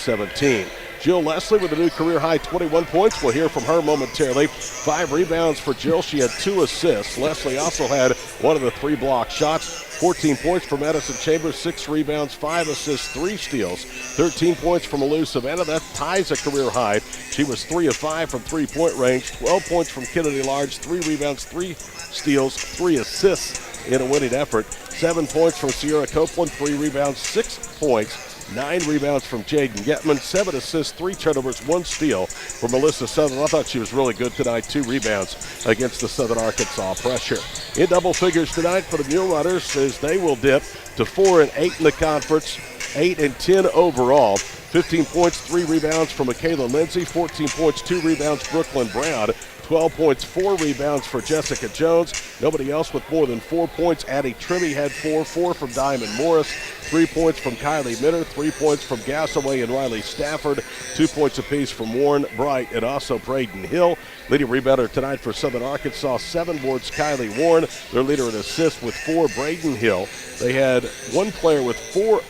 17. Jill Leslie with a new career-high 21 points. We'll hear from her momentarily. 5 rebounds for Jill. She had 2 assists. Leslie also had one of the 3 block shots. 14 points for Madison Chambers, 6 rebounds, 5 assists, 3 steals. 13 points from Alou Savannah. That ties a career high. She was 3 of 5 from three-point range. 12 points from Kennedy Large, 3 rebounds, 3 steals, 3 assists in a winning effort. 7 points from Sierra Copeland, 3 rebounds, 6 points. 9 rebounds from Jaden Getman, 7 assists, 3 turnovers, 1 steal for Melissa Southern. I thought she was really good tonight. 2 rebounds against the Southern Arkansas pressure. In double figures tonight for the Mule Riders as they will dip to 4-8 in the conference, 8-10 overall. 15 points, 3 rebounds from Michaela Lindsay, 14 points, 2 rebounds, Brooklyn Brown. 12 points, 4 rebounds for Jessica Jones. Nobody else with more than 4 points. Addie Trimmy had 4 from Diamond Morris. 3 points from Kylie Minner, 3 points from Gassaway and Riley Stafford. 2 points apiece from Warren Bright and also Braden Hill. Leading rebounder tonight for Southern Arkansas, 7 boards, Kylie Warren. Their leader in assists with 4, Braden Hill. They had 1 player with 4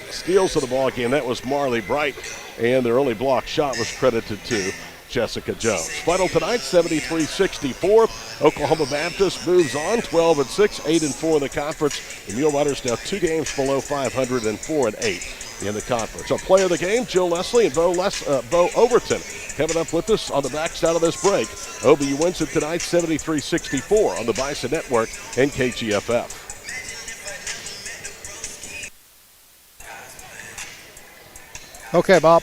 steals of the ball game. That was Marley Bright, and their only block shot was credited to Jessica Jones. Final tonight, 73-64. Oklahoma Baptist moves on, 12-6, 8-4 in the conference. The Mule Riders now 2 games below 500 and 4-8 in the conference. Our player of the game, Jill Leslie and Bo Overton, coming up with us on the backside of this break. OBU wins it tonight, 73-64 on the Bison Network and KGFF. Okay, Bob.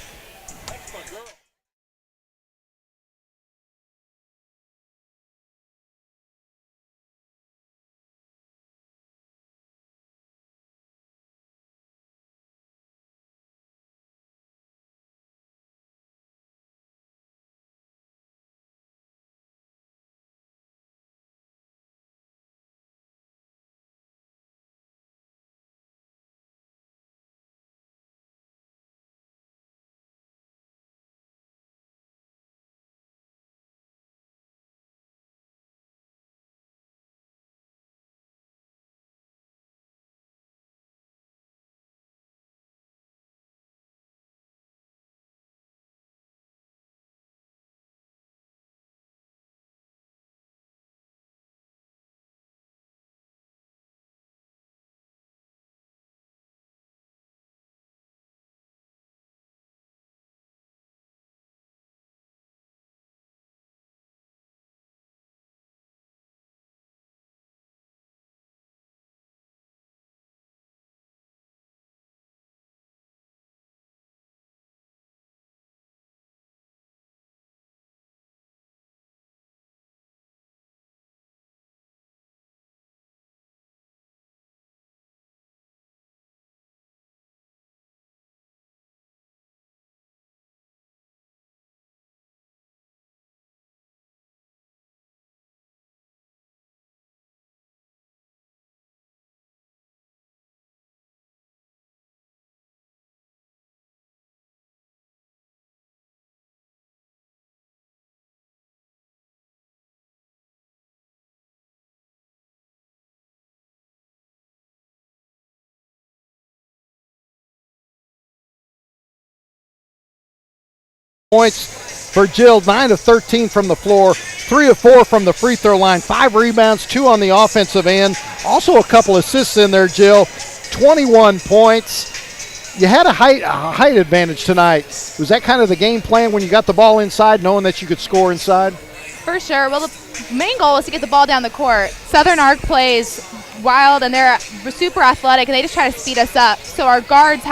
Points for Jill, 9 of 13 from the floor, 3 of 4 from the free throw line, 5 rebounds, 2 on the offensive end. Also a couple assists in there, Jill. 21 points. You had a height advantage tonight. Was that kind of the game plan when you got the ball inside, knowing that you could score inside? For sure. Well, the main goal was to get the ball down the court. Southern Ark plays wild, and they're super athletic, and they just try to speed us up. So our guards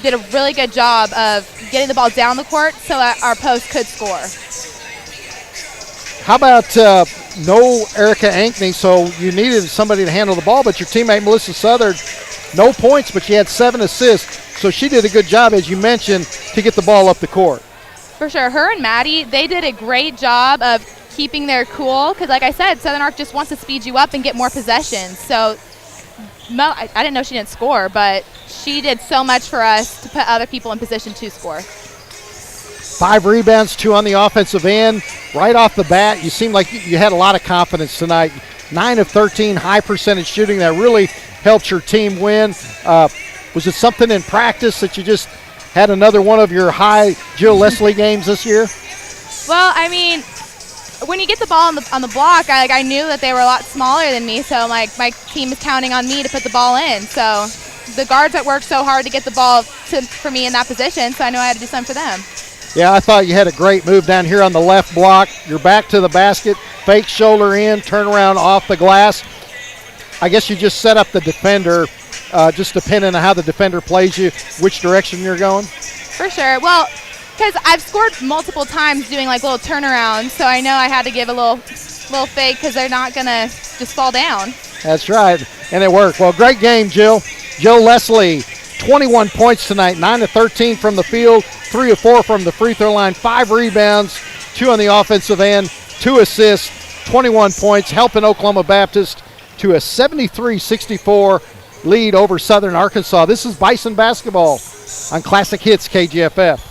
did a really good job of getting the ball down the court so that our post could score. How about no Erica Ankney, so you needed somebody to handle the ball, but your teammate Melissa Southern, no points, but she had 7 assists, so she did a good job, as you mentioned, to get the ball up the court. For sure. Her and Maddie, they did a great job of keeping their cool because, like I said, Southern Ark just wants to speed you up and get more possessions. So I didn't know she didn't score, but she did so much for us to put other people in position to score. 5 rebounds, 2 on the offensive end. Right off the bat, you seemed like you had a lot of confidence tonight. 9 of 13, high percentage shooting that really helped your team win. Was it something in practice that you just had another one of your high Jill Leslie games this year? Well, I mean, when you get the ball on the block, I knew that they were a lot smaller than me, so my team is counting on me to put the ball in. So the guards that worked so hard to get the ball for me in that position, so I knew I had to do something for them. Yeah, I thought you had a great move down here on the left block. You're back to the basket, fake shoulder in, turn around off the glass. I guess you just set up the defender, just depending on how the defender plays you, which direction you're going. For sure. Well, because I've scored multiple times doing like little turnarounds, so I know I had to give a little fake because they're not going to just fall down. That's right, and it worked. Well, great game, Jill. Jill Leslie, 21 points tonight, 9 of 13 from the field, 3 of 4 from the free throw line, 5 rebounds, 2 on the offensive end, 2 assists, 21 points, helping Oklahoma Baptist to a 73-64 lead over Southern Arkansas. This is Bison basketball on Classic Hits KGFF.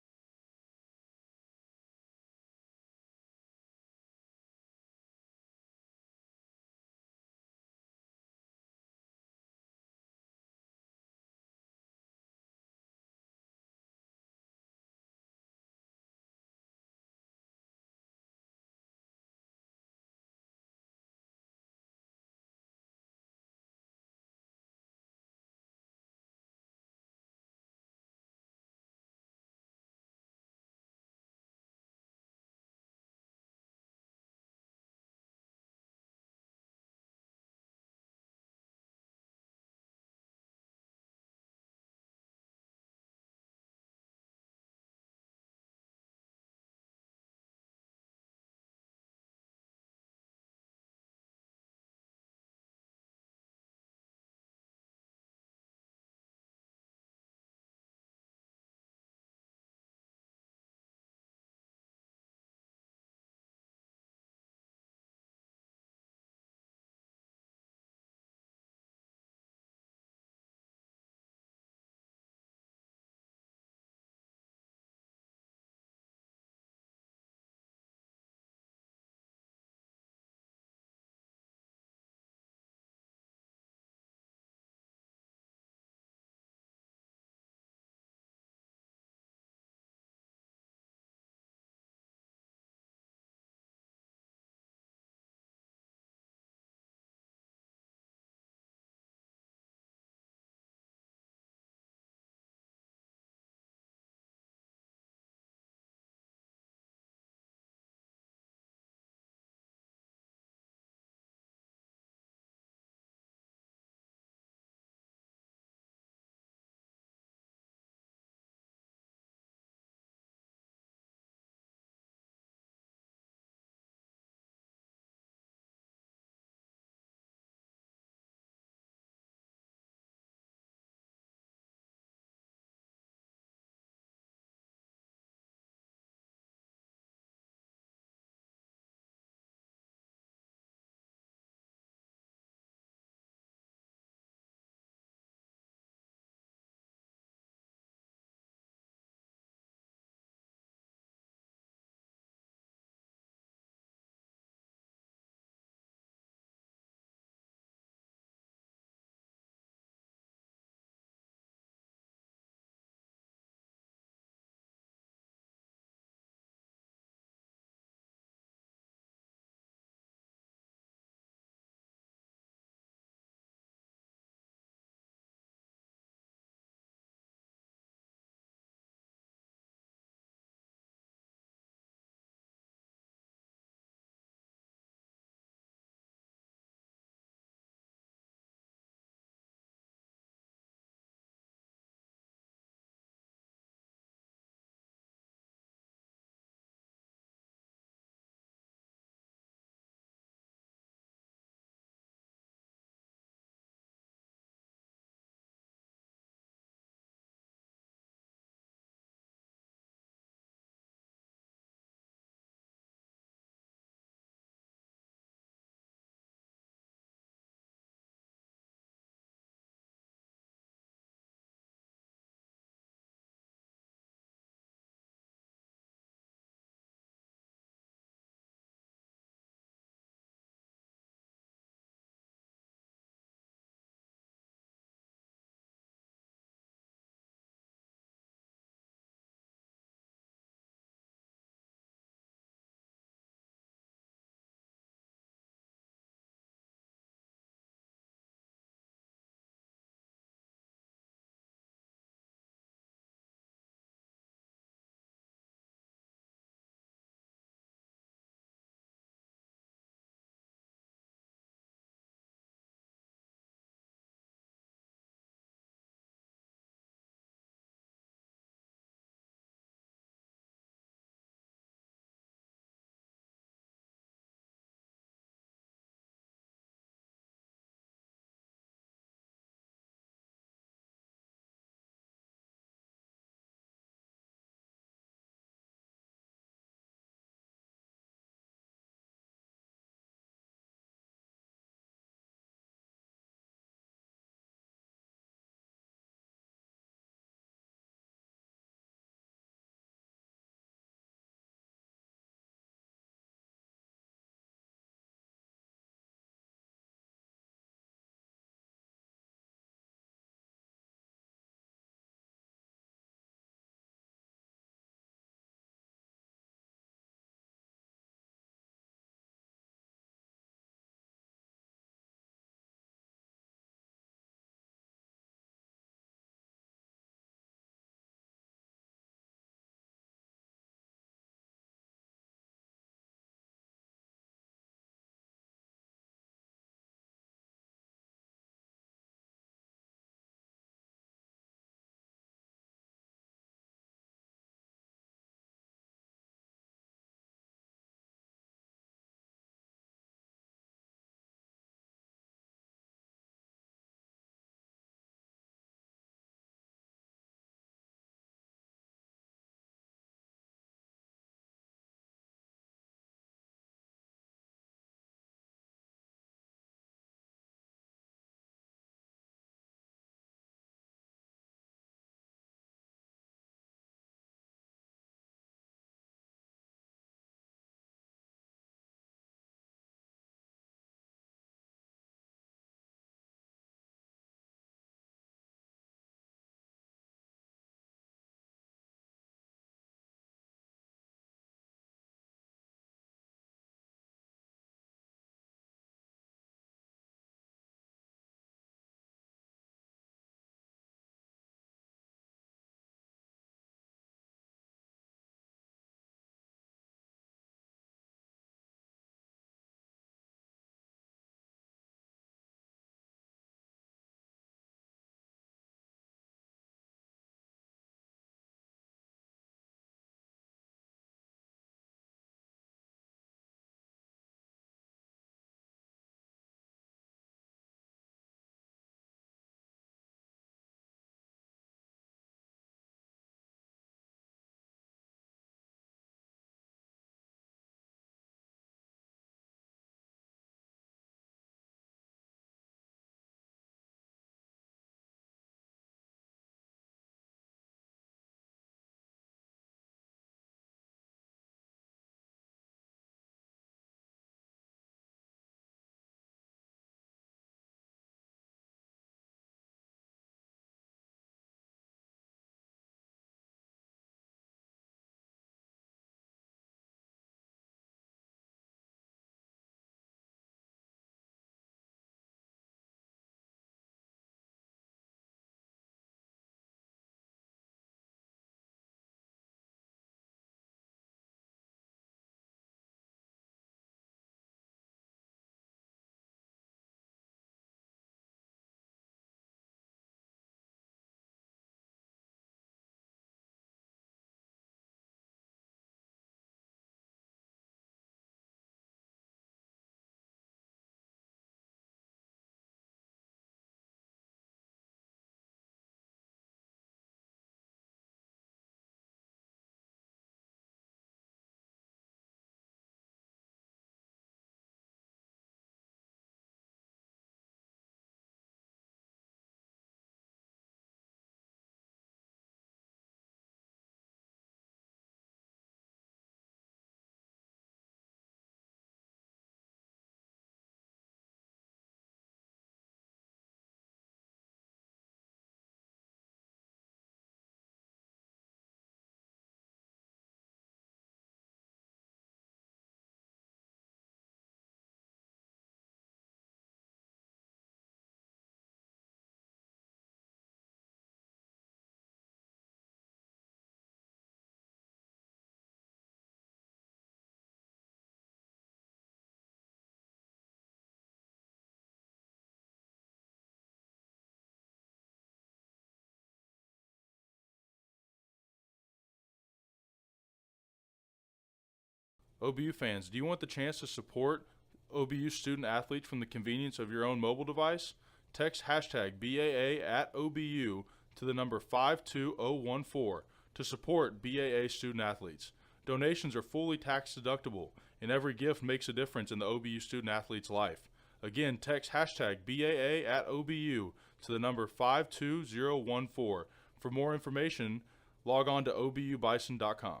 OBU fans, do you want the chance to support OBU student athletes from the convenience of your own mobile device? Text hashtag BAA at OBU to the number 52014 to support BAA student athletes. Donations are fully tax deductible, and every gift makes a difference in the OBU student athlete's life. Again, text hashtag BAA at OBU to the number 52014. For more information, log on to obubison.com.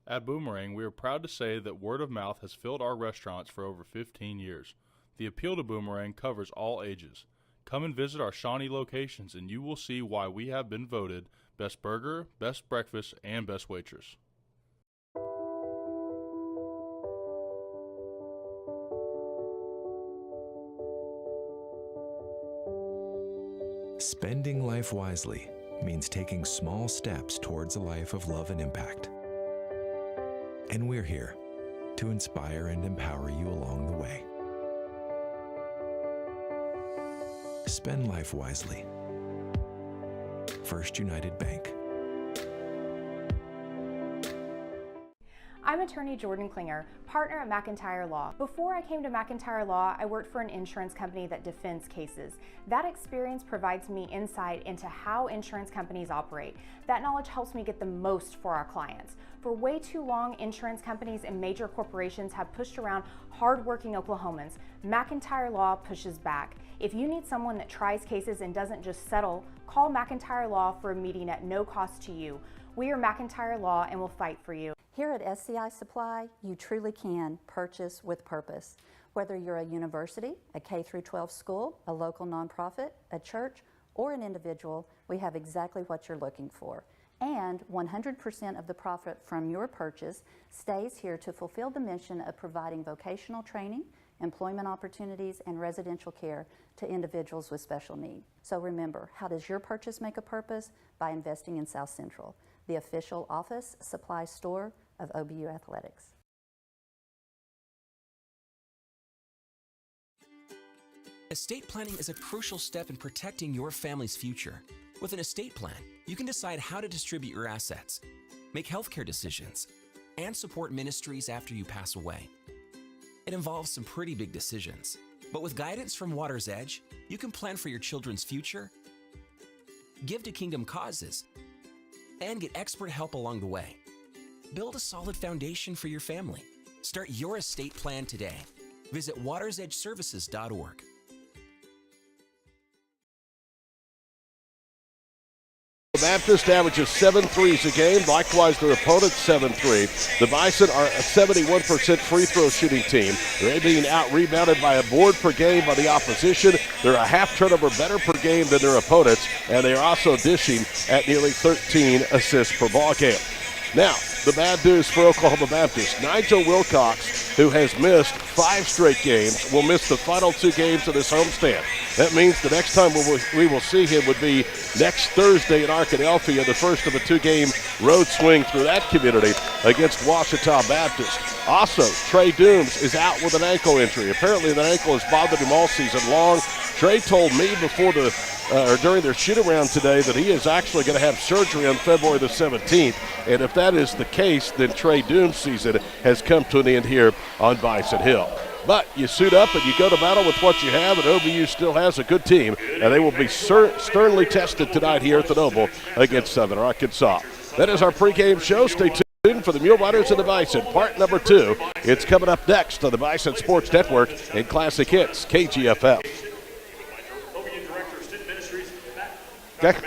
At Boomerang, we are proud to say that word of mouth has filled our restaurants for over 15 years. The appeal to Boomerang covers all ages. Come and visit our Shawnee locations and you will see why we have been voted Best Burger, Best Breakfast, and Best Waitress. Spending life wisely means taking small steps towards a life of love and impact. And we're here to inspire and empower you along the way. Spend life wisely. First United Bank. I'm attorney Jordan Klinger, partner at McIntyre Law. Before I came to McIntyre Law, I worked for an insurance company that defends cases. That experience provides me insight into how insurance companies operate. That knowledge helps me get the most for our clients. For way too long, insurance companies and major corporations have pushed around hardworking Oklahomans. McIntyre Law pushes back. If you need someone that tries cases and doesn't just settle, call McIntyre Law for a meeting at no cost to you. We are McIntyre Law and will fight for you. Here at SCI Supply, you truly can purchase with purpose. Whether you're a university, a K-12 school, a local nonprofit, a church, or an individual, we have exactly what you're looking for. And 100% of the profit from your purchase stays here to fulfill the mission of providing vocational training, employment opportunities, and residential care to individuals with special need. So remember, how does your purchase make a purpose? By investing in South Central, the official office supply store of OBU Athletics. Estate planning is a crucial step in protecting your family's future. With an estate plan, you can decide how to distribute your assets, make healthcare decisions, and support ministries after you pass away. It involves some pretty big decisions, but with guidance from Water's Edge, you can plan for your children's future, give to kingdom causes, and get expert help along the way. Build a solid foundation for your family. Start your estate plan today. Visit watersedgeservices.org. Baptist averages 7 threes a game. Likewise, their opponents 7-3. The Bison are a 71% free throw shooting team. They're being out-rebounded by a board per game by the opposition. They're a half turnover better per game than their opponents, and they are also dishing at nearly 13 assists per ball game. Now, the bad news for Oklahoma Baptist. Nigel Wilcox, who has missed 5 straight games, will miss the final 2 games of this homestand. That means the next time we will see him would be next Thursday in Arkadelphia, the first of a 2-game road swing through that community against Ouachita Baptist. Also, Trey Dooms is out with an ankle injury. Apparently that ankle has bothered him all season long. Trey told me before during their shoot-around today that he is actually going to have surgery on February the 17th. And if that is the case, then Trey Dooms' season has come to an end here on Bison Hill. But you suit up and you go to battle with what you have, and OBU still has a good team, and they will be sternly tested tonight here at the Noble against Southern Arkansas. That is our pregame show. Stay tuned for the Mule Riders and the Bison, part number 2. It's coming up next on the Bison Sports Network and Classic Hits, KGFF. Okay.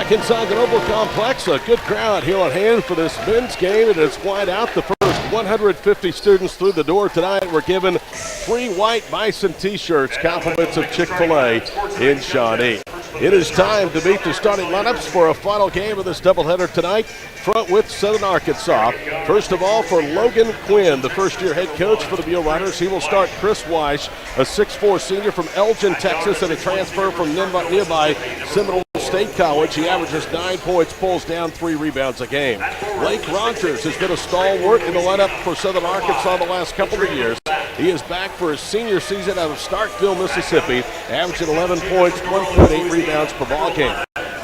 Back inside the Noble Complex, a good crowd here on hand for this men's game, and it's wide out. The first 150 students through the door tonight were given free white Bison t-shirts, compliments of Chick-fil-A in Shawnee. It is time to meet the starting lineups for a final game of this doubleheader tonight. Front with Southern Arkansas. First of all, for Logan Quinn, the first-year head coach for the Mule Riders, he will start Chris Weish, a 6'4 senior from Elgin, Texas, and a transfer from nearby Seminole State College. He averages 9 points, pulls down 3 rebounds a game. Blake Rogers has been a stalwart in the lineup for Southern Arkansas the last couple of years. He is back for his senior season out of Starkville, Mississippi, averaging 11 points, 1.8 rebounds per ball game.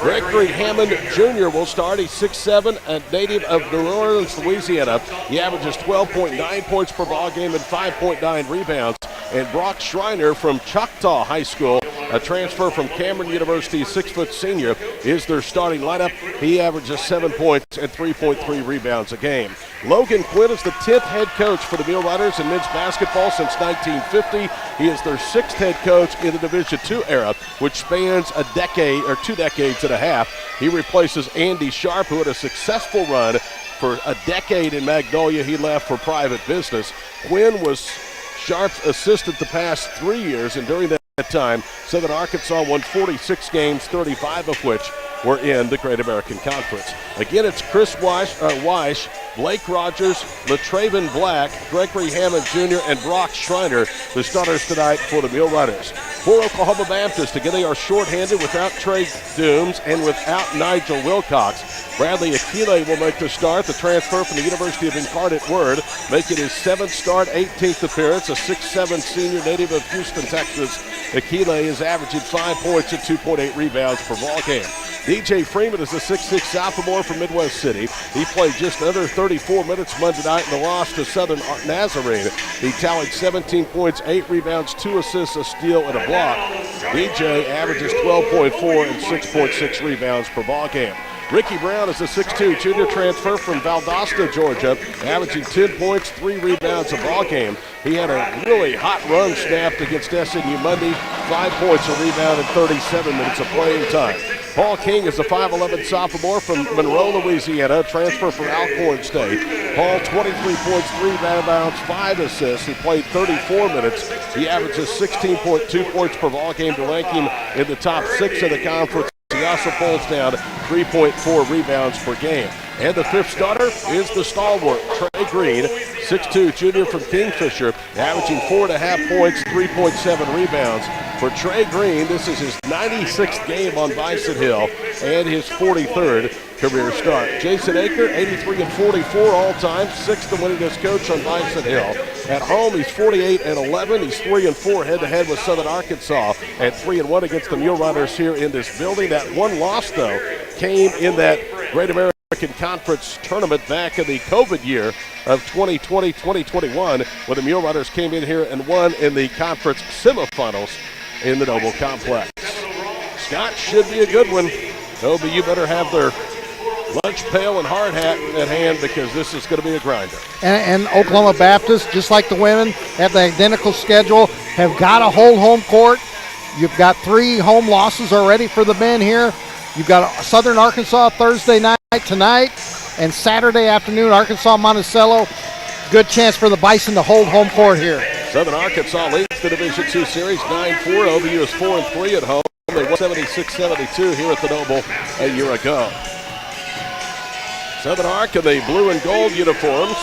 Gregory Hammond Jr. will start. He's 6'7", a native of New Orleans, Louisiana. He averages 12.9 points per ball game and 5.9 rebounds. And Brock Schreiner from Choctaw High School, a transfer from Cameron University, 6' senior, is their starting lineup. He averages 7 points and 3.3 rebounds a game. Logan Quinn is the 10th head coach for the Mule Riders in men's basketball since 1950. He is their 6th head coach in the Division II era, which spans a decade or 2 decades and a half. He replaces Andy Sharp, who had a successful run for a decade in Magnolia. He left for private business. Quinn was Sharp's assistant the past 3 years, and during that time, Southern Arkansas won 46 games, 35 of which were in the Great American Conference. Again, it's Chris Weish, Blake Rogers, LaTraven Black, Gregory Hammond Jr., and Brock Schreiner, the starters tonight for the Mule Riders. For Oklahoma Baptist, again, they are shorthanded without Trey Dooms and without Nigel Wilcox. Bradley Akile will make the start, the transfer from the University of Incarnate Word, making his 7th start, 18th appearance, a 6'7 senior native of Houston, Texas. Akile is averaging 5 points and 2.8 rebounds per ball game. DJ Freeman is a 6'6 sophomore from Midwest City. He played just under 34 minutes Monday night in the loss to Southern Nazarene. He tallied 17 points, 8 rebounds, 2 assists, a steal, and a block. DJ averages 12.4 and 6.6 rebounds per ball game. Ricky Brown is a 6'2 junior transfer from Valdosta, Georgia, averaging 10 points, 3 rebounds a ball game. He had a really hot run snapped against SNU Monday, 5 points, a rebound, and 37 minutes of playing time. Paul King is a 5'11 sophomore from Monroe, Louisiana, transfer from Alcorn State. Paul, 23 points, 3 rebounds, 5 assists. He played 34 minutes. He averages 16.2 points per ball game to rank him in the top 6 of the conference. He also pulls down 3.4 rebounds per game. And the 5th starter is the stalwart, Trey Green, 6'2 junior from Kingfisher, averaging 4.5 points, 3.7 rebounds. For Trey Green, this is his 96th game on Bison Hill and his 43rd career start. Jason Aker, 83 and 44 all-time, 6th in winningest coach on Bison Hill. At home, he's 48 and 11. He's 3 and 4 head-to-head with Southern Arkansas, and 3 and 1 against the Mule Riders here in this building. That one loss, though, came in that Great American Conference tournament back in the COVID year of 2020-2021, when the Mule Riders came in here and won in the conference semifinals in the Noble Complex. Scott should be a good one. OBU better have their lunch pail and hard hat at hand, because this is going to be a grinder. And Oklahoma Baptist, just like the women, have the identical schedule, have got a whole home court. You've got 3 home losses already for the men here. You've got Southern Arkansas Thursday night tonight, and Saturday afternoon, Arkansas Monticello. Good chance for the Bison to hold home court here. Southern Arkansas leads the Division II series 9-4. OBU is 4-3 at home. They won 76-72 here at the Noble a year ago. Southern Ark in the blue and gold uniforms.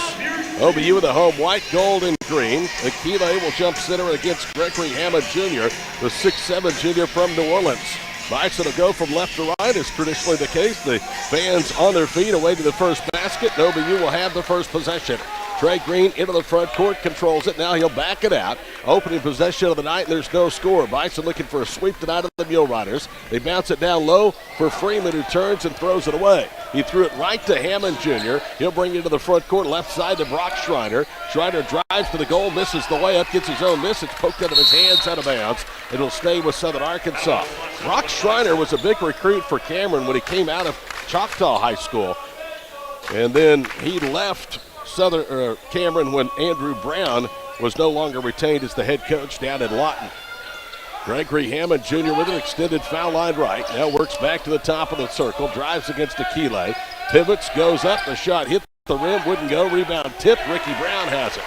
OBU in the home white, gold, and green. Akile will jump center against Gregory Hammond Jr., the 6'7 junior from New Orleans. Bison will go from left to right, as traditionally the case. The fans on their feet away to the first basket. OBU will have the first possession. Trey Green into the front court, controls it. Now he'll back it out. Opening possession of the night, and there's no score. Bison looking for a sweep tonight of the Mule Riders. They bounce it down low for Freeman, who turns and throws it away. He threw it right to Hammond Jr. He'll bring it to the front court, left side to Brock Schreiner. Schreiner drives to the goal, misses the layup, gets his own miss. It's poked out of his hands, out of bounds. It'll stay with Southern Arkansas. Brock Schreiner was a big recruit for Cameron when he came out of Choctaw High School. And then he left Cameron when Andrew Brown was no longer retained as the head coach down in Lawton. Gregory Hammond Jr. with an extended foul line right. Now works back to the top of the circle. Drives against Akile. Pivots, goes up. The shot hit the rim. Wouldn't go. Rebound tipped. Ricky Brown has it.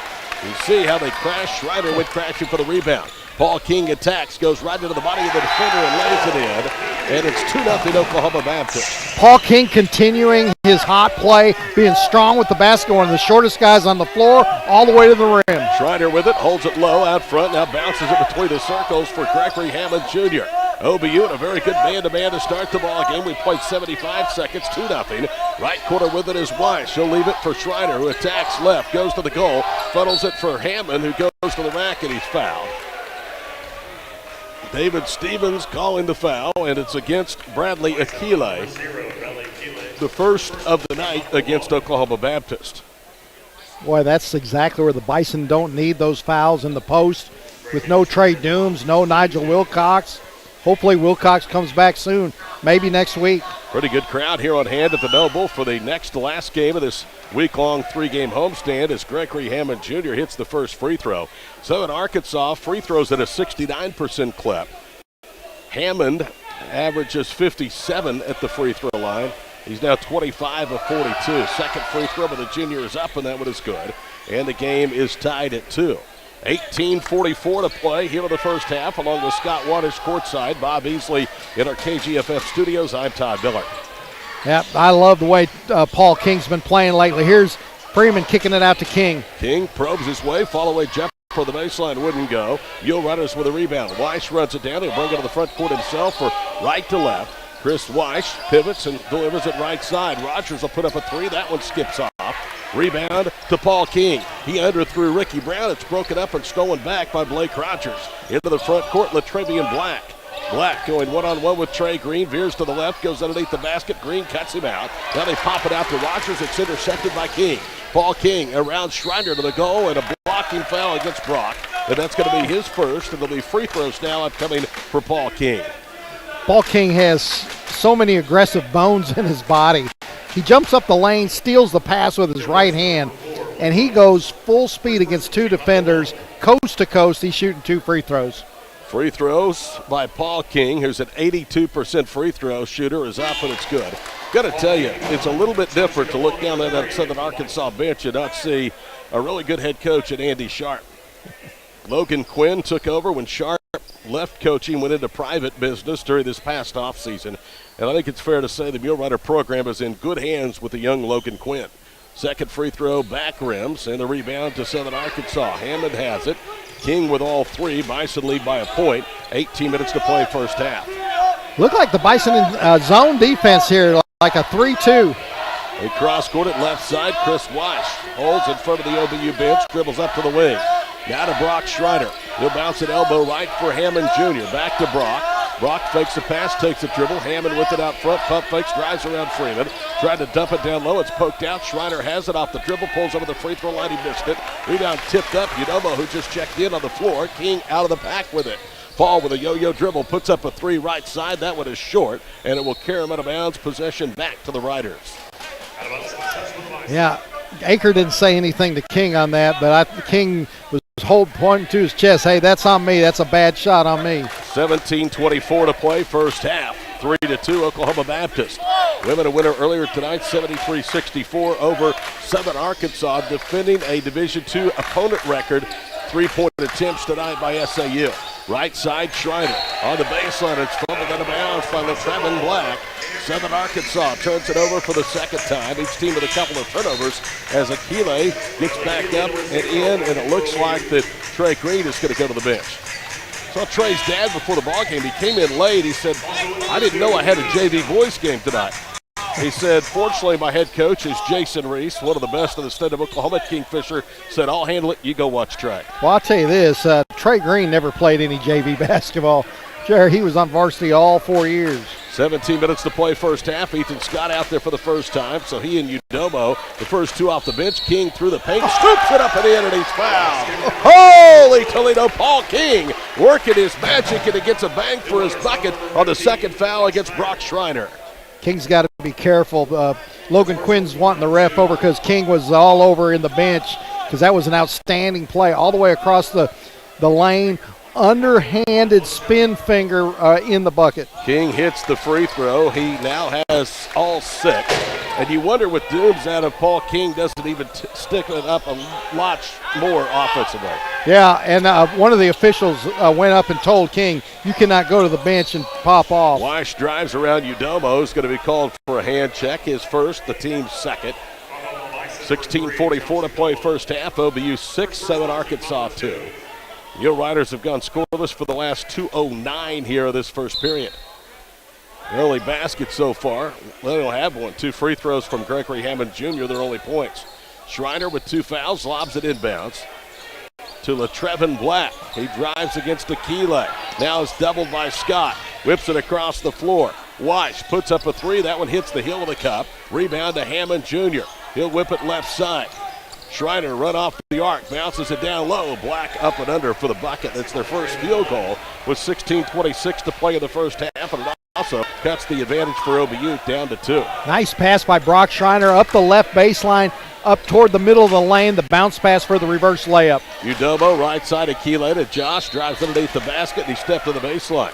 You see how they crash. Schreider went crashing for the rebound. Paul King attacks. Goes right into the body of the defender and lays it in. And it's 2-0 Oklahoma Baptist. Paul King continuing his hot play, being strong with the basket, one of the shortest guys on the floor, all the way to the rim. Schreider with it, holds it low out front, now bounces it between the circles for Gregory Hammond Jr. OBU in a very good man-to-man to start the ball game. We played 75 seconds, 2-0. Right corner with it is Weiss. She'll leave it for Schreider, who attacks left, goes to the goal, funnels it for Hammond, who goes to the rack, and he's fouled. David Stevens calling the foul, and it's against Bradley Akile, the first of the night against Oklahoma Baptist. Boy, that's exactly where the Bison don't need those fouls in the post. With no Trey Dooms, no Nigel Wilcox. Hopefully Wilcox comes back soon, maybe next week. Pretty good crowd here on hand at the Noble for the next to last game of this week-long three-game homestand as Gregory Hammond Jr. hits the first free throw. So in Arkansas, free throws at a 69% clip. Hammond averages 57 at the free throw line. He's now 25 of 42. Second free throw, but the junior is up, and that one is good. And the game is tied at 2. 18:44 to play here in the first half, along with Scott Waters courtside. Bob Easley in our KGFF studios. I'm Todd Miller. Yep, I love the way Paul King's been playing lately. Here's Freeman kicking it out to King. King probes his way, follow away jump for the baseline, wouldn't go. Yule Runners with a rebound. Weiss runs it down. He'll bring it to the front court himself for right to left. Chris Weiss pivots and delivers it right side. Rogers will put up a three. That one skips off. Rebound to Paul King. He underthrew Ricky Brown. It's broken up and stolen back by Blake Rogers. Into the front court, Latrevian Black. Black going one-on-one with Trey Green. Veers to the left, goes underneath the basket. Green cuts him out. Now they pop it out to Rogers. It's intercepted by King. Paul King around Schreider to the goal, and a blocking foul against Brock. And that's going to be his first, and there'll be free throws now upcoming for Paul King. Paul King has so many aggressive bones in his body. He jumps up the lane, steals the pass with his right hand, and he goes full speed against two defenders, coast to coast. He's shooting 2 free throws. Free throws by Paul King, who's an 82% free throw shooter, is up, and it's good. Got to tell you, it's a little bit different to look down at that Southern Arkansas bench and not see a really good head coach in Andy Sharp. Logan Quinn took over when Sharp left coaching, went into private business during this past offseason. And I think it's fair to say the Mule Rider program is in good hands with the young Logan Quinn. Second free throw, back rims, and the rebound to Southern Arkansas. Hammond has it. King with all three. Bison lead by a point. 18 minutes to play first half. Look like the Bison in zone defense here, like a 3-2. They cross-court it left side. Chris Weiss holds in front of the OBU bench, dribbles up to the wing. Now to Brock Schreider. He'll bounce it elbow right for Hammond Jr. Back to Brock. Brock fakes the pass, takes the dribble. Hammond with it out front. Pump fakes, drives around Freeman. Tried to dump it down low. It's poked out. Schreider has it off the dribble. Pulls over the free throw line. He missed it. Rebound tipped up. Udomo, who just checked in on the floor. King out of the pack with it. Paul with a yo-yo dribble. Puts up a three right side. That one is short. And it will carry him out of bounds. Possession back to the Riders. Yeah, Aker didn't say anything to King on that, but King was pointing to his chest. Hey, that's on me. That's a bad shot on me. 17:24 to play first half. 3-2 Oklahoma Baptist. Women a winner earlier tonight, 73-64 over Southern Arkansas, defending a Division II opponent record. 3-point attempts tonight by SAU. Right side, Schreider on the baseline. It's fumbled out of bounds by Latrevian Black. Southern Arkansas turns it over for the second time. Each team with a couple of turnovers as Akile gets back up and in, and it looks like that Trey Green is going to go to the bench. Saw Trey's dad before the ball game. He came in late. He said, I didn't know I had a JV boys game tonight. He said, fortunately, my head coach is Jason Reese, one of the best in the state of Oklahoma. Kingfisher said, I'll handle it. You go watch Trey. Well, I'll tell you this. Trey Green never played any JV basketball. Jerry, he was on varsity all 4 years. 17 minutes to play first half. Ethan Scott out there for the first time. So he and Udomo, the first two off the bench. King through the paint, scoops it up and in, and he's fouled. Holy Toledo, Paul King working his magic, and he gets a bang for his bucket on the second foul against Brock Schreider. King's got to be careful. Logan Quinn's wanting the ref over because King was all over in the bench because that was an outstanding play all the way across the lane, underhanded spin finger in the bucket. King hits the free throw. He now has all 6. And you wonder with Dooms out if Paul King doesn't even stick it up a lot more offensively. Yeah, and one of the officials went up and told King, you cannot go to the bench and pop off. Weish drives around Udomo. Is going to be called for a hand check. His first, the team's second. 16:44 to play first half. OBU 6, 7 Arkansas 2. Mule Riders have gone scoreless for the last 2:09 here of this first period. Their only basket so far, they don't have one. 2 free throws from Gregory Hammond Jr., their only points. Schreiner with 2 fouls, lobs it inbounds to LaTrevin Black. He drives against Akile. Now is doubled by Scott. Whips it across the floor. Weish puts up a 3. That one hits the heel of the cup. Rebound to Hammond Jr. He'll whip it left side. Schreiner run off the arc, bounces it down low. Black up and under for the bucket. That's their first field goal with 16:26 to play in the first half, and it also cuts the advantage for OBU down to 2. Nice pass by Brock Schreiner up the left baseline, up toward the middle of the lane, the bounce pass for the reverse layup. Udomo right side of Akile to Josh, drives underneath the basket, and he stepped to the baseline.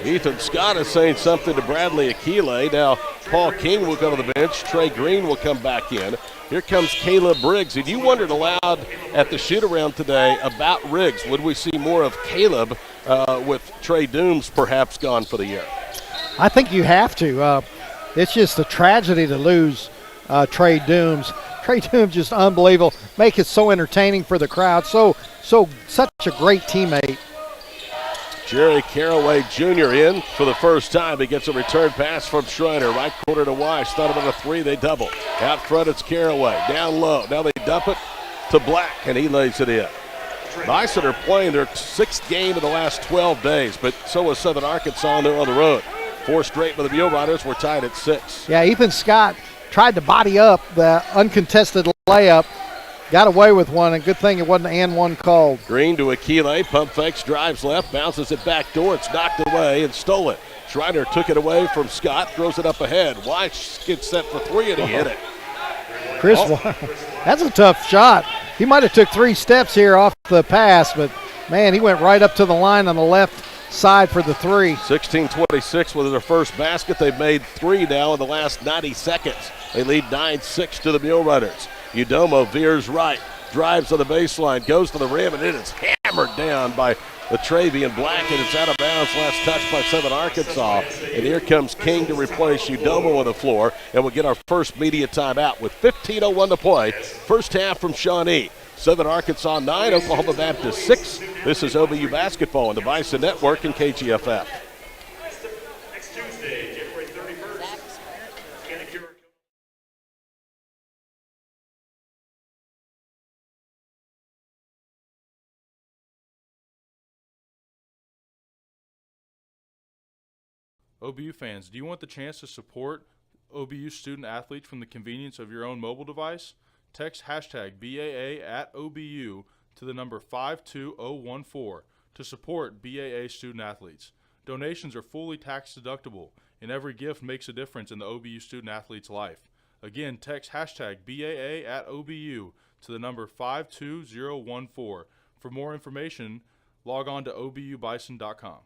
Ethan Scott is saying something to Bradley Akile. Now, Paul King will go to the bench. Trey Green will come back in. Here comes Caleb Briggs. And you wondered aloud at the shoot-around today about Briggs. Would we see more of Caleb with Trey Dooms perhaps gone for the year? I think you have to. It's just a tragedy to lose Trey Dooms. Trey Dooms just unbelievable. Make it so entertaining for the crowd. Such a great teammate. Jerry Caraway Jr. in for the first time. He gets a return pass from Schreiner. Right corner to Weish. Thought about a 3. They double. Out front, it's Caraway. Down low. Now they dump it to Black, and he lays it in. Bison are playing their 6th game in the last 12 days, but so is Southern Arkansas on the road. 4 straight for the Mule Riders. We're tied at 6. Yeah, Ethan Scott tried to body up the uncontested layup. Got away with one, and good thing it wasn't and one called. Green to Akile, pump fakes, drives left, bounces it back door. It's knocked away and stolen. Schreiner took it away from Scott, throws it up ahead. Weish gets set for 3, and he hit it. Chris, that's a tough shot. He might have took 3 steps here off the pass, but, man, he went right up to the line on the left side for the 3. 16:26 with their first basket. They've made 3 now in the last 90 seconds. They lead 9-6 to the Mule Riders. Udomo veers right, drives to the baseline, goes to the rim, and it is hammered down by LaTrevin Black, and it's out of bounds. Last touch by Southern Arkansas. And here comes King to replace Udomo on the floor, and we'll get our first media timeout with 15:01 to play. First half from Shawnee. Southern Arkansas 9, Oklahoma Baptist 6. This is OBU basketball on the Bison Network and KGFF. Next Tuesday, January 31st. OBU fans, do you want the chance to support OBU student athletes from the convenience of your own mobile device? Text hashtag BAA at OBU to the number 52014 to support BAA student athletes. Donations are fully tax deductible, and every gift makes a difference in the OBU student athlete's life. Again, text hashtag BAA at OBU to the number 52014. For more information, log on to obubison.com.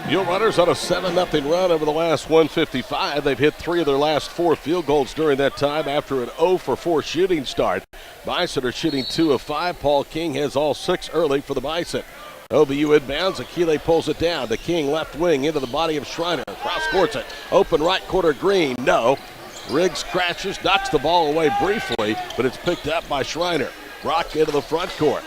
Mule Riders on a 7-0 run over the last 155. They've hit 3 of their last 4 field goals during that time after an 0-for-4 shooting start. Bison are shooting 2 of 5. Paul King has all 6 early for the Bison. OBU inbounds. Akile pulls it down to King, left wing, into the body of Schreiner. Cross courts it. Open right corner, Green. No. Riggs crashes, knocks the ball away briefly, but it's picked up by Schreiner. Brock into the front court.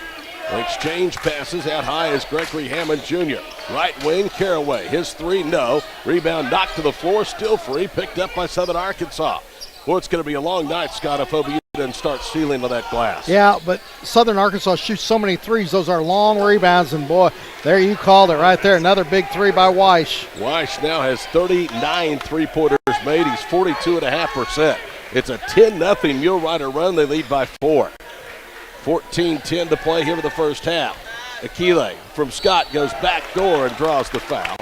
Exchange passes out high as Gregory Hammond Jr. Right wing, Caraway. His 3, no. Rebound knocked to the floor, still free, picked up by Southern Arkansas. Boy, it's going to be a long night, Scott, if OBU doesn't start sealing to that glass. Yeah, but Southern Arkansas shoots so many threes. Those are long rebounds, and boy, there you called it right there. Another big 3 by Weish. Weish now has 39 three-pointers made. He's 42.5%. It's a 10-0 Mule Rider run. They lead by 4. 14-10 to play here in the first half. Akile from Scott goes back door and draws the foul.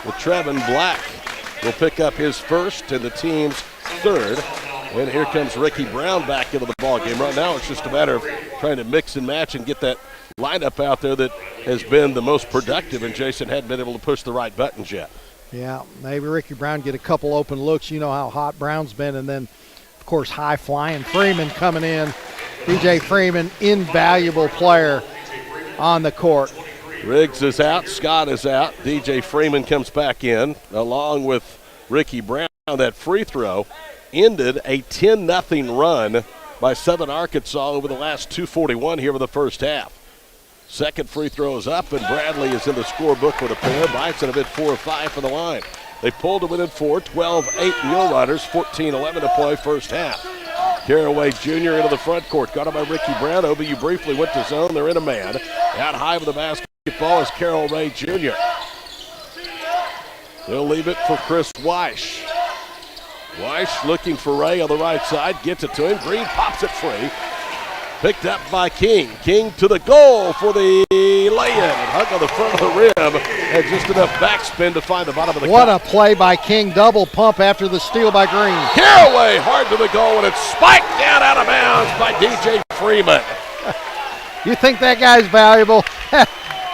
Well, Trevin Black will pick up his first and the team's third. And here comes Ricky Brown back into the ball game. Right now it's just a matter of trying to mix and match and get that lineup out there that has been the most productive, and Jason hadn't been able to push the right buttons yet. Yeah, maybe Ricky Brown get a couple open looks. You know how hot Brown's been. And then, of course, high-flying Freeman coming in. DJ Freeman, invaluable player on the court. Riggs is out. Scott is out. DJ Freeman comes back in along with Ricky Brown. That free throw ended a 10-0 run by Southern Arkansas over the last 2:41 here in the first half. Second free throw is up, and Bradley is in the scorebook with a pair. Bison have hit 4 of 5 from the line. They pulled to within 4, 12-8 Mule Riders, 14-11 to play first half. Caraway Jr. into the front court, got him by Ricky Brown. OBU briefly went to zone. They're in a man. Out high with the basketball is Carroll Ray Jr. They'll leave it for Chris Weish. Weish looking for Ray on the right side, gets it to him. Green pops it free. Picked up by King. King to the goal for the lay-in. Hug on the front of the rim. Had just enough backspin to find the bottom of the What cup. a play by King. Double pump after the steal by Green. Caraway hard to the goal, and it's spiked down out of bounds by DJ Freeman. You think that guy's valuable?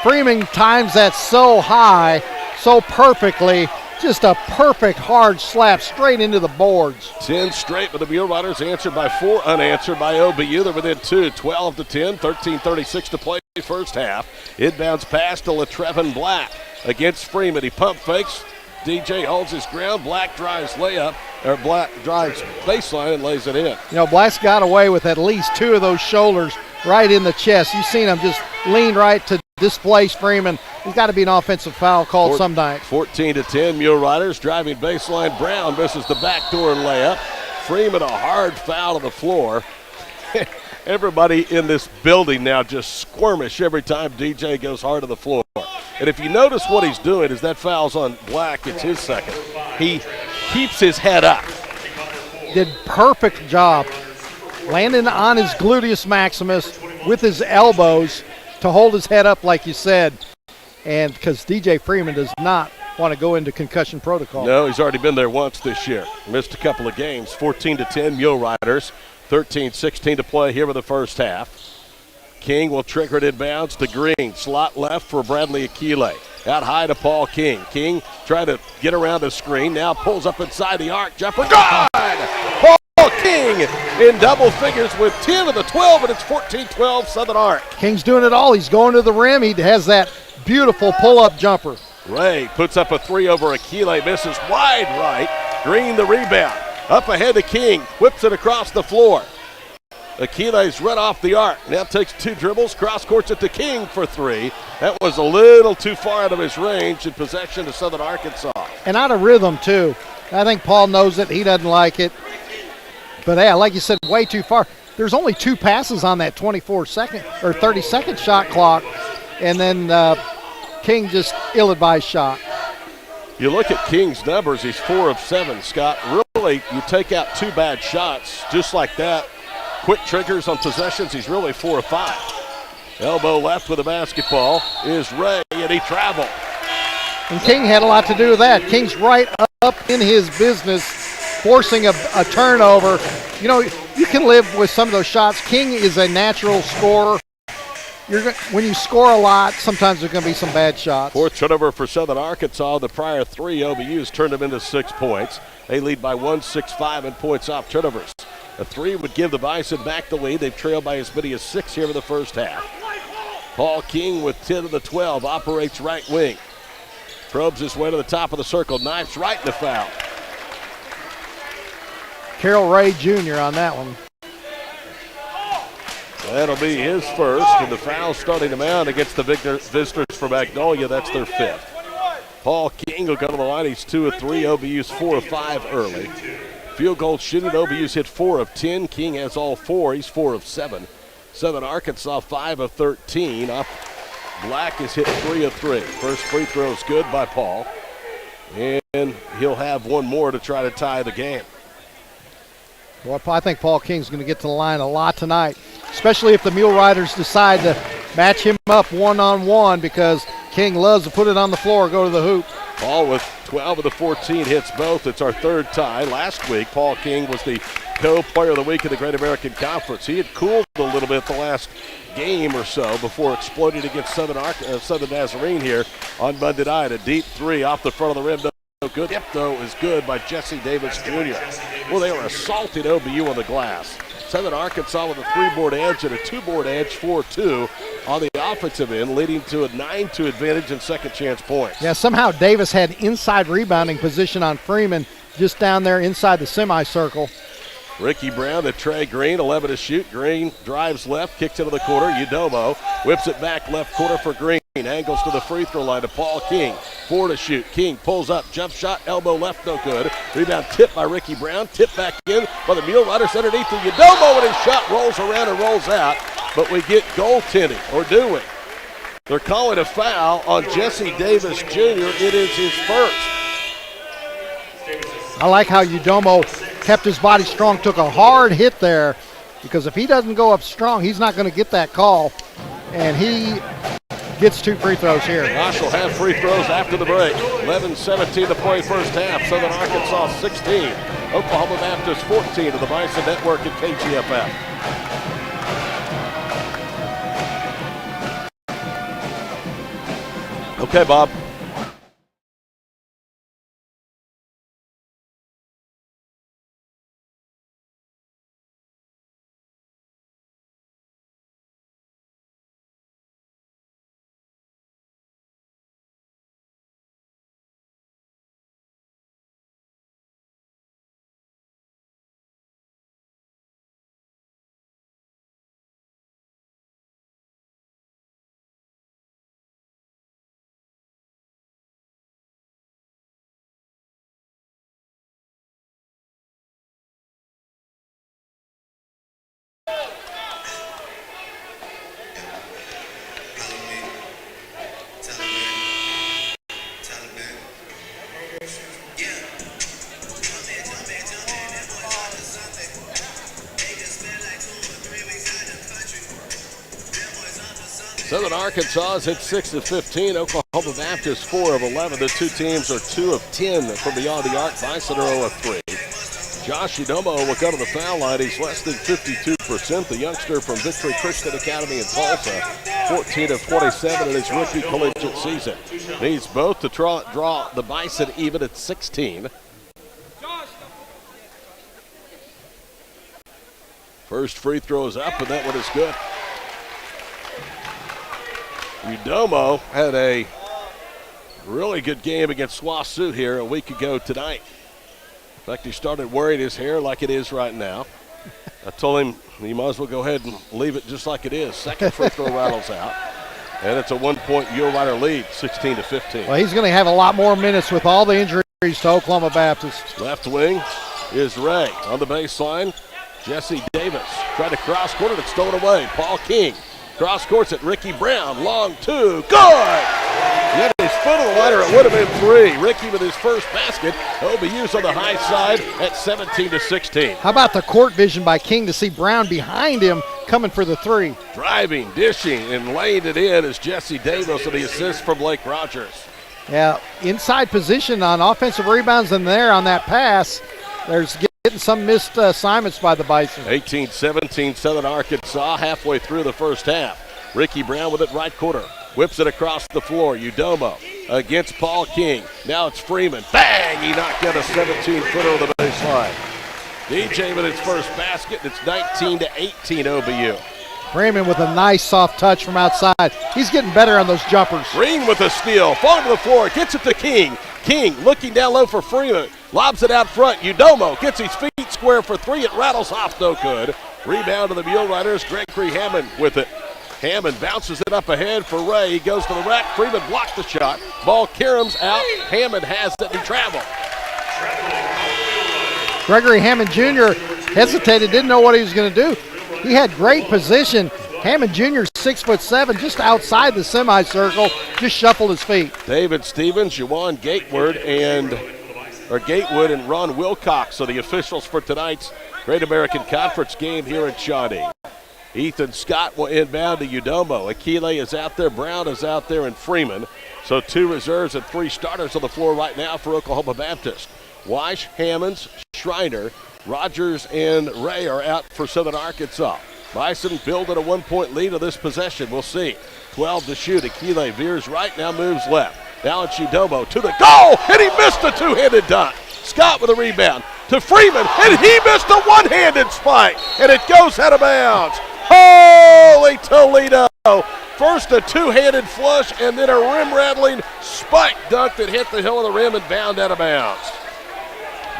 Freeman times that so high, so perfectly. Just a perfect hard slap straight into the boards. 10 straight, but the Mule Riders answered by 4, unanswered by OBU. They're within 2, 12-10, 13:36 to play first half. Inbounds pass to LaTrevin Black against Freeman. He pump fakes. DJ holds his ground. Black drives layup, or Black drives baseline and lays it in. You know, Black's got away with at least 2 of those shoulders right in the chest. You've seen him just lean right to displace Freeman. He's got to be an offensive foul called some night. 14-10, Mule Riders driving baseline. Brown misses the backdoor layup. Freeman a hard foul on the floor. Everybody in this building now just squirmish every time DJ goes hard to the floor. And if you notice what he's doing is that foul's on Black. It's his second. He keeps his head up. Did perfect job landing on his gluteus maximus with his elbows to hold his head up like you said. And because DJ Freeman does not want to go into concussion protocol. No, he's already been there once this year. Missed a couple of games. 14-10, Mule Riders. 13-16 to play here in the first half. King will trigger it inbounds to Green. Slot left for Bradley Akile. Out high to Paul King. King trying to get around the screen. Now pulls up inside the arc. Jumper. Good! Paul King in double figures with 10 of the 12, and it's 14-12 Southern Arc. King's doing it all. He's going to the rim. He has that beautiful pull-up jumper. Ray puts up a 3 over Akile. Misses wide right. Green the rebound. Up ahead to King. Whips it across the floor. Akile's right off the arc. Now takes 2 dribbles. Cross-courts it to King for 3. That was a little too far out of his range in possession to Southern Arkansas. And out of rhythm, too. I think Paul knows it. He doesn't like it. But, yeah, like you said, way too far. There's only 2 passes on that 24-second or 30-second shot clock. And then King just ill-advised shot. You look at King's numbers. He's 4 of 7, Scott. Really, you take out 2 bad shots just like that. Quick triggers on possessions. He's really 4 of 5. Elbow left with the basketball is Ray, and he traveled. And King had a lot to do with that. King's right up in his business, forcing a turnover. You know, you can live with some of those shots. King is a natural scorer. When you score a lot, sometimes there's going to be some bad shots. 4th turnover for Southern Arkansas. The prior 3 OBUs turned them into 6 points. They lead by 1, 6-5 in points off turnovers. A 3 would give the Bison back the lead. They've trailed by as many as 6 here in the first half. Paul King with 10 of the 12 operates right wing. Probes his way to the top of the circle. Knifes right in the foul. Carroll Ray Jr. on that one. That'll be his first, and the foul starting to mount against the visitors from Magnolia. That's their 5th. Paul King will go to the line. He's 2 of 3. OBU's 4 of 5 early. Field goal shooting. OBU's hit 4 of 10. King has all 4. He's 4 of 7. Southern Arkansas 5 of 13. Black has hit 3 of 3. First free throw is good by Paul, and he'll have one more to try to tie the game. Well, I think Paul King's going to get to the line a lot tonight. especially if the Mule Riders decide to match him up one-on-one, because King loves to put it on the floor or go to the hoop. Paul with 12 of the 14 hits both. It's our third tie. Last week, Paul King was the co-player of the week in the Great American Conference. He had cooled a little bit the last game or so before exploding against Southern Nazarene here on Monday night. A deep three off the front of the rim. No good. Tip, though, is good by Jesse Davis Jr. Well, they were assaulting OBU on the glass. Southern Arkansas with a 3-board edge and a 2-board edge, 4-2 on the offensive end, leading to a 9-2 advantage and second chance points. Yeah, somehow Davis had inside rebounding position on Freeman just down there inside the semicircle. Ricky Brown to Trey Green, 11 to shoot. Green drives left, kicks into the corner. Udomo whips it back left corner for Green. Angles to the free throw line to Paul King. 4 to shoot. King pulls up, jump shot, elbow left, no good. Rebound tipped by Ricky Brown. Tip back in by the Mule Riders underneath to Udomo, and his shot rolls around and rolls out. But we get goaltending, or do we? They're calling a foul on Jesse Davis Jr. It is his first. I like how Udomo kept his body strong, took a hard hit there, because if he doesn't go up strong, he's not going to get that call. And he gets 2 free throws here. Josh will have free throws after the break. 11-17 to play first half. Southern Arkansas 16. Oklahoma Baptist 14 to the Bison Network and KGFF. Okay, Bob. Southern Arkansas is at 6 of 15. Oklahoma Baptist 4 of 11. The two teams are 2 of 10 from beyond the arc. Bison are 0 of 3. Josh Udomo will go to the foul line. He's less than 52%. The youngster from Victory Christian Academy in Tulsa, 14 of 27 in his rookie collegiate season. Needs both to draw the Bison even at 16. First free throw is up, and that one is good. Udomo had a really good game against SWOSU here a week ago tonight. In fact, he started wearing his hair like it is right now. I told him he might as well go ahead and leave it just like it is. Second free throw rattles out. And it's a 1-point Mule Rider lead, 16 to 15. Well, he's going to have a lot more minutes with all the injuries to Oklahoma Baptist. Left wing is Ray on the baseline. Jesse Davis tried to cross court and it's stolen away. Paul King cross courts at Ricky Brown. Long 2. Good! He had his foot on the line, or it would have been 3. Ricky with his first basket. OBU's on the high side at 17 to 16. How about the court vision by King to see Brown behind him coming for the 3? Driving, dishing, and laying it in is Jesse Davis with the assist from Blake Rogers. Yeah, inside position on offensive rebounds, and there on that pass, there's getting some missed assignments by the Bison. 18-17 Southern Arkansas halfway through the first half. Ricky Brown with it right corner. Whips it across the floor. Udomo against Paul King. Now it's Freeman. Bang! He knocked out a 17-footer on the baseline. DJ with his first basket. It's 19-18 OBU. Freeman with a nice soft touch from outside. He's getting better on those jumpers. Green with a steal. Falling to the floor. Gets it to King. King looking down low for Freeman. Lobs it out front. Udomo gets his feet square for 3. It rattles off, no good. Rebound to the Mule Riders. Gregory Hammond with it. Hammond bounces it up ahead for Ray. He goes to the rack. Freeman blocked the shot. Ball caroms out. Hammond has it and he traveled. Gregory Hammond Jr. hesitated, didn't know what he was going to do. He had great position. Hammond Jr. 6'7", just outside the semicircle, just shuffled his feet. David Stevens, Juwan Gatewood, and Ron Wilcox are the officials for tonight's Great American Conference game here in Shawnee. Ethan Scott will inbound to Udomo. Akile is out there, Brown is out there, and Freeman. So 2 reserves and 3 starters on the floor right now for Oklahoma Baptist. Weish, Hammonds, Schreiner, Rogers, and Ray are out for Southern Arkansas. Bison building a 1-point lead of this possession. We'll see. 12 to shoot. Akile veers right, now moves left. Now it's Udomo to the goal, and he missed a 2-handed dunk. Scott with a rebound to Freeman, and he missed a 1-handed spike, and it goes out of bounds. Holy Toledo! First a 2-handed flush, and then a rim-rattling spike dunk that hit the hill of the rim and bound out of bounds.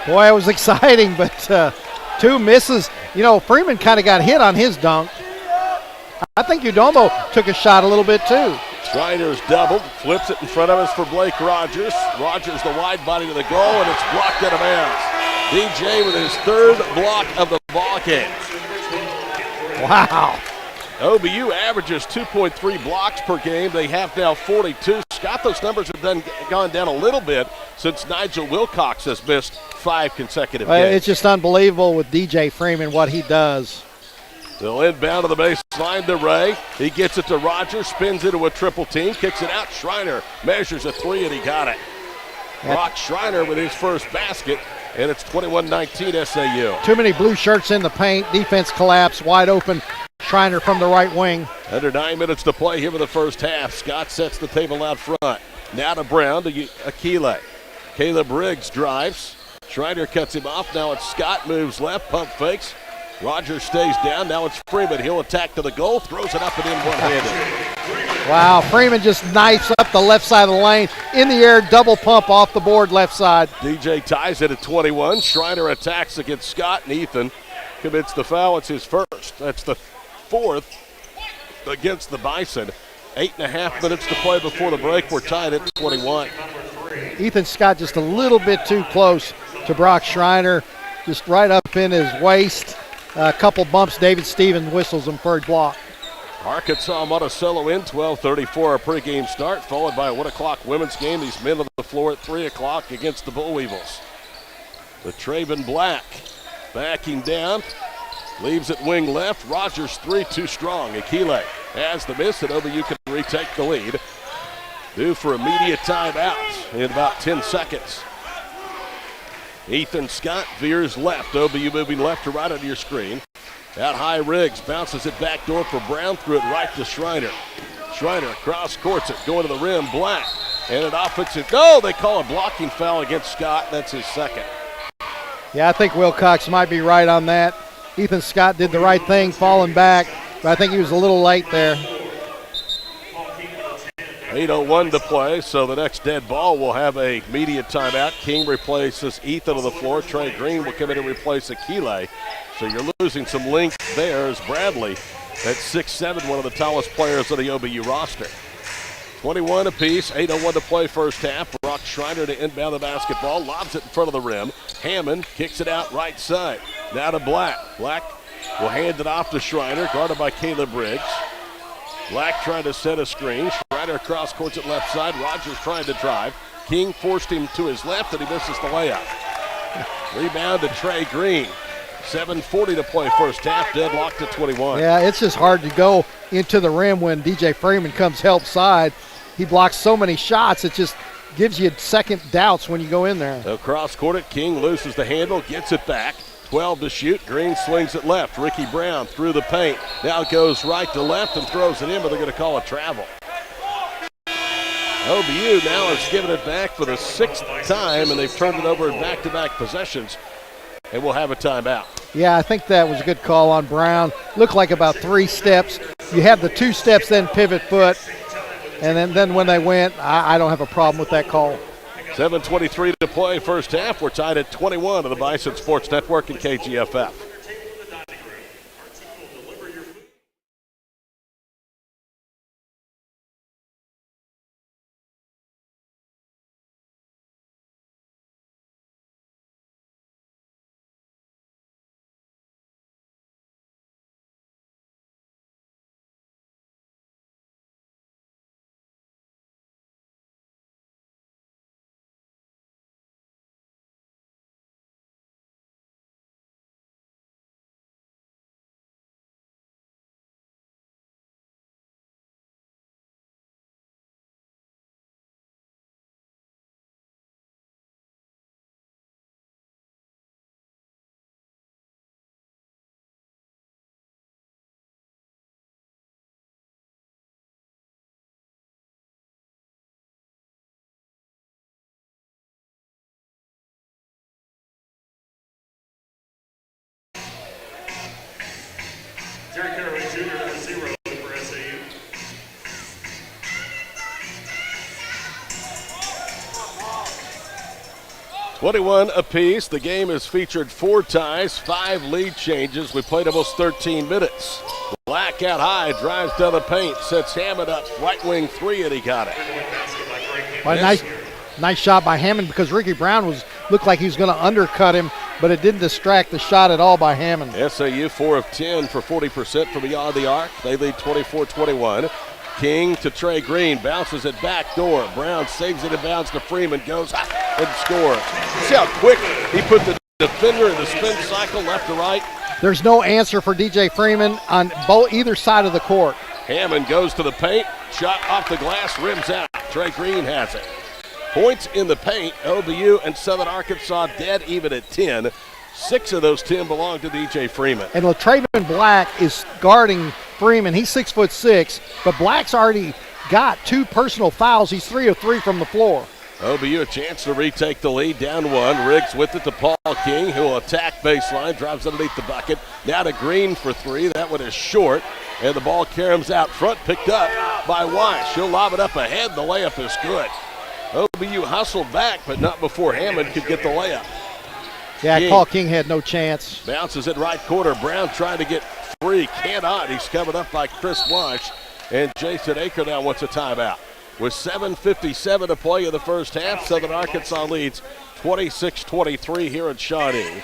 Boy, it was exciting, but 2 misses. You know, Freeman kind of got hit on his dunk. I think Udomo took a shot a little bit too. Schreiner's doubled, flips it in front of us for Blake Rogers. Rogers the wide body to the goal, and it's blocked out of bounds. DJ with his 3rd block of the ball game. Wow. OBU averages 2.3 blocks per game. They have now 42. Scott, those numbers have gone down a little bit since Nigel Wilcox has missed 5 consecutive games. It's just unbelievable with DJ Freeman what he does. They'll inbound to the baseline to Ray. He gets it to Rogers, spins into a triple team, kicks it out. Schreiner measures a 3, and he got it. Brock Schreiner with his first basket, and it's 21-19 SAU. Too many blue shirts in the paint. Defense collapse, wide open. Schreiner from the right wing. Under 9 minutes to play here in the first half. Scott sets the table out front. Now to Brown to Akile. Caleb Briggs drives. Schreiner cuts him off. Now it's Scott, moves left, pump fakes. Rogers stays down. Now it's Freeman. He'll attack to the goal, throws it up and in one-handed. Wow, Freeman just knifes up the left side of the lane. In the air, double pump off the board left side. DJ ties it at 21. Schreiner attacks against Scott, and Ethan commits the foul. It's his first. That's the 4th against the Bison. 8.5 minutes to play before the break. We're tied at 21. Ethan Scott just a little bit too close to Brock Schreiner, just right up in his waist. A couple bumps. David Stevens whistles him for a block. Arkansas Monticello in 12:34 our pregame start, followed by a 1 o'clock women's game. These men on the floor at 3 o'clock against the Bull Weevils. The Traven Black backing down, leaves it wing left. Rogers 3 too strong. Akile has the miss, and OBU can retake the lead. Due for immediate timeout in about 10 seconds. Ethan Scott veers left. OBU moving left to right on your screen. Out high, Riggs bounces it back door for Brown, threw it right to Schreiner. Schreiner cross courts it, going to the rim. Black and an offensive. No, they call a blocking foul against Scott. That's his second. Yeah, I think Wilcox might be right on that. Ethan Scott did the right thing, falling back, but I think he was a little late there. 8:01 to play, so the next dead ball will have a media timeout. King replaces Ethan on the floor. Trey Green will come in and replace Akile. So you're losing some length there as Bradley at 6'7", one of the tallest players on the OBU roster. 21 apiece, 8:01 to play first half. Brock Schreiner to inbound the basketball, lobs it in front of the rim. Hammond kicks it out right side. Now to Black. Black will hand it off to Schreiner, guarded by Caleb Briggs. Black trying to set a screen. Schreiner across courts at left side. Rogers trying to drive. King forced him to his left, and he misses the layup. Rebound to Trey Green. 7:40 to play first half. Deadlocked at 21. Yeah, it's just hard to go into the rim when DJ Freeman comes help side. He blocks so many shots, it just gives you second doubts when you go in there. Across court it, King loses the handle, gets it back. 12 to shoot. Green swings it left. Ricky Brown through the paint. Now goes right to left and throws it in, but they're going to call a travel. OBU now has given it back for the 6th time, and they've turned it over in back-to-back possessions, and we'll have a timeout. Yeah, I think that was a good call on Brown. Looked like about 3 steps. You have the 2 steps, then pivot foot, and then when they went, I don't have a problem with that call. 7:23 to play first half. We're tied at 21 on the Bison Sports Network and KGFF. Jerry Caraway Jr. 0 for SAU. $21 apiece. The game has featured 4 ties, 5 lead changes. We played almost 13 minutes. Black out high, drives down the paint, sets Hammond up, right wing 3, and he got it. Well, nice shot by Hammond because Ricky Brown looked like he was going to undercut him, but it didn't distract the shot at all by Hammond. SAU 4 of 10 for 40% from beyond the arc. They lead 24-21. King to Trey Green, bounces it back door. Brown saves it and bounds to Freeman, goes and scores. See how quick he put the defender in the spin cycle left to right. There's no answer for DJ Freeman on either side of the court. Hammond goes to the paint, shot off the glass, rims out. Trey Green has it. Points in the paint, OBU and Southern Arkansas dead even at 10. 6 of those 10 belong to DJ Freeman. And LaTraven Black is guarding Freeman. He's 6'6", but Black's already got 2 personal fouls. He's 3 of 3 from the floor. OBU a chance to retake the lead, down 1. Riggs with it to Paul King, who will attack baseline, drives underneath the bucket. Now to Green for 3. That one is short, and the ball caroms out front, picked up by Weiss. She'll lob it up ahead. The layup is good. OBU hustled back, but not before Hammond could get the layup. Yeah, Paul King had no chance. Bounces it right corner. Brown trying to get free. Cannot. He's covered up by Chris Weiss. And Jason Aker now wants a timeout. With 7:57 to play in the first half, Southern Arkansas leads 26-23 here at Shawnee.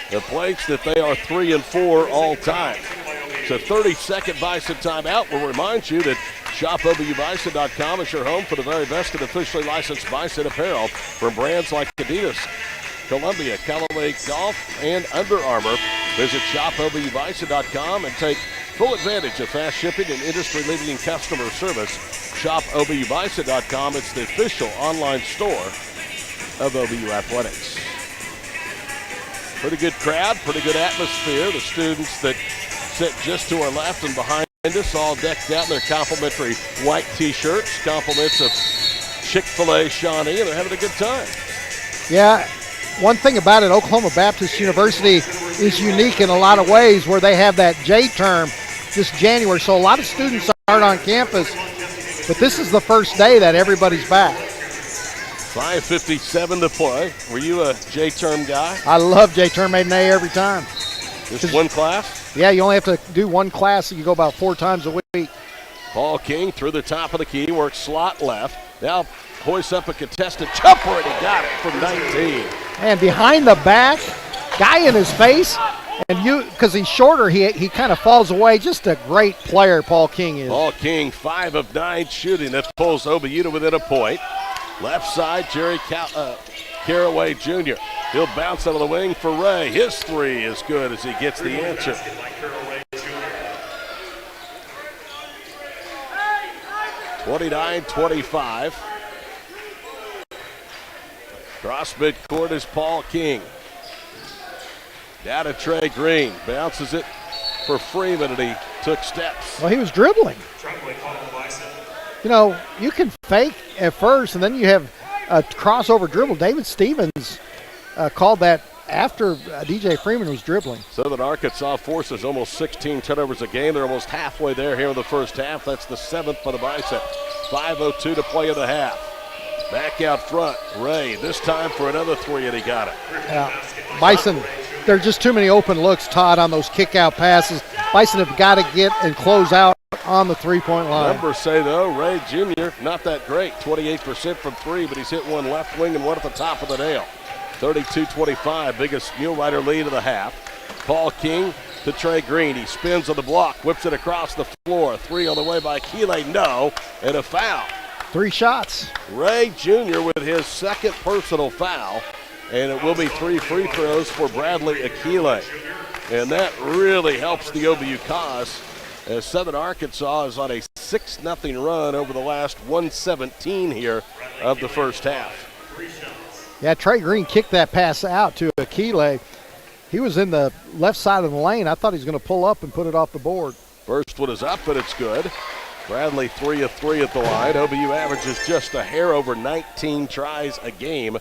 The place that they are 3-4 all time. It's a 30-second Bison timeout. We'll remind you that ShopOBUBison.com is your home for the very best and officially licensed Bison apparel from brands like Adidas, Columbia, Callaway Golf, and Under Armour. Visit ShopOBUBison.com and take full advantage of fast shipping and industry-leading customer service. ShopOBUBison.com. It's the official online store of OBU Athletics. Pretty good crowd, pretty good atmosphere. The students that sit just to our left and behind us all decked out in their complimentary white T-shirts, compliments of Chick-fil-A Shawnee, and they're having a good time. Yeah, one thing about it, Oklahoma Baptist University is unique in a lot of ways where they have that J term this January, so a lot of students aren't on campus, but this is the first day that everybody's back. 5:57 to play. Were you a J-term guy? I love J-term, made an A every time. Just one class? Yeah, you only have to do one class, so you go about 4 times a week. Paul King through the top of the key, works slot left. Now hoists up a contested jumper, and he got it from 19. And behind the back, guy in his face, and because he's shorter, he kind of falls away. Just a great player, Paul King is. Paul King, 5 of 9 shooting. That pulls OBU to within a point. Left side, Jerry Caraway Jr. He'll bounce out of the wing for Ray. His 3 is good as he gets the answer. 29-25. Cross midcourt is Paul King. Down to Trey Green. Bounces it for Freeman, and he took steps. Well, he was dribbling. You know, you can fake at first, and then you have a crossover dribble. David Stevens called that after DJ Freeman was dribbling. Southern Arkansas forces almost 16 turnovers a game. They're almost halfway there here in the first half. That's the 7th for the Bison. 5:02 to play in the half. Back out front, Ray, this time for another 3, and he got it. Yeah. Bison, there are just too many open looks, Todd, on those kick-out passes. Bison have got to get and close out on the three-point line. Numbers say, though, Ray Jr., not that great. 28% from 3, but he's hit one left wing and one at the top of the nail. 32-25, biggest Mule Rider lead of the half. Paul King to Trey Green. He spins on the block, whips it across the floor. 3 on the way by Keeley, no, and a foul. 3 shots. Ray Jr. with his 2nd personal foul, and it will be 3 free throws for Bradley Akile. And that really helps the OBU cause as Southern Arkansas is on a 6-0 run over the last 1:17 here of the first half. Yeah, Trey Green kicked that pass out to Akile. He was in the left side of the lane. I thought he was going to pull up and put it off the board. First one is up, and it's good. Bradley 3 of 3 at the line. OBU averages just a hair over 19 tries a game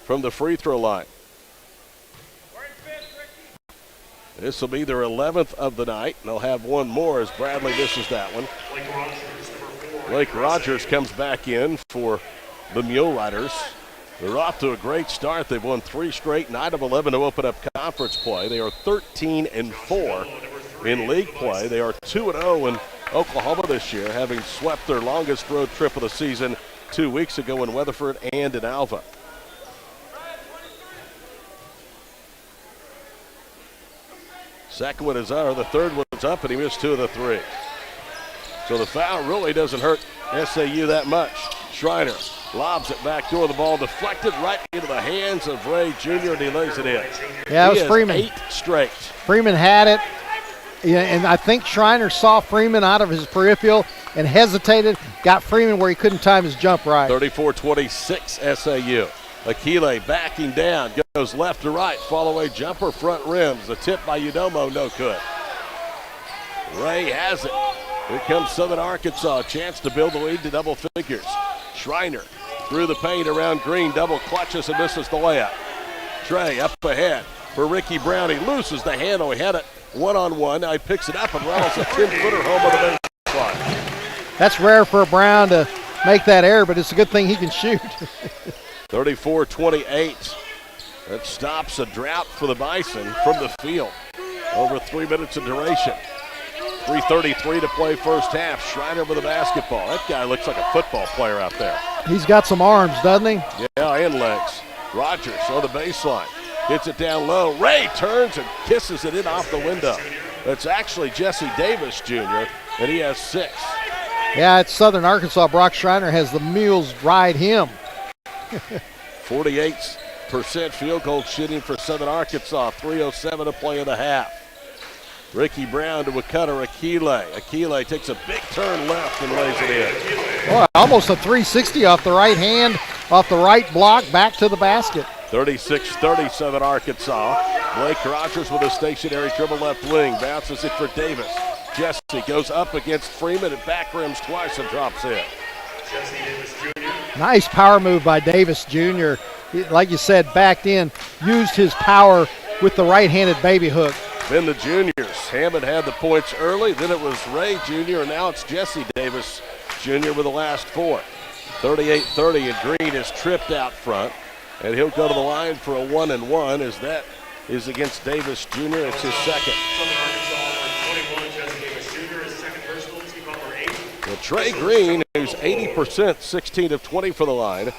from the free throw line. This will be their 11th of the night, and they'll have one more as Bradley misses that one. Blake Rogers, number 4. Blake Rogers comes back in for the Mule Riders. They're off to a great start. They've won 3 straight, 9 of 11 to open up conference play. They are 13-4 in league play. They are 2-0 in Oklahoma this year, having swept their longest road trip of the season 2 weeks ago in Weatherford and in Alva. Second one is out, the third one's up, and he missed 2 of the 3. So the foul really doesn't hurt SAU that much. Schreiner lobs it back door, the ball deflected right into the hands of Ray Jr., and he lays it in. Yeah, it was He has Freeman. 8 straight. Freeman had it, yeah, and I think Schreiner saw Freeman out of his peripheral and hesitated, got Freeman where he couldn't time his jump right. 34-26 SAU. Akile backing down, goes left to right, fall away jumper, front rims. The tip by Udomo, no good. Ray has it. Here comes Southern Arkansas, chance to build the lead to double figures. Schreiner through the paint around Green, double clutches and misses the layup. Trey up ahead for Ricky Brown. He loses the handle. He had it one-on-one. Now he picks it up and rattles a 10-footer home of the baseline. That's rare for Brown to make that error, but it's a good thing he can shoot. 34-28. That stops a drought for the Bison from the field. Over 3 minutes in duration. 3:33 to play first half. Schreiner with the basketball. That guy looks like a football player out there. He's got some arms, doesn't he? Yeah, and legs. Rogers on the baseline. Hits it down low. Ray turns and kisses it in off the window. That's actually Jesse Davis Jr., and he has 6. Yeah, it's Southern Arkansas. Brock Schreiner has the Mules ride him. 48% field goal shooting for Southern Arkansas. 3:07 to play in the half. Ricky Brown to a cutter, Akile. Akile takes a big turn left and lays it in. Boy, almost a 360 off the right hand, off the right block, back to the basket. 36-30 Southern Arkansas. Blake Rogers with a stationary dribble left wing. Bounces it for Davis. Jesse goes up against Freeman and back rims twice and drops in. Jesse Davis Jr. Nice power move by Davis Jr. Like you said, backed in, used his power with the right-handed baby hook. Then the juniors. Hammond had the points early. Then it was Ray Jr., and now it's Jesse Davis Jr. with the last 4. 38-30, and Green is tripped out front. And he'll go to the line for a 1-and-1 as that is against Davis Jr. It's his second. Southern Arkansas, number 21, Jesse Davis Jr. His second personal, team number 8. Well, Trey Green, who's 80%, 16 of 20 for the line,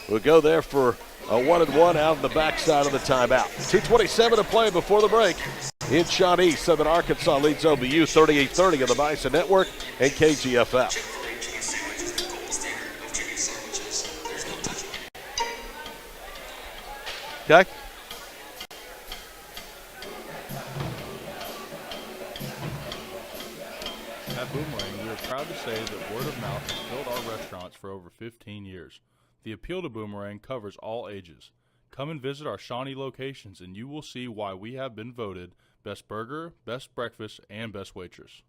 will go there for a 1-and-1 out of the backside of the timeout. 2:27 to play before the break. In Shawnee, Southern Arkansas leads OBU 38-30 on the Bison Network and KGFF. Okay. At Boomerang, we are proud to say that word of mouth has filled our restaurants for over 15 years. The appeal to Boomerang covers all ages. Come and visit our Shawnee locations and you will see why we have been voted Best Burger, Best Breakfast, and Best Waitress.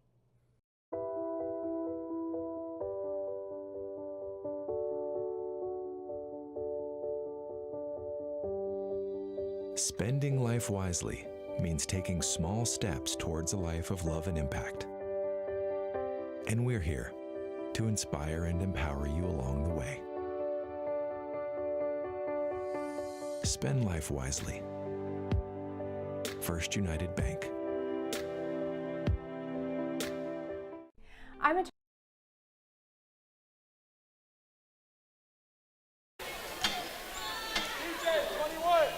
Spending life wisely means taking small steps towards a life of love and impact. And we're here to inspire and empower you along the way. Spend life wisely. First United Bank. I'm a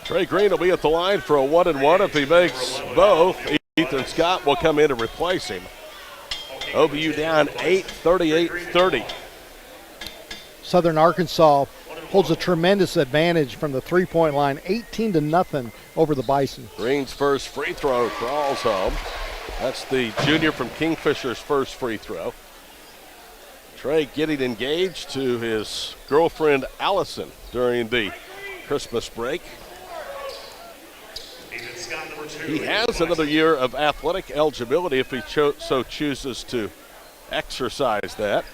Trey Green will be at the line for a 1-and-1. If he makes both, Ethan Scott will come in and replace him. OBU down 8, 38-30. Southern Arkansas holds a tremendous advantage from the three-point line, 18-0 over the Bison. Green's first free throw crawls home. That's the junior from Kingfisher's first free throw. Trey getting engaged to his girlfriend Allison during the Christmas break. He has another year of athletic eligibility if he so chooses to exercise that.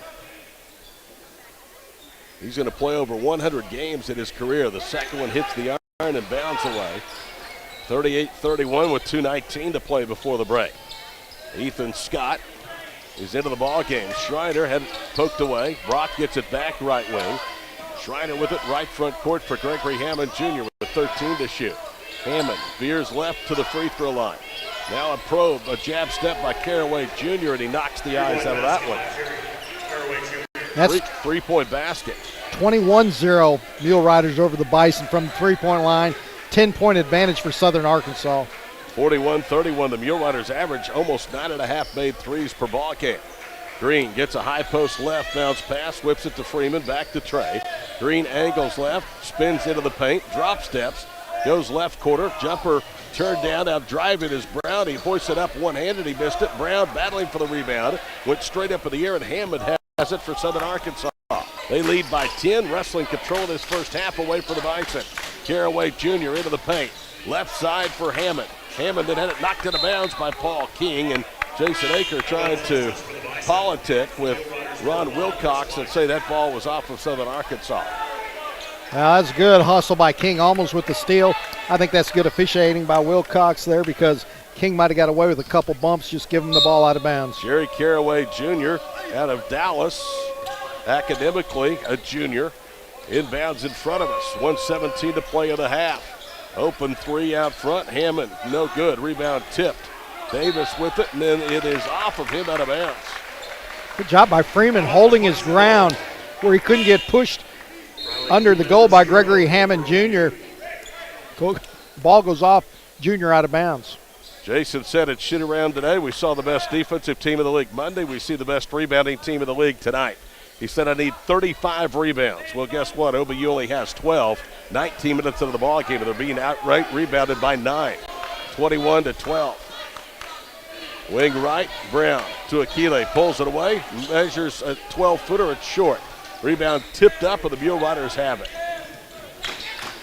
He's going to play over 100 games in his career. The second one hits the iron and bounds away. 38-31 with 2:19 to play before the break. Ethan Scott is into the ball game. Schreiner had it poked away. Brock gets it back right wing. Schreiner with it right front court for Gregory Hammond Jr. with 13 to shoot. Hammond veers left to the free throw line. Now a jab step by Caraway Jr., and he knocks the eyes out of that one. That's three-point basket. 21-0 Mule Riders over the Bison from the three-point line. 10-point advantage for Southern Arkansas. 41-31. The Mule Riders average almost 9.5 made threes per ball game. Green gets a high post left, bounce pass, whips it to Freeman, back to Trey. Green angles left, spins into the paint, drop steps, goes left quarter, jumper turned down, now driving is Brown. He hoists it up one-handed, he missed it. Brown battling for the rebound, went straight up in the air, and Hammond has it for Southern Arkansas. They lead by 10, wrestling control of this first half away for the Bison. Caraway Jr. into the paint, left side for Hammond. Hammond then had it knocked out of bounds by Paul King, and Jason Aker trying to politic with Ron Wilcox and say that ball was off of Southern Arkansas. Now that's good hustle by King, almost with the steal. I think that's good officiating by Wilcox there because King might have got away with a couple bumps, just giving the ball out of bounds. Jerry Caraway Jr. out of Dallas, academically a junior, inbounds in front of us. 1:17 to play in the half. Open three out front. Hammond, no good. Rebound tipped. Davis with it, and then it is off of him out of bounds. Good job by Freeman holding his ground where he couldn't get pushed under the goal by Gregory Hammond Jr. Ball goes off, Jr. out of bounds. Jason said at shoot around today, we saw the best defensive team in the league Monday. We see the best rebounding team in the league tonight. He said, I need 35 rebounds. Well, guess what? OBU only has 12. 19 minutes into the ball game, and they're being outright rebounded by 9. 21-12. Wing right, Brown to Akile, pulls it away, measures a 12-footer, it's short. Rebound tipped up, and the Mule Riders have it.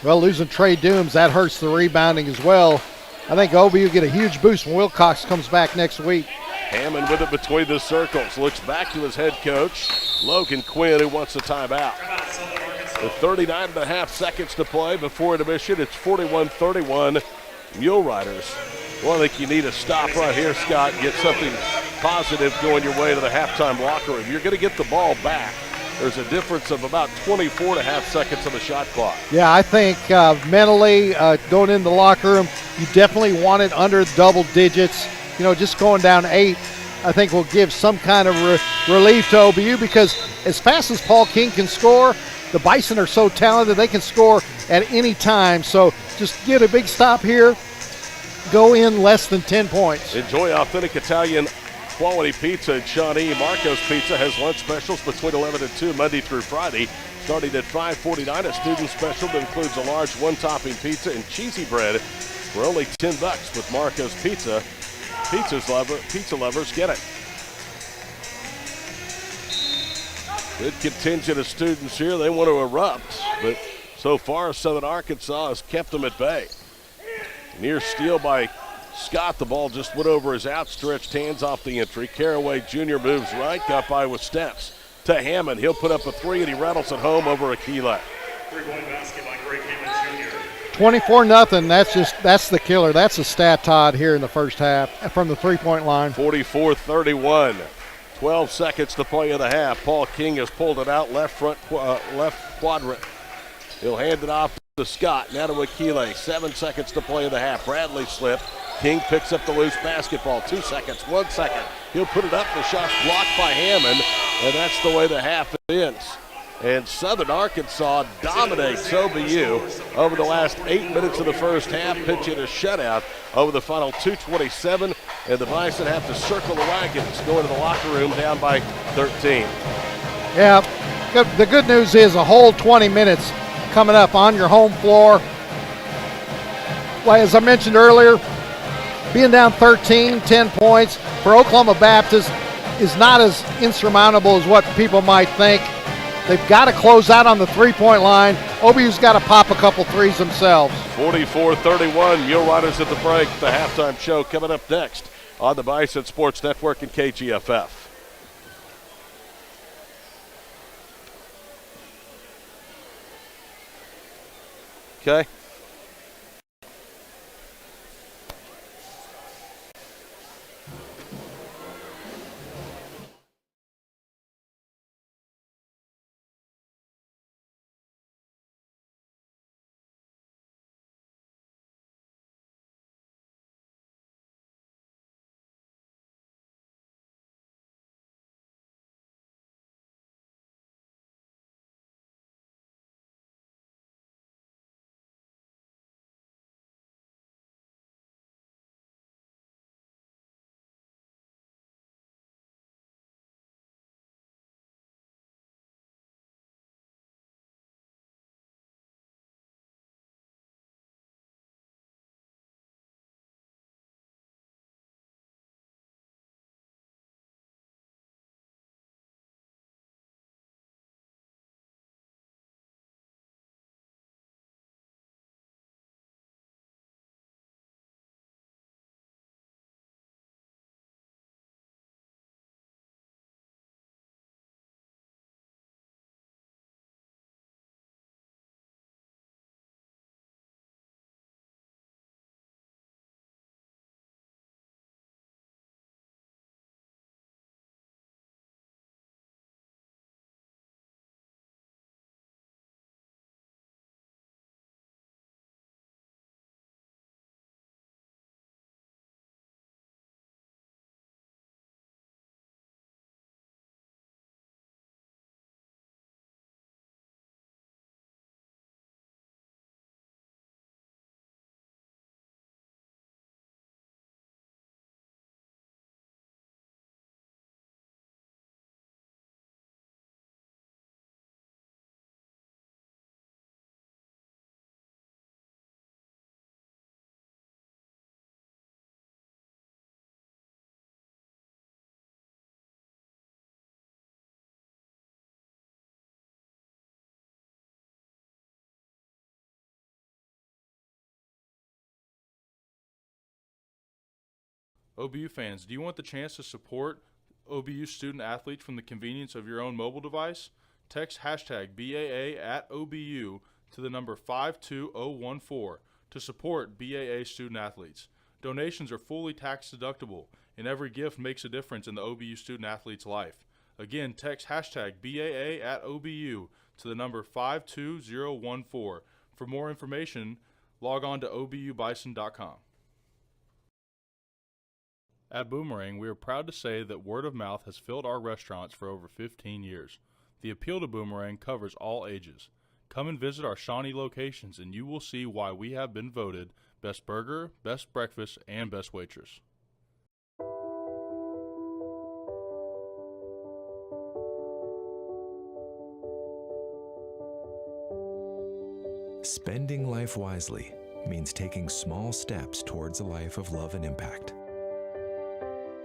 Well, losing Trey Dooms, that hurts the rebounding as well. I think OBU get a huge boost when Wilcox comes back next week. Hammond with it between the circles, looks back to his head coach, Logan Quinn, who wants a timeout. With 39.5 seconds to play before intermission, it's 41-31 Mule Riders. Well, I think you need a stop right here, Scott, get something positive going your way to the halftime locker room. You're going to get the ball back. There's a difference of about 24.5 seconds on the shot clock. Yeah, I think mentally going in the locker room, you definitely want it under double digits. You know, just going down 8, I think will give some kind of relief to OBU because as fast as Paul King can score, the Bison are so talented they can score at any time. So just get a big stop here, go in less than 10 points. Enjoy authentic Italian quality pizza at Shawnee. Marco's Pizza has lunch specials between 11 and 2 Monday through Friday, starting at $5.49. A student special that includes a large one-topping pizza and cheesy bread for only $10 with Marco's Pizza. Pizza lovers get it. Good contingent of students here. They want to erupt, but so far Southern Arkansas has kept them at bay. Near steal by Scott. The ball just went over his outstretched hands off the entry. Caraway Jr. moves right, got by with steps to Hammond. He'll put up a three, and he rattles it home over Akile. Three-point basket by Greg Hammond Jr. 24-0. That's the killer. That's a stat, Todd, here in the first half from the three-point line. 44-31. 12 seconds to play in the half. Paul King has pulled it out left quadrant. He'll hand it off to Scott. Now to Akile. 7 seconds to play in the half. Bradley slipped. King picks up the loose basketball. 2 seconds, 1 second. He'll put it up. The shot's blocked by Hammond, and that's the way the half ends. And Southern Arkansas dominates OBU over the last 8 minutes of the first half, pitching a shutout over the final 2:27, and the Bison have to circle the wagons, going to the locker room down by 13. Yeah, the good news is a whole 20 minutes coming up on your home floor. Well, as I mentioned earlier, being down 13, 10 points for Oklahoma Baptist is not as insurmountable as what people might think. They've got to close out on the three-point line. OBU's got to pop a couple threes themselves. 44-31, Mule Riders at the break. The halftime show coming up next on the Bison Sports Network and KGFF. Okay. OBU fans, do you want the chance to support OBU student athletes from the convenience of your own mobile device? Text hashtag BAA at OBU to the number 52014 to support BAA student athletes. Donations are fully tax deductible, and every gift makes a difference in the OBU student athlete's life. Again, text hashtag BAA at OBU to the number 52014. For more information, log on to obubison.com. At Boomerang, we are proud to say that word of mouth has filled our restaurants for over 15 years. The appeal to Boomerang covers all ages. Come and visit our Shawnee locations and you will see why we have been voted Best Burger, Best Breakfast, and Best Waitress. Spending life wisely means taking small steps towards a life of love and impact.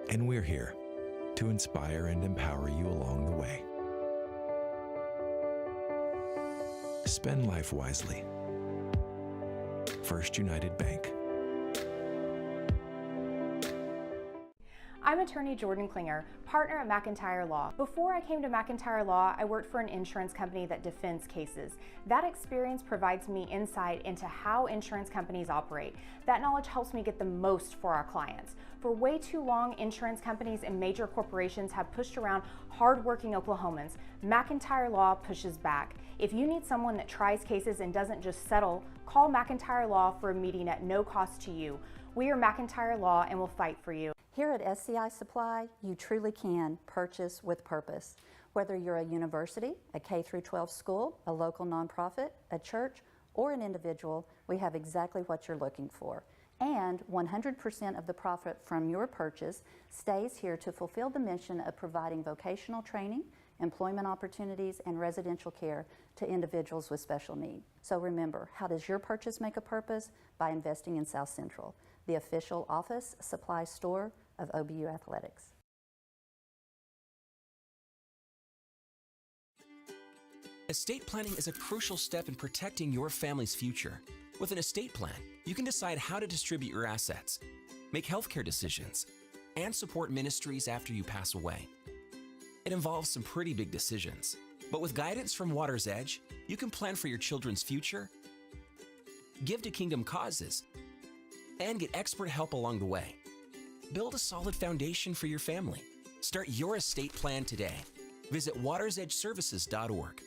And we're here to inspire and empower you along the way. Spend life wisely. First United Bank. I'm attorney Jordan Klinger, partner at McIntyre Law. Before I came to McIntyre Law, I worked for an insurance company that defends cases. That experience provides me insight into how insurance companies operate. That knowledge helps me get the most for our clients. For way too long, insurance companies and major corporations have pushed around hardworking Oklahomans. McIntyre Law pushes back. If you need someone that tries cases and doesn't just settle, call McIntyre Law for a meeting at no cost to you. We are McIntyre Law and will fight for you. Here at SCI Supply, you truly can purchase with purpose. Whether you're a university, a K-12 school, a local nonprofit, a church, or an individual, we have exactly what you're looking for. And 100% of the profit from your purchase stays here to fulfill the mission of providing vocational training, employment opportunities, and residential care to individuals with special need. So remember, how does your purchase make a purpose? By investing in South Central, the official office supply store of OBU Athletics. Estate planning is a crucial step in protecting your family's future. With an estate plan, you can decide how to distribute your assets, make healthcare decisions, and support ministries after you pass away. It involves some pretty big decisions, but with guidance from Water's Edge, you can plan for your children's future, give to kingdom causes, and get expert help along the way. Build a solid foundation for your family. Start your estate plan today. Visit watersedgeservices.org.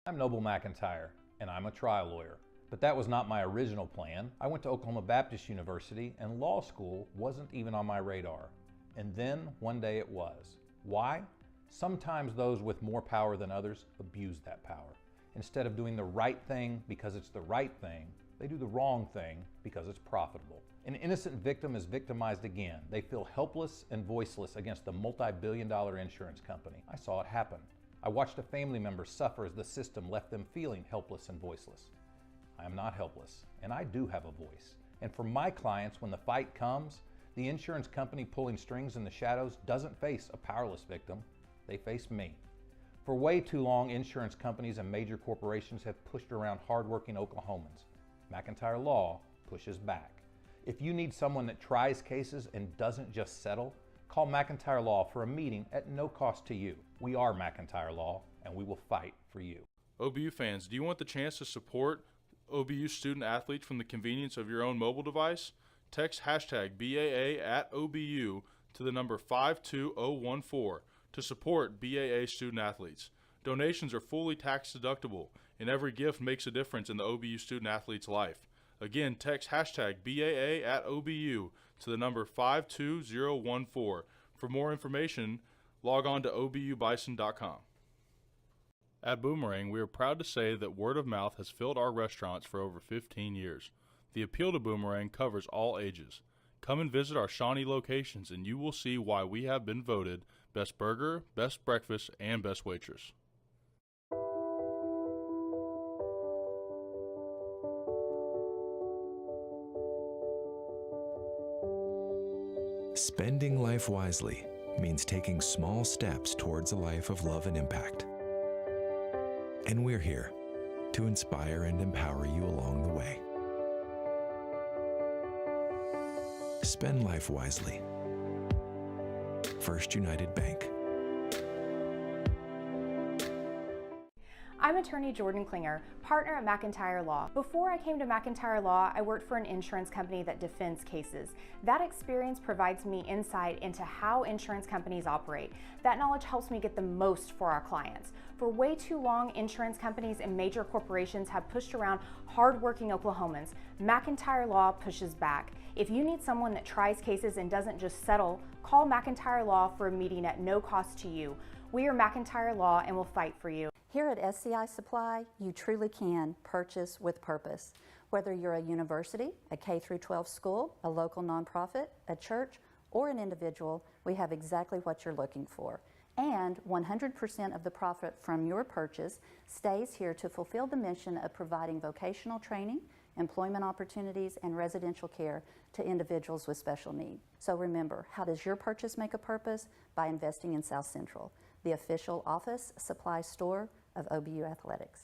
I'm Noble McIntyre, and I'm a trial lawyer. But that was not my original plan. I went to Oklahoma Baptist University, and law school wasn't even on my radar. And then, one day it was. Why? Sometimes those with more power than others abuse that power. Instead of doing the right thing because it's the right thing, they do the wrong thing because it's profitable. An innocent victim is victimized again. They feel helpless and voiceless against the multi-billion-dollar insurance company. I saw it happen. I watched a family member suffer as the system left them feeling helpless and voiceless. I am not helpless, and I do have a voice. And for my clients, when the fight comes, the insurance company pulling strings in the shadows doesn't face a powerless victim, they face me. For way too long, insurance companies and major corporations have pushed around hardworking Oklahomans. McIntyre Law pushes back. If you need someone that tries cases and doesn't just settle, call McIntyre Law for a meeting at no cost to you. We are McIntyre Law, and we will fight for you. OBU fans, do you want the chance to support OBU student athletes from the convenience of your own mobile device? Text hashtag BAA at OBU to the number 52014 to support BAA student athletes. Donations are fully tax deductible, and every gift makes a difference in the OBU student athlete's life. Again, text hashtag BAA at OBU to the number 52014. For more information, log on to obubison.com. At Boomerang, we are proud to say that word of mouth has filled our restaurants for over 15 years. The appeal to Boomerang covers all ages. Come and visit our Shawnee locations and you will see why we have been voted Best Burger, Best Breakfast, and Best Waitress. Spending life wisely means taking small steps towards a life of love and impact. And we're here to inspire and empower you along the way. Spend life wisely. First United Bank. I'm attorney Jordan Klinger, partner at McIntyre Law. Before I came to McIntyre Law, I worked for an insurance company that defends cases. That experience provides me insight into how insurance companies operate. That knowledge helps me get the most for our clients. For way too long, insurance companies and major corporations have pushed around hard-working Oklahomans. McIntyre Law pushes back. If you need someone that tries cases and doesn't just settle, call McIntyre Law for a meeting at no cost to you. We are McIntyre Law and will fight for you. Here at SCI Supply, you truly can purchase with purpose. Whether you're a university, a K-12 school, a local nonprofit, a church, or an individual, we have exactly what you're looking for. And 100% of the profit from your purchase stays here to fulfill the mission of providing vocational training, employment opportunities, and residential care to individuals with special need. So remember, how does your purchase make a purpose? By investing in South Central, the official office supply store of OBU Athletics.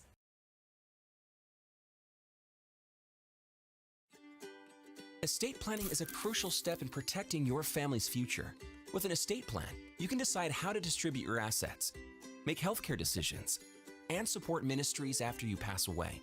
Estate planning is a crucial step in protecting your family's future. With an estate plan, you can decide how to distribute your assets, make healthcare decisions, and support ministries after you pass away.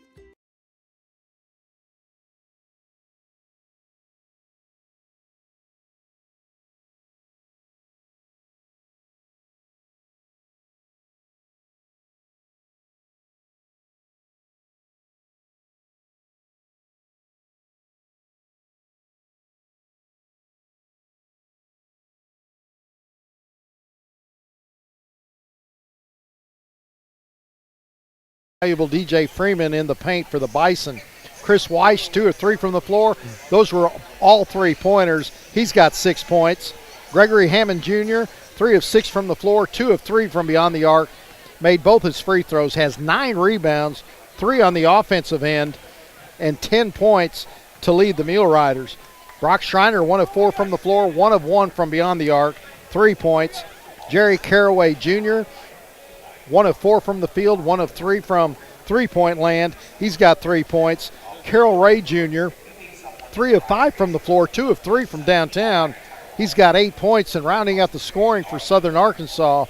Valuable DJ Freeman in the paint for the Bison. Chris Weiss, 2 of 3 from the floor. Those were all 3-pointers. He's got 6 points. Gregory Hammond Jr., 3 of 6 from the floor, 2 of 3 from beyond the arc. Made both his free throws, has 9 rebounds, 3 on the offensive end, and 10 points to lead the Mule Riders. Brock Schreiner, 1 of 4 from the floor, 1 of 1 from beyond the arc, 3 points. Jerry Caraway Jr., 1 of 4 from the field, 1 of 3 from three-point land. He's got 3 points. Carroll Ray Jr., 3 of 5 from the floor, 2 of 3 from downtown. He's got 8 points, and rounding out the scoring for Southern Arkansas,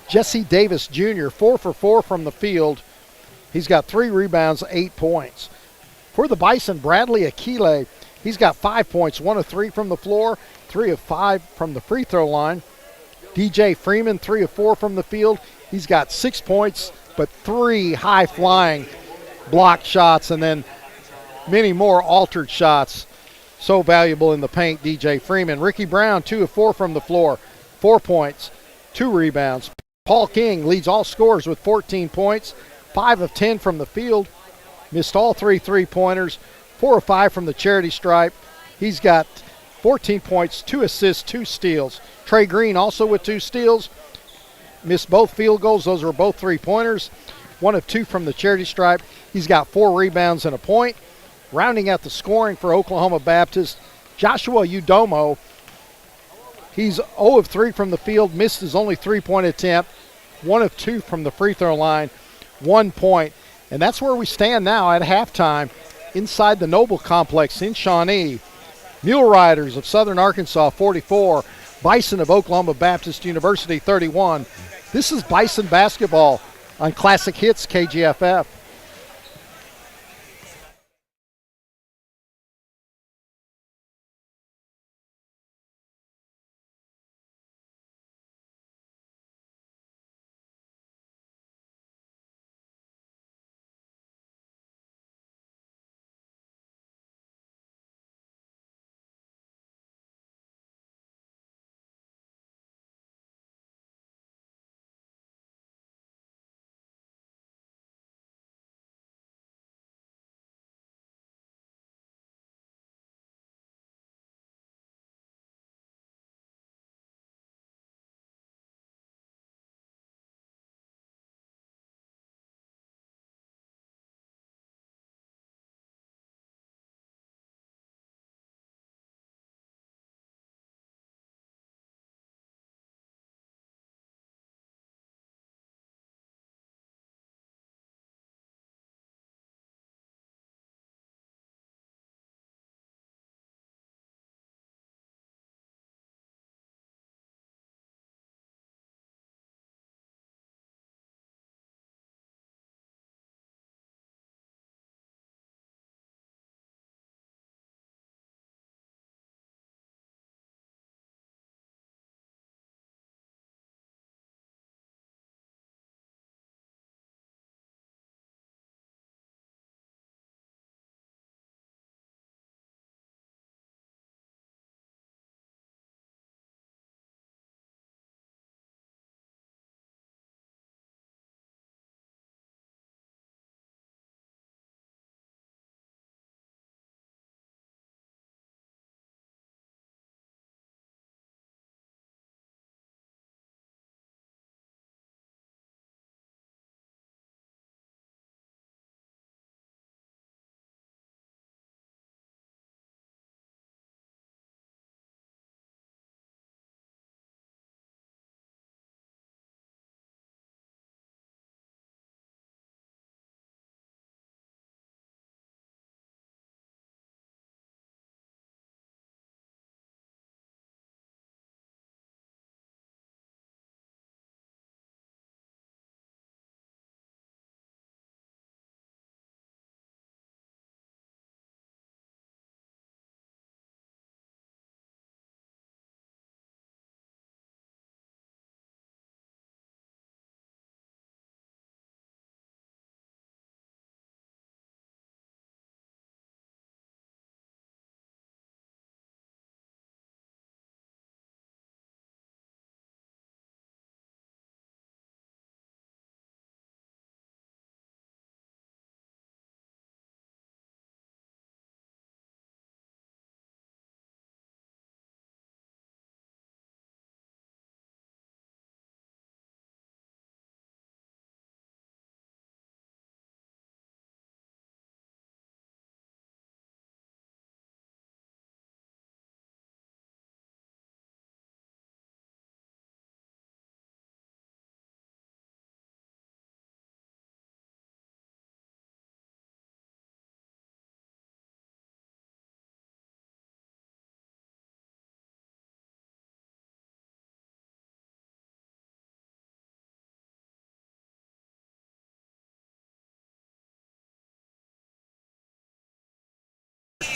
Jesse Davis Jr., 4 for 4 from the field. He's got 3 rebounds, 8 points. For the Bison, Bradley Akile, he's got 5 points, 1 of 3 from the floor, 3 of 5 from the free throw line. DJ Freeman, 3 of 4 from the field. He's got 6 points, but 3 high-flying block shots and then many more altered shots. So valuable in the paint, DJ Freeman. Ricky Brown, 2 of 4 from the floor, 4 points, 2 rebounds. Paul King leads all scorers with 14 points, 5 of 10 from the field. Missed all 3 3-pointers, 4 of 5 from the charity stripe. He's got 14 points, 2 assists, 2 steals. Trey Green also with 2 steals. Missed both field goals. Those were both 3-pointers. 1 of 2 from the charity stripe. He's got 4 rebounds and a point. Rounding out the scoring for Oklahoma Baptist, Joshua Udomo. He's 0 of 3 from the field. Missed his only 3-point attempt. 1 of 2 from the free throw line. 1 point. And that's where we stand now at halftime inside the Noble Complex in Shawnee. Mule Riders of Southern Arkansas 44. Bison of Oklahoma Baptist University 31. This is Bison basketball on Classic Hits KGFF.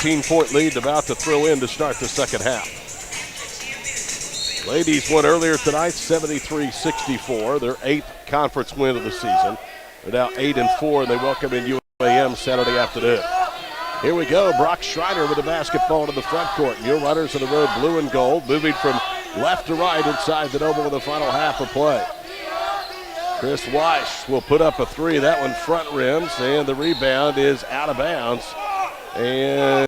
14-point lead about to throw in to start the second half. Ladies won earlier tonight, 73-64. Their 8th conference win of the season. They're now 8-4, and they welcome in UAM Saturday afternoon. Here we go. Brock Schreiner with the basketball to the front court. Mule Riders on the road, blue and gold, moving from left to right inside the Noble in the final half of play. Chris Weiss will put up a three. That one front rims, and the rebound is out of bounds. And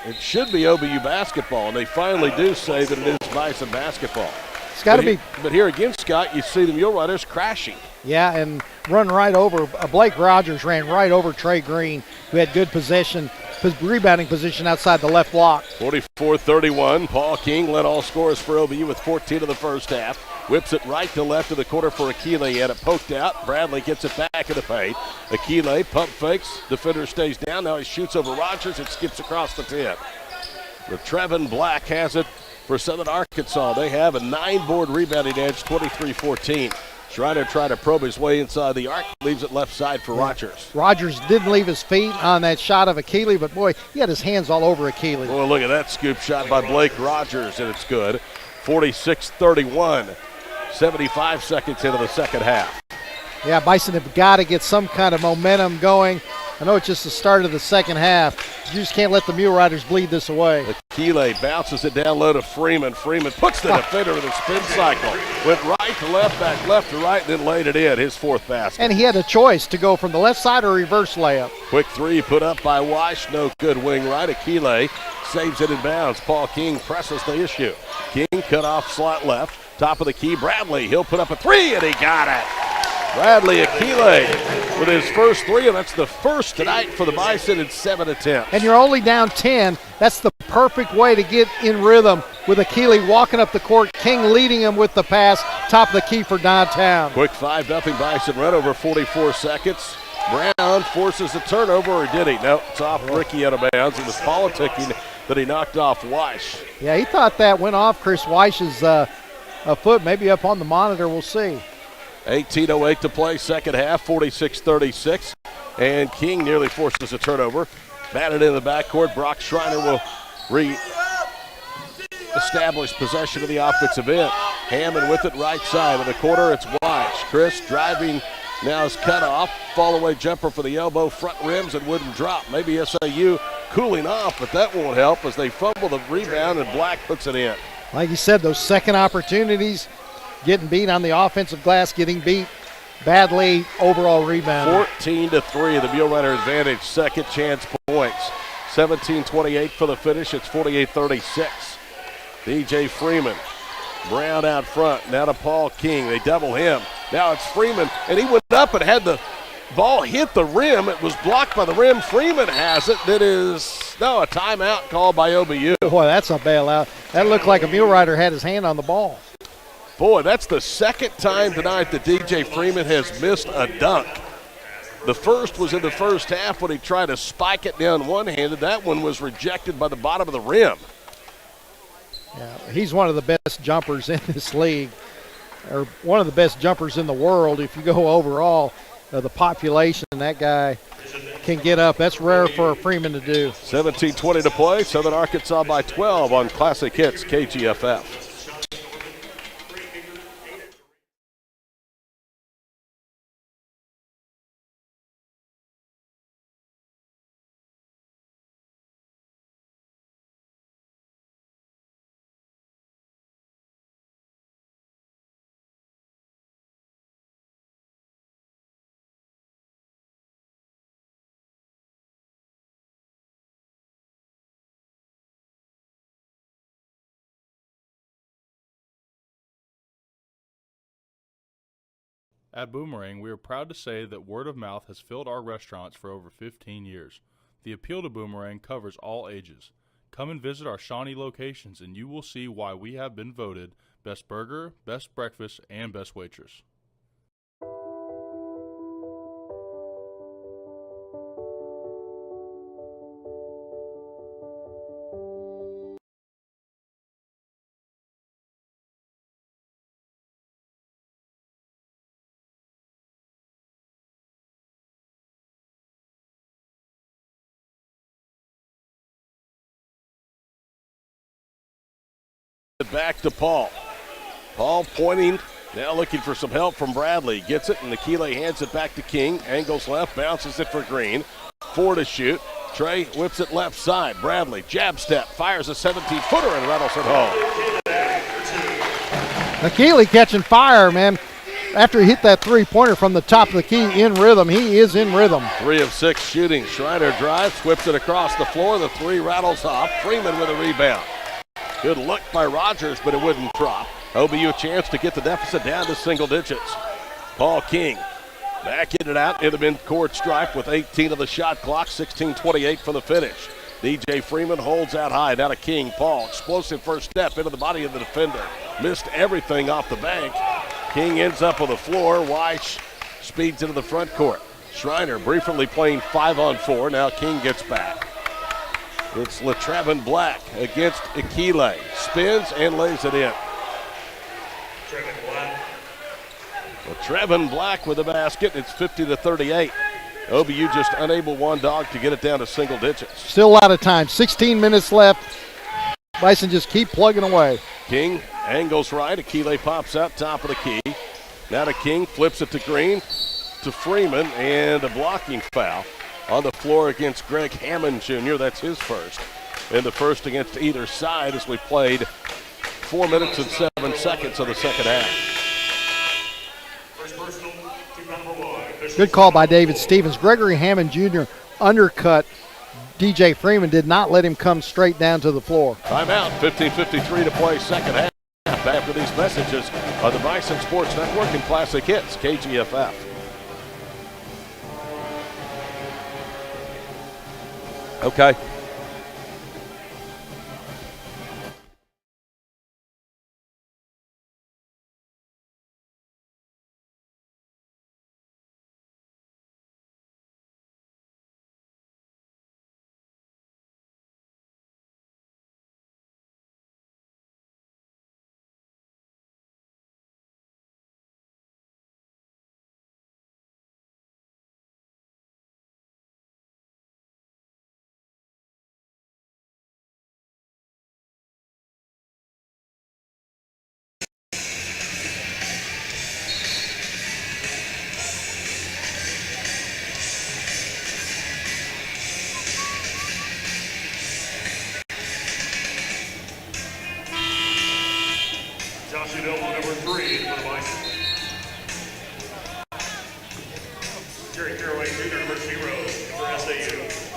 it should be OBU basketball, and they finally do say that it is Bison basketball. It's got to be. But here again, Scott, you see the Mule Riders crashing. Yeah, and run right over. Blake Rogers ran right over Trey Green, who had good rebounding position outside the left block. 44-31. Paul King led all scorers for OBU with 14 in the first half. Whips it right to left of the corner for Akile. He had it poked out. Bradley gets it back in the paint. Akile pump fakes. Defender stays down. Now he shoots over Rogers. It skips across the 10. The Trevin Black has it for Southern Arkansas. They have a 9-board rebounding edge, 23-14. Schreiner tried to probe his way inside the arc, leaves it left side for Rogers. Rogers didn't leave his feet on that shot of Akile, but boy, he had his hands all over Akile. Well, look at that scoop shot by Blake Rogers, and it's good. 46-31, 75 seconds into the second half. Yeah, Bison have got to get some kind of momentum going. I know it's just the start of the second half. You just can't let the Mule Riders bleed this away. Akile bounces it down low to Freeman. Freeman puts the defender with a spin cycle. Went right to left, back left to right, and then laid it in, his 4th basket. And he had a choice to go from the left side or reverse layup. Quick three put up by Weiss. No good, wing right. Akile saves it in bounds. Paul King presses the issue. King cut off slot left. Top of the key, Bradley. He'll put up a three, and he got it. Bradley Akile with his first three, and that's the first tonight for the Bison in 7 attempts. And you're only down 10. That's the perfect way to get in rhythm with Akile walking up the court. King leading him with the pass, top of the key for downtown. Quick 5-0 Bison run over 44 seconds. Brown forces a turnover, or did he? No, it's off Ricky out of bounds. It was politicking that he knocked off Weiss. Yeah, he thought that went off Chris Weiss's foot, maybe up on the monitor. We'll see. 18:08 to play, second half, 46-36. And King nearly forces a turnover. Batted in the backcourt. Brock Schreiner will re-establish possession of the offensive end. Hammond with it right side. In the corner, it's Weiss. Chris driving, now is cut off. Fall away jumper for the elbow, front rims, and wouldn't drop. Maybe SAU cooling off, but that won't help as they fumble the rebound and Black puts it in. Like you said, those second opportunities, getting beat on the offensive glass, getting beat badly, overall rebound. 14-3, the Mule Rider advantage, second chance points. 17-28 for the finish, it's 48-36. DJ Freeman, Brown out front, now to Paul King, they double him. Now it's Freeman, and he went up and had the ball hit the rim. It was blocked by the rim. Freeman has it. That is, no, a timeout called by OBU. Boy, that's a bailout. That looked like a Mule Rider had his hand on the ball. Boy, that's the second time tonight that DJ Freeman has missed a dunk. The first was in the first half when he tried to spike it down one-handed. That one was rejected by the bottom of the rim. Yeah, he's one of the best jumpers in this league, or one of the best jumpers in the world. If you go overall, the population, that guy can get up. That's rare for Freeman to do. 17-20 to play. Southern Arkansas by 12 on Classic Hits KGFF. At Boomerang, we are proud to say that word of mouth has filled our restaurants for over 15 years. The appeal to Boomerang covers all ages. Come and visit our Shawnee locations and you will see why we have been voted Best Burger, Best Breakfast, and Best Waitress. it back to Paul. Paul pointing, now looking for some help from Bradley. Gets it, and Akile hands it back to King. Angles left, bounces it for Green. 4 to shoot. Trey whips it left side. Bradley, jab step, fires a 17-footer and rattles it home. Akile catching fire, man. After he hit that three-pointer from the top of the key in rhythm, he is in rhythm. 3 of 6 shooting. Schreiner drives, whips it across the floor. The 3 rattles off. Freeman with a rebound. Good look by Rogers, but it wouldn't drop. OBU a chance to get the deficit down to single digits. Paul King back in and out in the mid-court stripe with 18 of the shot clock, 16:28 for the finish. DJ Freeman holds out high. Now to King. Paul, explosive first step into the body of the defender. Missed everything off the bank. King ends up on the floor. Weiss speeds into the front court. Schreiner briefly playing 5-on-4. Now King gets back. It's LaTrevin Black against Akile. Spins and lays it in. LaTrevin Black with the basket. It's 50-38. OBU just unable one dog to get it down to single digits. Still a lot of time. 16 minutes left. Bison just keep plugging away. King angles right. Akile pops out top of the key. Now to King. Flips it to Green. To Freeman. And a blocking foul on the floor against Greg Hammond Jr. That's his first. And the first against either side as we played 4 minutes and 7 seconds of the second half. Good call by David Stevens. Gregory Hammond Jr. undercut DJ Freeman, did not let him come straight down to the floor. Timeout, 15:53 to play second half. After these messages on the Bison Sports Network and Classic Hits, KGFF. Okay.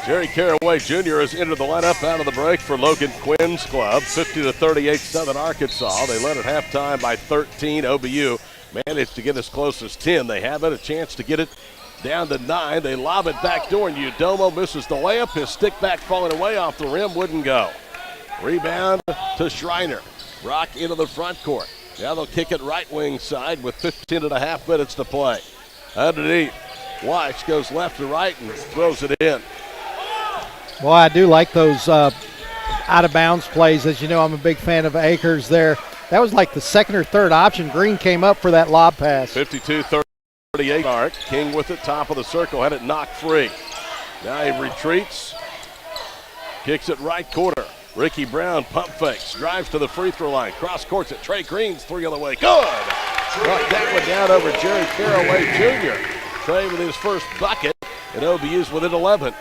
Jerry Caraway Jr. has entered the lineup out of the break for Logan Quinn's club. 50-38 Southern Arkansas. They led at halftime by 13. OBU managed to get as close as 10. They have it, a chance to get it down to 9. They lob it back door, and Udomo misses the layup. His stick back falling away off the rim wouldn't go. Rebound to Schreiner. Rock into the front court. Now they'll kick it right wing side with 15.5 minutes to play. Underneath, Weiss goes left to right and throws it in. Well, I do like those out-of-bounds plays. As you know, I'm a big fan of Akers there. That was like the second or third option. Green came up for that lob pass. 52-38 mark. King with it, top of the circle, had it knocked free. Now he retreats, kicks it right corner. Ricky Brown pump fakes, drives to the free throw line, cross courts it. Trey Green's 3 on the way. Good! Brought that one down over Jerry Caraway Jr. Trey with his first bucket, and OBU's within 11.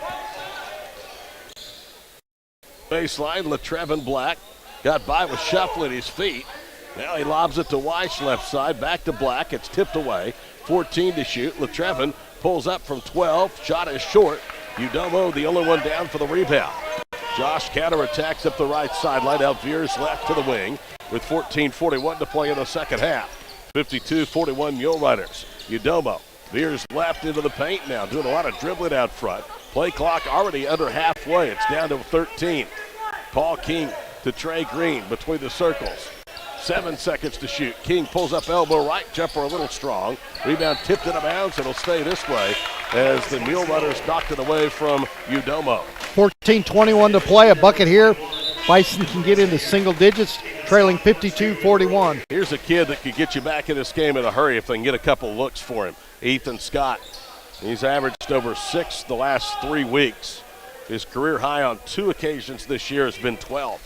Baseline, LaTrevin Black got by with shuffling his feet. Now he lobs it to Weiss left side, back to Black. It's tipped away. 14 to shoot. LaTrevin pulls up from 12. Shot is short. Udomo the only one down for the rebound. Josh counterattacks up the right sideline. Alvere's left to the wing with 14:41 to play in the second half. 52-41 Mule Riders. Udomo veers left into the paint now, doing a lot of dribbling out front. Play clock already under halfway. It's down to 13. Paul King to Trey Green between the circles. 7 seconds to shoot. King pulls up elbow right. Jumper a little strong. Rebound tipped out of bounds. It'll stay this way as the Mule Riders knocked it away from Udomo. 14:21 to play. A bucket here. Bison can get into single digits, trailing 52-41. Here's a kid that could get you back in this game in a hurry if they can get a couple looks for him. Ethan Scott. He's averaged over 6 the last 3 weeks. His career high on 2 occasions this year has been 12.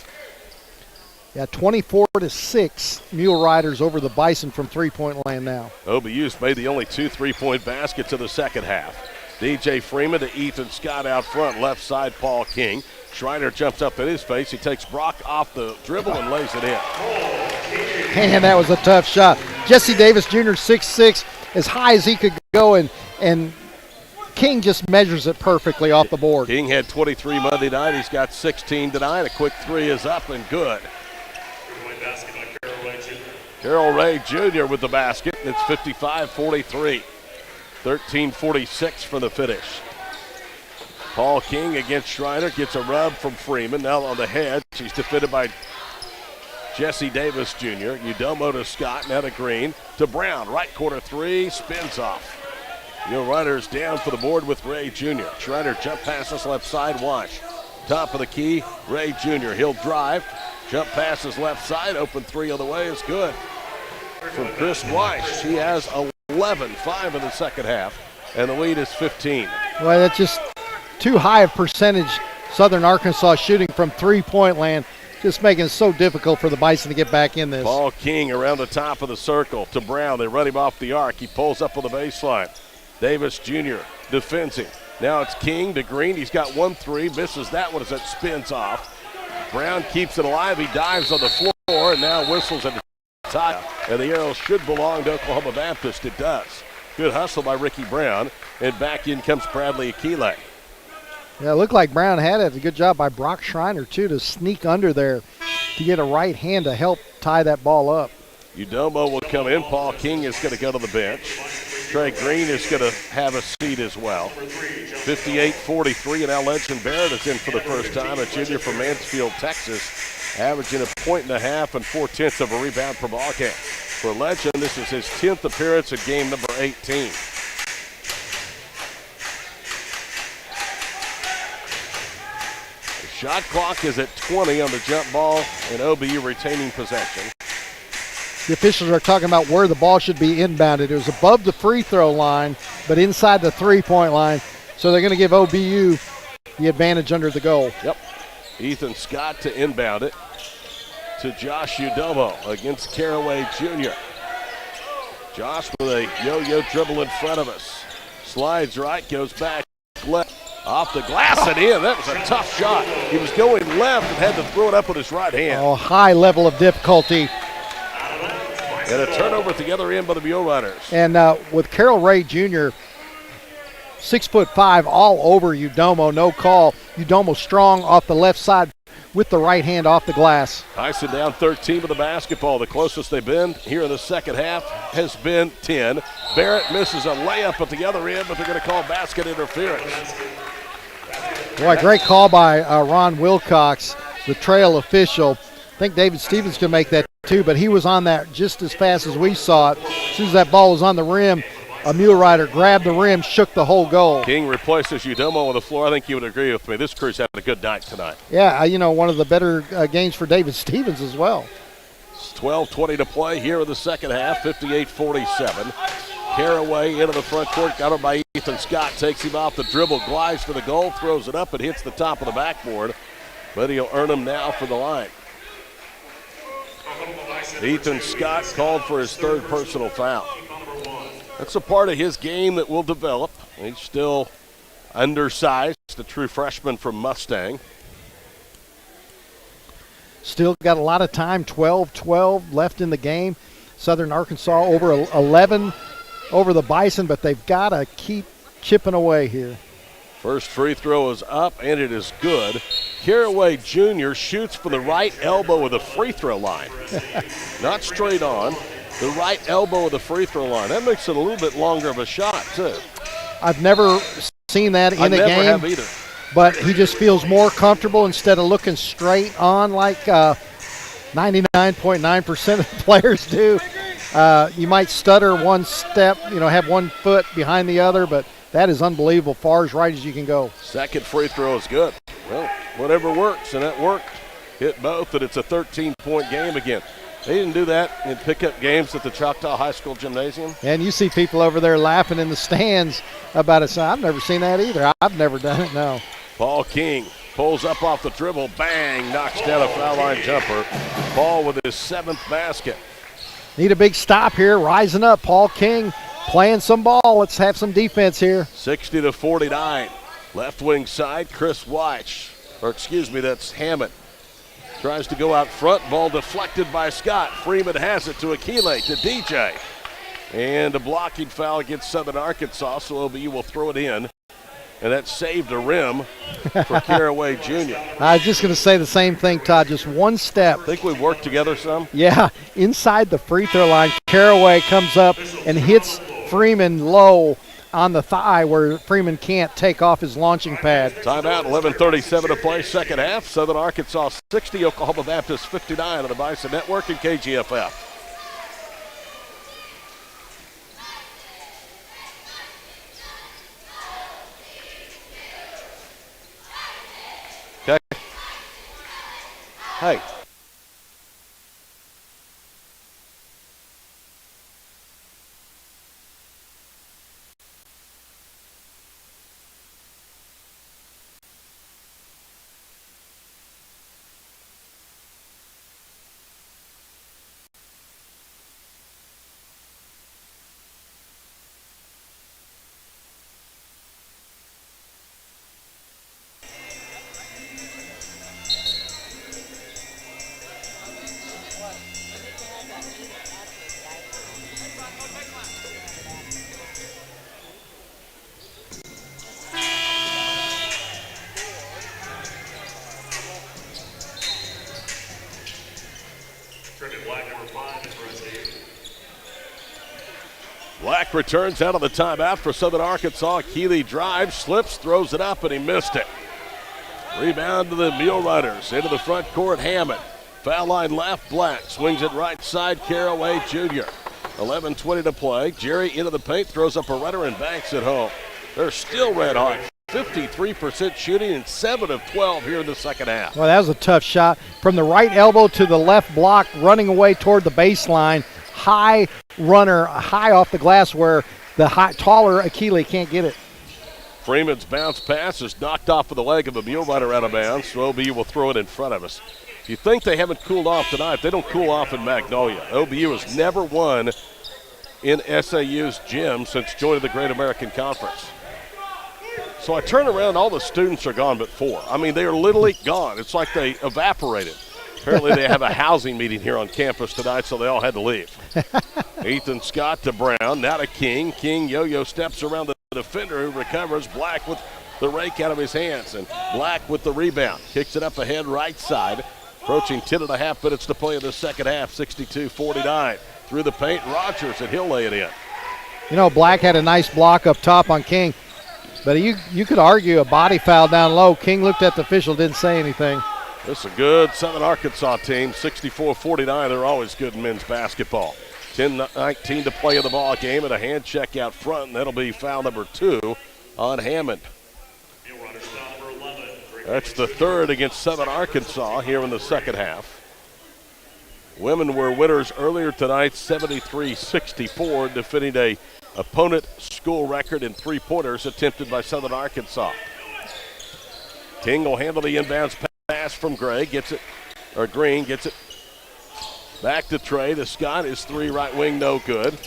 Yeah, 24-6 Mule Riders over the Bison from three-point land now. OBU's made the only 2 3-point baskets of the second half. DJ Freeman to Ethan Scott out front, left side Paul King. Schreiner jumps up in his face. He takes Brock off the dribble and lays it in. Man, that was a tough shot. Jesse Davis Jr., 6'6", as high as he could go, and King just measures it perfectly off the board. King had 23 Monday night. He's got 16 tonight. A quick three is up and good. Carroll Ray Jr. with the basket. It's 55-43. 13:46 for the finish. Paul King against Schreiner, gets a rub from Freeman. Now on the head, she's defended by Jesse Davis Jr. Udomo to Scott, now to Green, to Brown. Right corner three, spins off. Mule Riders down for the board with Ray Jr. Schreiner jump passes left side, Wash. Top of the key, Ray Jr. He'll drive, jump passes left side, open three on the way is good. From Chris Weiss, he has 11, 5 in the second half, and the lead is 15. Well, that's just too high of percentage Southern Arkansas shooting from three-point land, just making it so difficult for the Bison to get back in this. Paul King around the top of the circle to Brown. They run him off the arc. He pulls up on the baseline. Davis Jr. defends him. Now it's King to Green. He's got 1-3, misses that one as it spins off. Brown keeps it alive. He dives on the floor and now whistles at the top. And the arrow should belong to Oklahoma Baptist. It does. Good hustle by Ricky Brown. And back in comes Bradley Akile. Yeah, it looked like Brown had it. A good job by Brock Schreiner, too, to sneak under there to get a right hand to help tie that ball up. Udomo will come in. Paul King is going to go to the bench. Trey Green is going to have a seat as well. 58-43, and now Legend Barrett is in for the first time, a junior from Mansfield, Texas, averaging 1.5 points and 0.4 of a rebound per ball game. For Legend, this is his 10th appearance in game number 18. The shot clock is at 20 on the jump ball, and OBU retaining possession. The officials are talking about where the ball should be inbounded. It was above the free throw line, but inside the three-point line. So they're going to give OBU the advantage under the goal. Yep. Ethan Scott to inbound it to Josh Udomo against Caraway Jr. Josh with a yo-yo dribble in front of us. Slides right, goes back left. Off the glass and in. That was a tough shot. He was going left and had to throw it up with his right hand. Oh, high level of difficulty. And a turnover at the other end by the Mule Riders. And with Carroll Ray Jr., 6'5", all over Udomo, no call. Udomo strong off the left side with the right hand off the glass. Tyson down 13 with the basketball. The closest they've been here in the second half has been 10. Barrett misses a layup at the other end, but they're going to call basket interference. Boy, great call by Ron Wilcox, the trail official. I think David Stevens can make that too, but he was on that just as fast as we saw it. As soon as that ball was on the rim, a Mule Rider grabbed the rim, shook the whole goal. King replaces Udomo on the floor. I think you would agree with me. This crew's having a good night tonight. Yeah, one of the better games for David Stevens as well. It's 12:20 to play here in the second half, 58-47. Caraway into the front court, got him by Ethan Scott, takes him off the dribble, glides to the goal, throws it up, and hits the top of the backboard, but he'll earn him now for the line. Ethan Scott called for his third personal foul. That's a part of his game that will develop. He's still undersized, a true freshman from Mustang. Still got a lot of time, 12-12 left in the game. Southern Arkansas over 11 over the Bison, but they've got to keep chipping away here. First free throw is up, and it is good. Caraway Jr. shoots from the right elbow of the free throw line. Not straight on, the right elbow of the free throw line. That makes it a little bit longer of a shot, too. I've never seen that in a game. I never have either. But he just feels more comfortable instead of looking straight on like 99.9% of the players do. You might stutter one step, have one foot behind the other, but that is unbelievable, far as right as you can go. Second free throw is good. Well, whatever works, and that worked. Hit both, and it's a 13-point game again. They didn't do that in pickup games at the Choctaw High School Gymnasium. And you see people over there laughing in the stands about it. So I've never seen that either. I've never done it, no. Paul King Pulls up off the dribble, bang, knocks down a foul line jumper. Paul with his 7th basket. Need a big stop here, rising up. Paul King playing some ball. Let's have some defense here. 60-49. Left wing side, Chris Weich. Or excuse me, that's Hammond. Tries to go out front, ball deflected by Scott. Freeman has it to Akile, to DJ. And a blocking foul against Southern Arkansas, so OBU will throw it in. And that saved a rim for Caraway Jr. I was just going to say the same thing, Todd. Just one step. Think we've worked together some? Yeah, inside the free throw line, Caraway comes up and hits Freeman low on the thigh where Freeman can't take off his launching pad. Timeout, 11:37 to play, second half. Southern Arkansas 60, Oklahoma Baptist 59 on the Bison Network and KGFF. Okay. Hey. Black returns out of the timeout for Southern Arkansas. Keeley drives, slips, throws it up, and he missed it. Rebound to the Mule Riders. Into the front court, Hammond. Foul line left, Black. Swings it right side, Caraway Jr. 11:20 to play. Jerry into the paint, throws up a runner and banks it home. They're still red hot. 53% shooting and 7 of 12 here in the second half. Well, that was a tough shot. From the right elbow to the left block, running away toward the baseline. High runner, high off the glass where the taller Akile can't get it. Freeman's bounce pass is knocked off of the leg of a Mule Rider out of bounds, so OBU will throw it in front of us. If you think they haven't cooled off tonight, they don't cool off in Magnolia. OBU has never won in SAU's gym since joining the Great American Conference. So I turn around, all the students are gone but 4. I mean, they are literally gone. It's like they evaporated. Apparently they have a housing meeting here on campus tonight, so they all had to leave. Ethan Scott to Brown, now to King. King yo-yo steps around the defender who recovers. Black with the rake out of his hands, and Black with the rebound. Kicks it up ahead right side. Approaching 10.5 minutes to play in the second half, 62-49. Through the paint, Rogers, and he'll lay it in. You know, Black had a nice block up top on King, but you could argue a body foul down low. King looked at the official, didn't say anything. This is a good Southern Arkansas team, 64-49. They're always good in men's basketball. 10:19 to play in the ball game, and a hand check out front, and that'll be foul number 2 on Hammond. That's the third against Southern Arkansas here in the second half. Women were winners earlier tonight, 73-64, defending a opponent school record in three-pointers attempted by Southern Arkansas. King will handle the inbounds pass from Gray, gets it, or Green gets it back to Trey. To Scott, his 3 right wing, no good.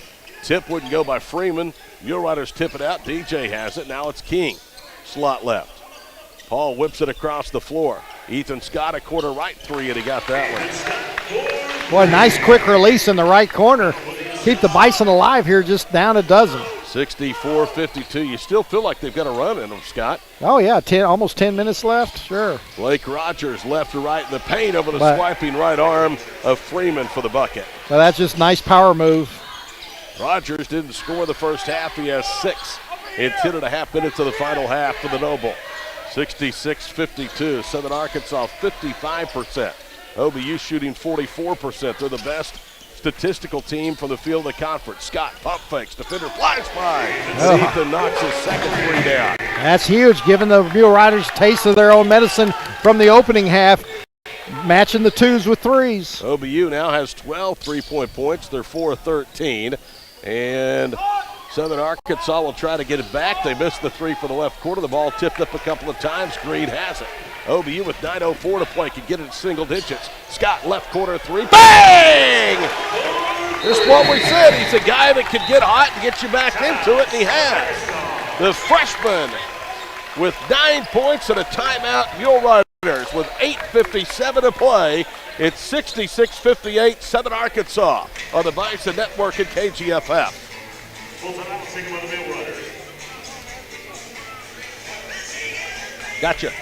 Tip wouldn't go by Freeman. Mule Riders tip it out. DJ has it. Now it's King. Slot left. Paul whips it across the floor. Ethan Scott, a quarter right 3, and he got that one. Boy, nice quick release in the right corner. Keep the Bison alive here, just down a dozen. 64-52. You still feel like they've got a run in them, Scott. Oh, yeah, almost 10 minutes left, sure. Blake Rogers left to right in the paint over the swiping right arm of Freeman for the bucket. Well, that's just nice power move. Rogers didn't score the first half. He has 6 in 10.5 minutes of the final half for the Noble. 66-52. Southern Arkansas 55%. OBU shooting 44%. They're the best statistical team from the field of the conference. Scott pump fakes, defender flies by. And Ethan knocks his second 3 down. That's huge, giving the Mule Riders taste of their own medicine from the opening half, matching the 2s with 3s. OBU now has 12 3-point points. They're 4 of 13. And Southern Arkansas will try to get it back. They missed the three for the left corner. The ball tipped up a couple of times. Green has it. OBU with 9:04 to play can get it in single digits. Scott left corner three. Bang! This is what we said. He's a guy that can get hot and get you back into it, and he has. The freshman with 9 points and a timeout. Mule Riders with 8:57 to play. It's 66-58 Southern Arkansas on the Bison Network and KGFF. Full timeout taken by the Mule Riders. Gotcha.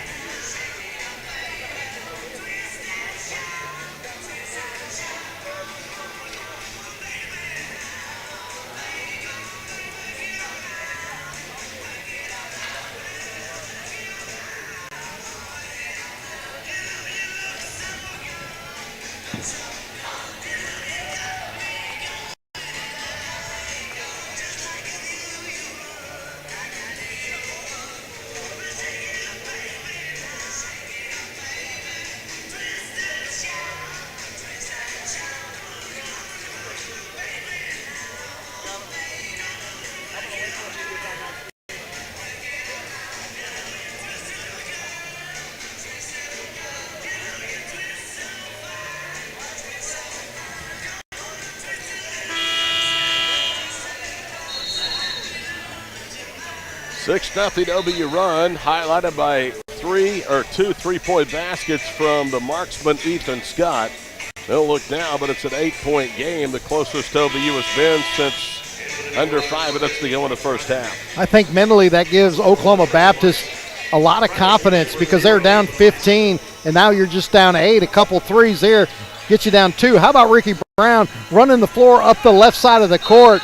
Six 0 OBU run, highlighted by two 3-point baskets from the marksman Ethan Scott. They'll look now, but it's an 8-point game, the closest OBU has been since under 5 minutes to go in the first half. I think mentally that gives Oklahoma Baptist a lot of confidence because they're down 15, and now you're just down 8. A couple threes there get you down 2. How about Ricky Brown running the floor up the left side of the court?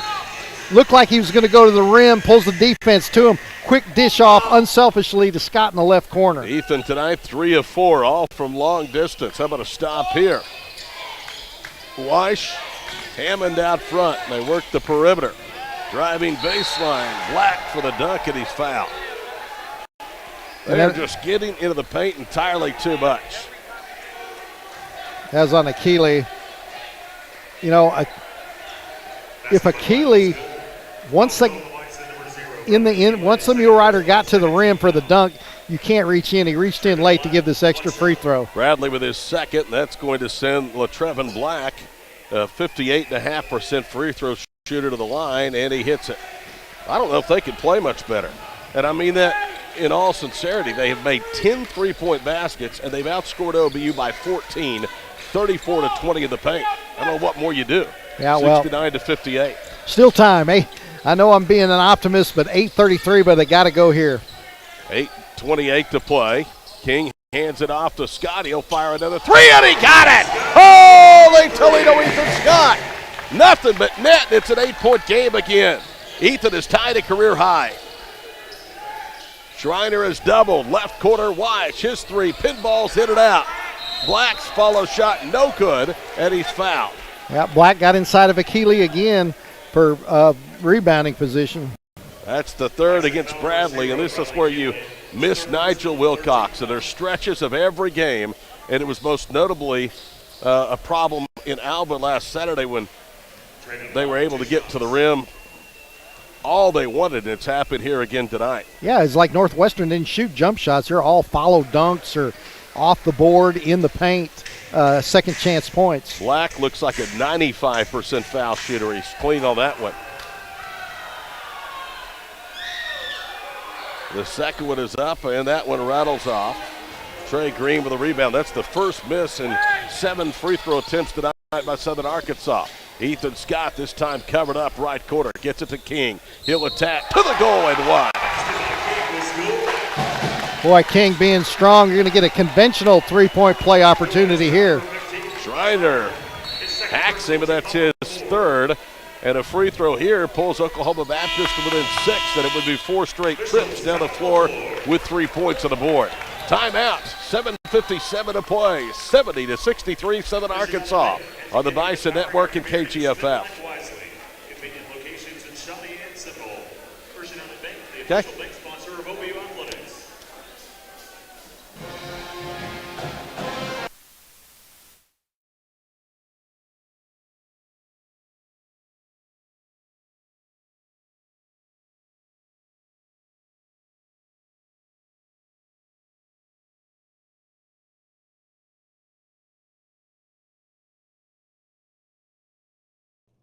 Looked like he was going to go to the rim, pulls the defense to him. Quick dish off unselfishly to Scott in the left corner. Ethan tonight 3 of 4, all from long distance. How about a stop here? Weish, Hammond out front. They work the perimeter. Driving baseline. Black for the dunk, and he's fouled. They're just getting into the paint entirely too much. As on Akili, you know, if Akili, once the Mule Rider got to the rim for the dunk, you can't reach in. He reached in late to give this extra free throw. Bradley with his second. That's going to send LaTrevin Black, a 58.5% free throw shooter, to the line, and he hits it. I don't know if they could play much better. And I mean that in all sincerity. They have made 10 3-point baskets, and they've outscored OBU by 14, 34-20 in the paint. I don't know what more you do. Yeah, well, 69-58. Still time, eh? I know I'm being an optimist, but 8:33, but they got to go here. 8:28 to play. King hands it off to Scott. He'll fire another three, and he got it! Holy Toledo, Ethan Scott! Nothing but net. It's an 8-point game again. Ethan is tied a career high. Schreiner has doubled. Left corner, Weish. His three. Pinballs hit it out. Black's follow shot, no good, and he's fouled. Yeah, Black got inside of Akili again for rebounding position. That's the third against Bradley, and this is where you miss Nigel Wilcox. And there's stretches of every game, and it was most notably a problem in Alba last Saturday when they were able to get to the rim all they wanted, and it's happened here again tonight. Yeah, it's like Northwestern didn't shoot jump shots. They're all follow dunks or off the board, in the paint, second chance points. Black looks like a 95% foul shooter. He's clean on that one. The second one is up, and that one rattles off. Trey Green with a rebound. That's the first miss in 7 free throw attempts tonight by Southern Arkansas. Ethan Scott this time covered up right corner. Gets it to King. He'll attack to the goal and one. Boy, King being strong, you're going to get a conventional three-point play opportunity here. Schreiner hacks him, and that's his third. And a free throw here pulls Oklahoma Baptist to within 6, and it would be 4 straight trips down the floor with 3 points on the board. Timeout, 7:57 to play, 70-63 Southern Arkansas on the Bison Network and KGFF. Okay.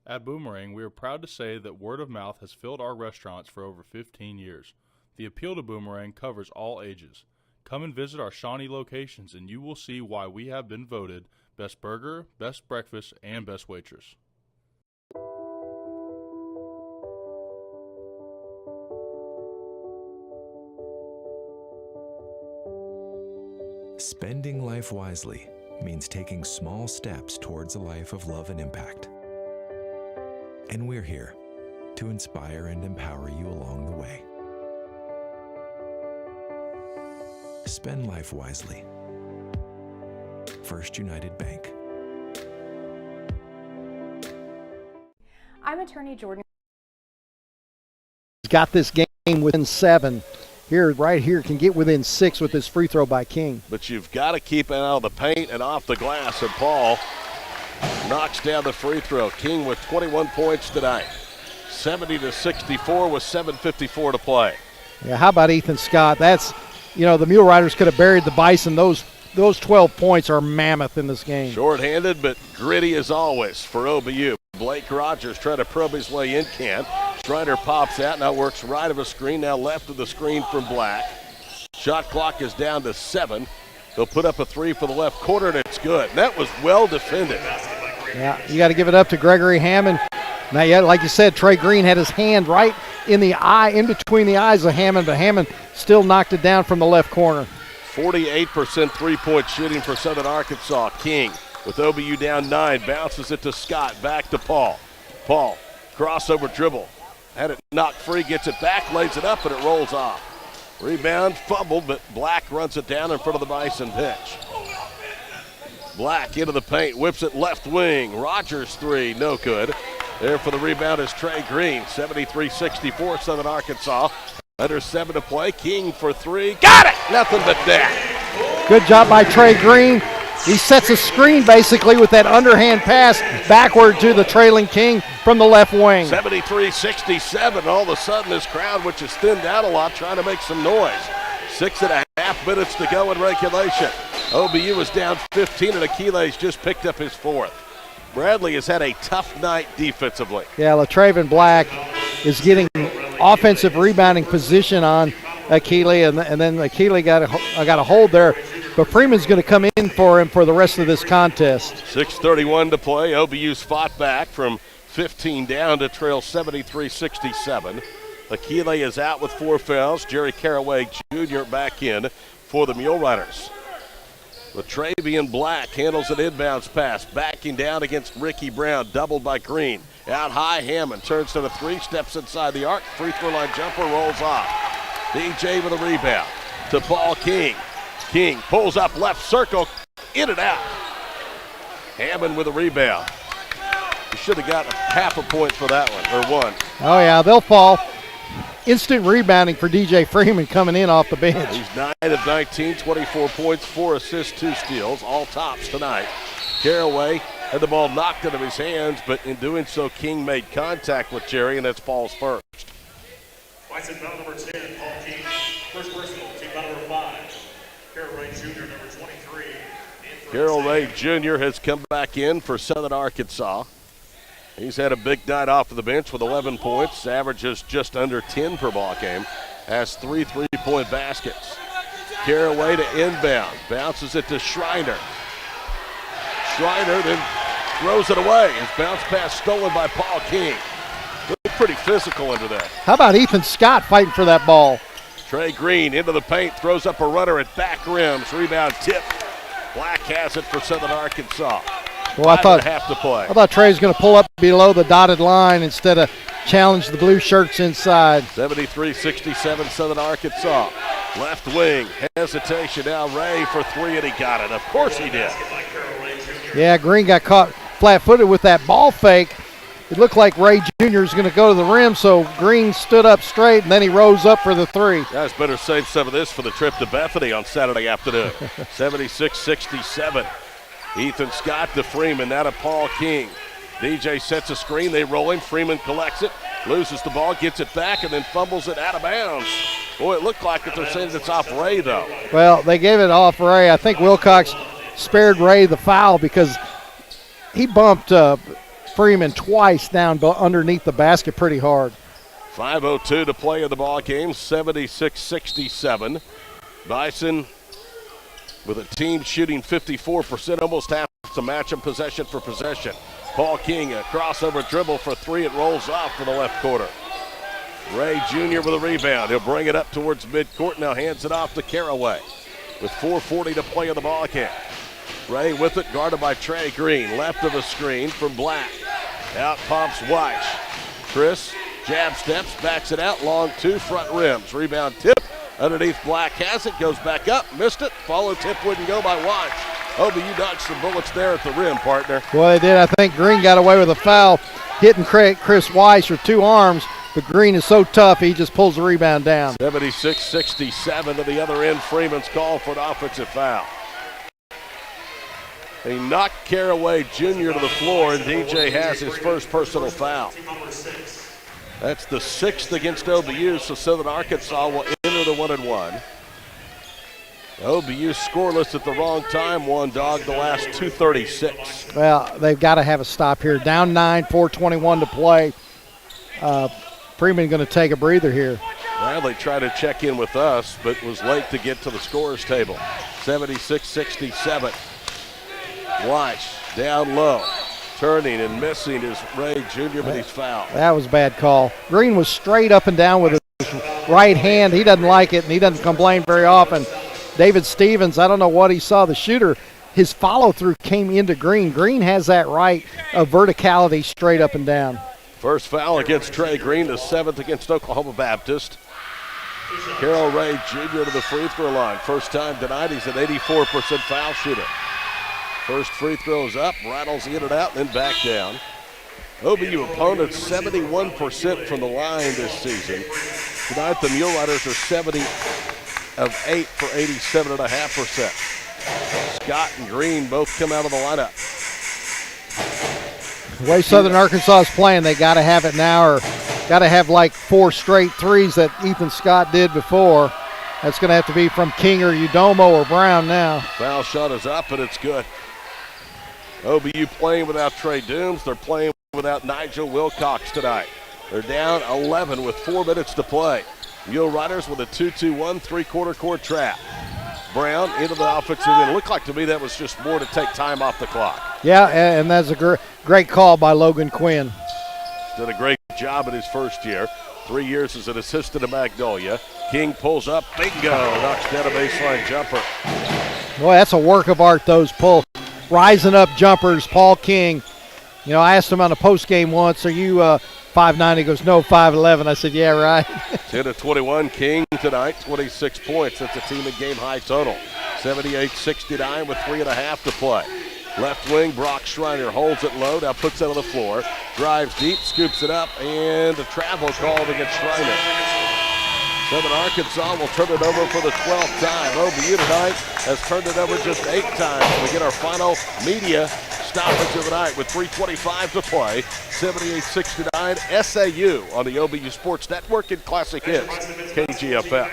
At Boomerang, we are proud to say that word of mouth has filled our restaurants for over 15 years. The appeal to Boomerang covers all ages. Come and visit our Shawnee locations and you will see why we have been voted Best Burger, Best Breakfast, and Best Waitress. Spending life wisely means taking small steps towards a life of love and impact. And we're here to inspire and empower you along the way. Spend life wisely. First United Bank. I'm attorney Jordan. Got this game within 7. Right here, can get within 6 with this free throw by King. But you've got to keep it out of the paint and off the glass, and Paul knocks down the free throw. King with 21 points tonight. 70-64 with 7:54 to play. Yeah, how about Ethan Scott? That's, the Mule Riders could have buried the Bison. Those 12 points are mammoth in this game. Short-handed, but gritty as always for OBU. Blake Rogers trying to probe his way in, can't. Schreiner pops out, now works right of a screen, now left of the screen from Black. Shot clock is down to 7. They'll put up a 3 for the left corner, and it's good. And that was well defended. Yeah, you got to give it up to Gregory Hammond. Now, yeah, like you said, Trey Green had his hand right in the eye, in between the eyes of Hammond, but Hammond still knocked it down from the left corner. 48% three-point shooting for Southern Arkansas. King with OBU down 9, bounces it to Scott, back to Paul. Paul, crossover dribble. Had it knocked free, gets it back, lays it up, and it rolls off. Rebound, fumbled, but Black runs it down in front of the Bison pitch. Black into the paint, whips it left wing. Rogers 3, no good. There for the rebound is Trey Green. 73-64, Southern Arkansas. Under 7 to play. King for 3. Got it! Nothing but net. Good job by Trey Green. He sets a screen basically with that underhand pass backward to the trailing King from the left wing. 73-67. All of a sudden this crowd, which has thinned out a lot, trying to make some noise. 6.5 minutes to go in regulation. OBU is down 15 and Aquiles just picked up his 4th. Bradley has had a tough night defensively. Yeah, LaTraven Black is getting offensive rebounding position on Akile, and then Akile got a hold there. But Freeman's going to come in for him for the rest of this contest. 6:31 to play. OBU's fought back from 15 down to trail 73-67. Akile is out with 4 fouls. Jerry Caraway Jr. back in for the Mule Riders. LaTravian Black handles an inbounds pass, backing down against Ricky Brown, doubled by Green. Out high, Hammond turns to the 3, steps inside the arc, free throw line jumper, rolls off. DJ with a rebound to Paul King. King pulls up left circle, in and out. Hammond with a rebound. He should have got half a point for that one, or 1. Oh yeah, they'll fall. Instant rebounding for DJ Freeman coming in off the bench. He's 9 of 19, 24 points, 4 assists, 2 steals, all tops tonight. Caraway had the ball knocked out of his hands, but in doing so, King made contact with Jerry, and that's Paul's first. Bison foul number 10, Paul King. First personal, team foul number 5. Carroll Ray Jr., number 23. Carroll Ray Jr. has come back in for Southern Arkansas. He's had a big night off of the bench with 11 points, averages just under 10 per ball game, has 3 3-point baskets. Caraway to inbound, bounces it to Schreiner. Schreiner then throws it away. His bounce pass stolen by Paul King. Looked pretty physical under that. How about Ethan Scott fighting for that ball? Trey Green into the paint, throws up a runner at back rims. Rebound tip. Black has it for Southern Arkansas. Well, I thought Trey's going to pull up below the dotted line instead of challenge the blue shirts inside. 73-67 Southern Arkansas. Left wing, hesitation. Now Ray for 3, and he got it. Of course he did. Yeah, Green got caught flat-footed with that ball fake. It looked like Ray Jr. is going to go to the rim, so Green stood up straight, and then he rose up for the 3. Guys better save some of this for the trip to Bethany on Saturday afternoon. 76-67. Ethan Scott to Freeman, now to Paul King. DJ sets a screen, they roll him. Freeman collects it, loses the ball, gets it back, and then fumbles it out of bounds. Boy, it looked like that they're saying it's off Ray, though. Well, they gave it off Ray. I think Wilcox spared Ray the foul because he bumped Freeman twice down underneath the basket pretty hard. 5:02 to play in the ball game, 76-67. Bison with a team shooting 54%, almost half to match them possession for possession. Paul King, a crossover dribble for three. It rolls off for the left corner. Ray Jr. with a rebound. He'll bring it up towards midcourt. Now hands it off to Caraway with 4:40 to play in the ball game. Ray with it, guarded by Trey Green. Left of the screen from Black. Out pops Weiss. Chris jab steps, backs it out. Long two, front rims. Rebound tip. Underneath Black has it, goes back up, missed it. Follow tip wouldn't go by Weiss. OBU dodged some bullets there at the rim, partner. Well, they did. I think Green got away with a foul, hitting Chris Weiss with two arms, but Green is so tough, he just pulls the rebound down. 76-67 to the other end. Freeman's called for an offensive foul. He knocked Caraway Jr. to the floor, and DJ has his first personal foul. That's the 6th against OBU, so Southern Arkansas will enter the 1-1. OBU scoreless at the wrong time, one dog the last 2:36. Well, they've got to have a stop here. Down 9, 4:21 to play. Freeman going to take a breather here. Bradley tried to check in with us, but was late to get to the scorer's table. 76-67. Weiss down low. Turning and missing is Ray Jr., but he's fouled. That was a bad call. Green was straight up and down with his right hand. He doesn't like it, and he doesn't complain very often. David Stevens, I don't know what he saw. The shooter, his follow-through came into Green. Green has that right of verticality straight up and down. First foul against Trey Green, the 7th against Oklahoma Baptist. Carroll Ray Jr. to the free throw line. First time tonight, he's an 84% foul shooter. First free throws up, rattles in and out, then back down. OBU opponents 71% from the line this season. Tonight, the Mule Riders are 70 of 8 for 87.5%. Scott and Green both come out of the lineup. The way Southern Arkansas is playing, they got to have it now, or got to have like 4 straight threes that Ethan Scott did before. That's going to have to be from King or Udomo or Brown now. Foul shot is up, and it's good. OBU playing without Trey Dooms. They're playing without Nigel Wilcox tonight. They're down 11 with 4 minutes to play. Mule Riders with a 2-2-1 three-quarter court trap. Brown into the offensive end. It looked like to me that was just more to take time off the clock. Yeah, and that's a great call by Logan Quinn. Did a great job in his first year. 3 years as an assistant at Magnolia. King pulls up, bingo, knocks down a baseline jumper. Boy, that's a work of art, those pull. Rising up jumpers, Paul King. You know, I asked him on a post-game once, are you 5'9"? He goes, no, 5'11". I said, yeah, right. 10-21, King tonight, 26 points. That's a team and game high total. 78-69 with 3.5 to play. Left wing, Brock Schreiner holds it low, now puts it on the floor. Drives deep, scoops it up, and a travel called against Schreiner. Southern Arkansas will turn it over for the 12th time. OBU tonight has turned it over just 8 times. We get our final media stoppage of the night with 3:25 to play. 78-69 SAU on the OBU Sports Network and Classic Hits KGFF.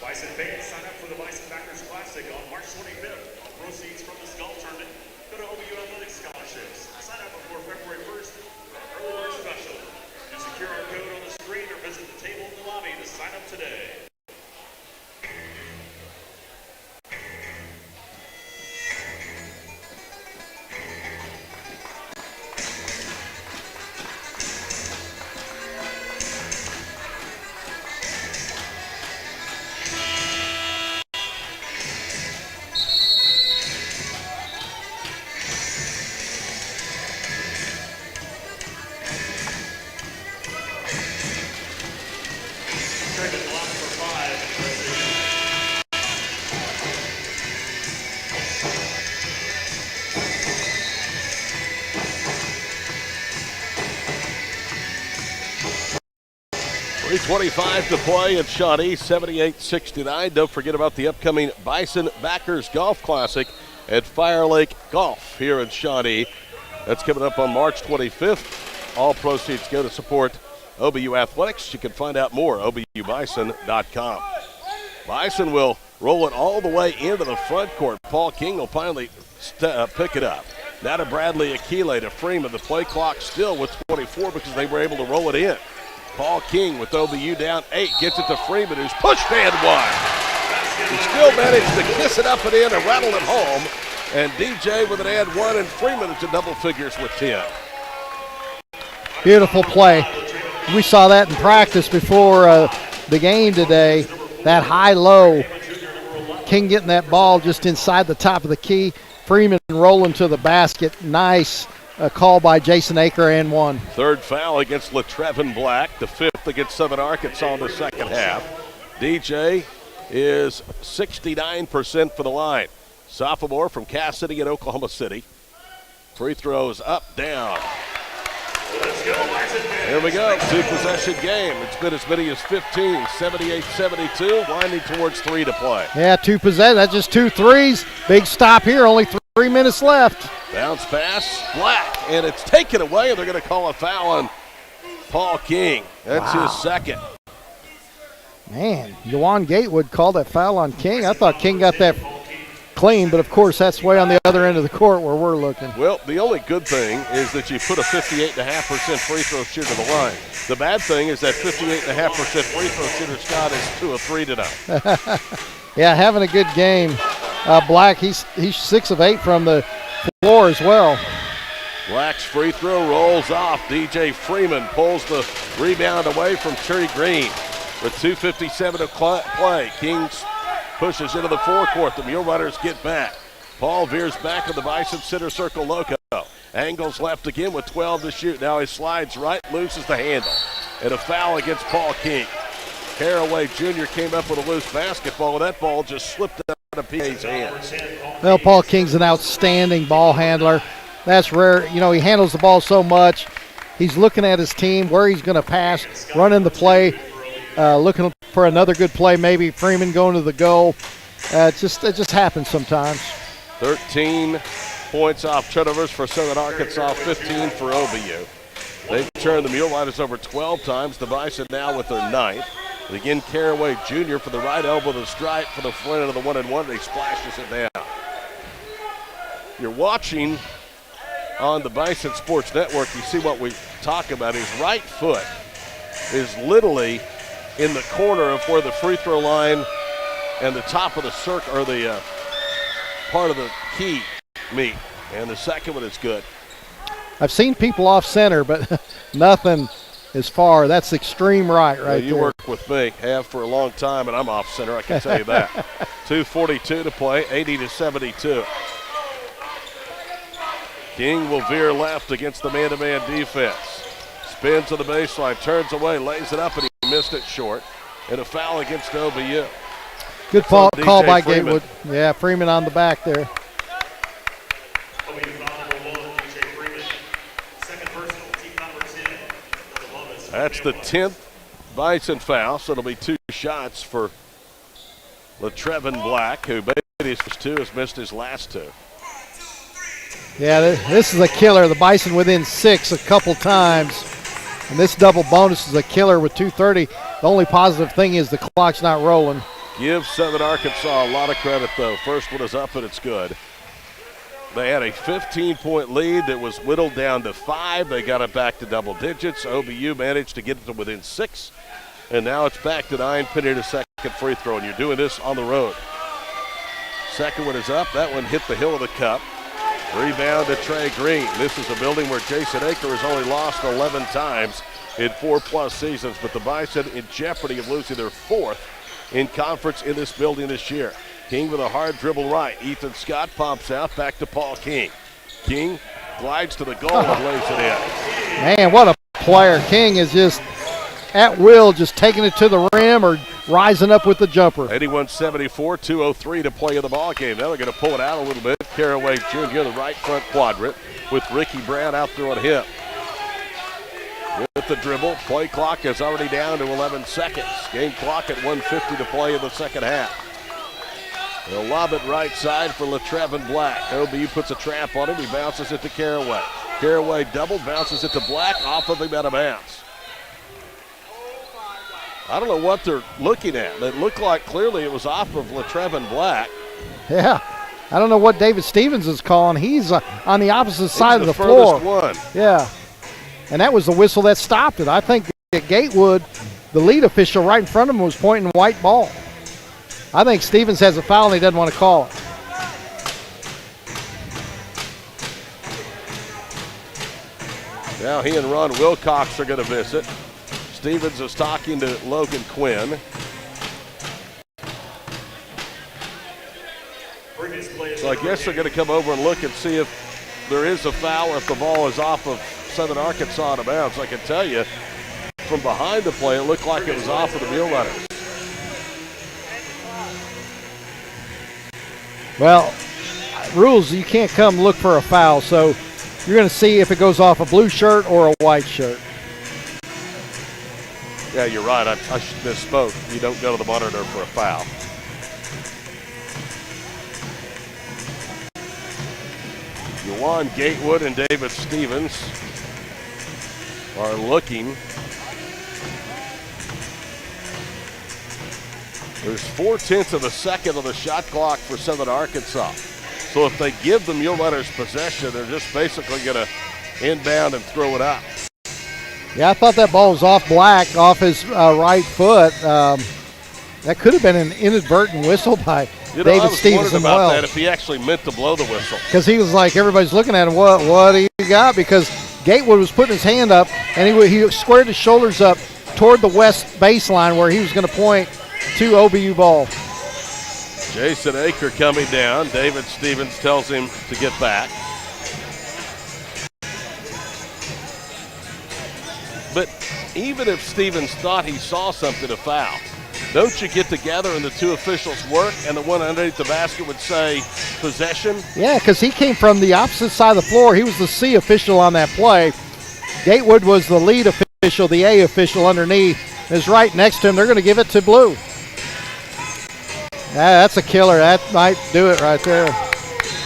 Bison fans, sign up for the Bison Backers Classic on March 25th. All proceeds from the Skull Tournament go to OBU Athletics Scholarships. Sign up before February 1st for our early bird special. Use the QR code on the screen or visit the table in the lobby to sign up today. .25 to play at Shawnee, 78-69. Don't forget about the upcoming Bison Backers Golf Classic at Fire Lake Golf here in Shawnee. That's coming up on March 25th. All proceeds go to support OBU Athletics. You can find out more at obubison.com. Bison will roll it all the way into the front court. Paul King will finally pick it up. Now to Bradley Akile to Freeman. The play clock still with 24 because they were able to roll it in. Paul King with OBU down 8 gets it to Freeman, who's pushed and one. He still managed to kiss it up and in and rattle it home. And DJ with an and one, and Freeman into double figures with 10. Beautiful play. We saw that in practice before the game today. That high-low. King getting that ball just inside the top of the key. Freeman rolling to the basket. Nice call by Jason Aker and one. Third foul against LaTrevin Black. The fifth against Southern Arkansas in the second half. DJ is 69% for the line. Sophomore from Cass City in Oklahoma City. Free throws up, down. Here we go, two-possession game. It's been as many as 15, 78-72, winding towards 3 to play. Yeah, two possessions, that's just 2 threes. Big stop here, only 3 minutes left. Bounce pass, Black, and it's taken away, and they're going to call a foul on Paul King. That's his second. Man, Juwan Gatewood called that foul on King. I thought King got that clean, but of course that's way on the other end of the court where we're looking. Well, the only good thing is that you put a 58.5% free throw shooter to the line. The bad thing is that 58.5% free throw shooter Scott is 2 of 3 tonight. Yeah, having a good game. Black, he's 6 of 8 from the floor as well. Black's free throw rolls off. DJ Freeman pulls the rebound away from Trey Green. With 2:57 to play, Kings pushes into the forecourt. The Mule Riders get back. Paul veers back in the Bison center circle loco. Angles left again with 12 to shoot. Now he slides right, loses the handle. And a foul against Paul King. Caraway Jr. came up with a loose basketball, and that ball just slipped out of PA's hands. Well, Paul King's an outstanding ball handler. That's rare. You know, he handles the ball so much. He's looking at his team, where he's going to pass, running the play, looking for another good play, maybe Freeman going to the goal. It just happens sometimes. 13 points off turnovers for Southern Arkansas, 15 for OBU. They've turned the Mule Riders over 12 times. The Bison now with their 9th. And again, Caraway Jr. for the right elbow, the stripe for the front of the 1-and-1. He splashes it down. You're watching on the Bison Sports Network. You see what we talk about. His right foot is literally in the corner of where the free throw line and the top of the circle, or the part of the key meet. And the second one is good. I've seen people off center, but nothing as far. That's extreme right there. You work with me, have for a long time, and I'm off center, I can tell you that. 2:42 to play, 80-72. King will veer left against the man-to-man defense. Spins to the baseline, turns away, lays it up, and he missed it short. And a foul against OBU. Good call by Freeman. Gatewood. Yeah, Freeman on the back there. That's the 10th Bison foul, so it'll be 2 shots for LaTrevin Black, who made his first 2, has missed his last 2. Yeah, this is a killer. The Bison within 6 a couple times. And this double bonus is a killer with 2:30. The only positive thing is the clock's not rolling. Give Southern Arkansas a lot of credit, though. First one is up, and it's good. They had a 15-point lead that was whittled down to 5. They got it back to double digits. OBU managed to get it to within 6. And now it's back to 9. Pinning a second free throw, and you're doing this on the road. Second one is up. That one hit the hill of the cup. Rebound to Trey Green. This is a building where Jason Aker has only lost 11 times in 4+ seasons, but the Bison in jeopardy of losing their 4th in conference in this building this year. King with a hard dribble right. Ethan Scott pops out, back to Paul King. King glides to the goal and lays it in. Man, what a player. King is just at will, just taking it to the rim or rising up with the jumper. 81-74, 2:03 to play in the ball game. Now they're going to pull it out a little bit. Caraway Jr., the right front quadrant, with Ricky Brown out there on him. With the dribble, play clock is already down to 11 seconds. Game clock at 1:50 to play in the second half. They'll lob it right side for LaTrevin Black. OBU puts a trap on him. He bounces it to Caraway. Caraway double, bounces it to Black, off of him out of bounds. I don't know what they're looking at. It looked like clearly it was off of LaTrevin Black. Yeah. I don't know what David Stevens is calling. He's on the opposite side of the floor. One. Yeah. And that was the whistle that stopped it. I think at Gatewood, the lead official right in front of him was pointing white ball. I think Stevens has a foul and he doesn't want to call it. Now he and Ron Wilcox are going to visit. Stevens is talking to Logan Quinn. So I guess they're going to come over and look and see if there is a foul or if the ball is off of Southern Arkansas out of bounds. I can tell you from behind the play, it looked like it was off of the Mule Runners. Well, rules, you can't come look for a foul, so you're going to see if it goes off a blue shirt or a white shirt. Yeah, you're right. I misspoke. You don't go to the monitor for a foul. Juwan Gatewood and David Stevens are looking. There's 0.4 of a second on the shot clock for Southern Arkansas. So if they give the Mule Runners possession, they're just basically going to inbound and throw it up. Yeah, I thought that ball was off Black, off his right foot. That could have been an inadvertent whistle by David Stevens as well. That if he actually meant to blow the whistle. Because he was like, everybody's looking at him, what do you got? Because Gatewood was putting his hand up, and he squared his shoulders up toward the west baseline where he was going to point to OBU ball. Jason Aker coming down. David Stevens tells him to get back. But even if Stevens thought he saw something to foul, don't you get together and the two officials work and the one underneath the basket would say possession? Yeah, because he came from the opposite side of the floor. He was the C official on that play. Gatewood was the lead official, the A official underneath is right next to him. They're going to give it to Blue. Yeah, that's a killer. That might do it right there.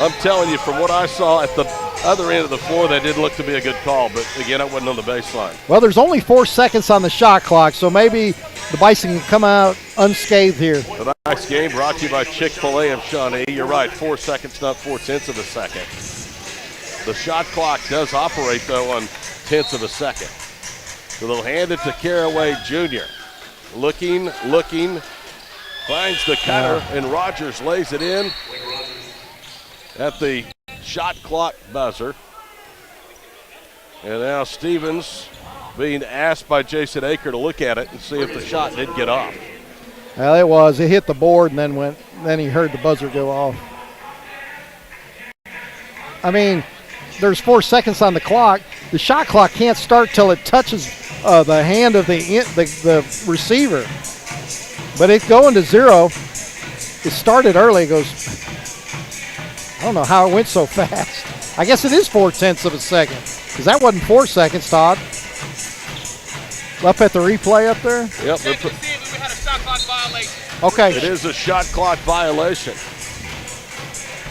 I'm telling you, from what I saw at the other end of the floor, that did look to be a good call, but again, it wasn't on the baseline. Well, there's only 4 seconds on the shot clock, so maybe the Bison can come out unscathed here. Tonight's game brought to you by Chick-fil-A of Shawnee. You're right, 4 seconds, not 0.4 of a second. The shot clock does operate, though, on 0.1 of a second. So they'll hand it to Caraway Jr. Looking, finds the cutter, and Rogers lays it in at the shot clock buzzer. And now Stevens being asked by Jason Aker to look at it and see if the shot did get off. Well, it was. It hit the board and then he heard the buzzer go off. I mean, there's 4 seconds on the clock. The shot clock can't start till it touches the hand of the receiver. But it's going to 0. It started early. It goes, I don't know how it went so fast. I guess it is 0.4 of a second because that wasn't 4 seconds, Todd. Up at the replay up there? Yep. Okay. It is a shot clock violation.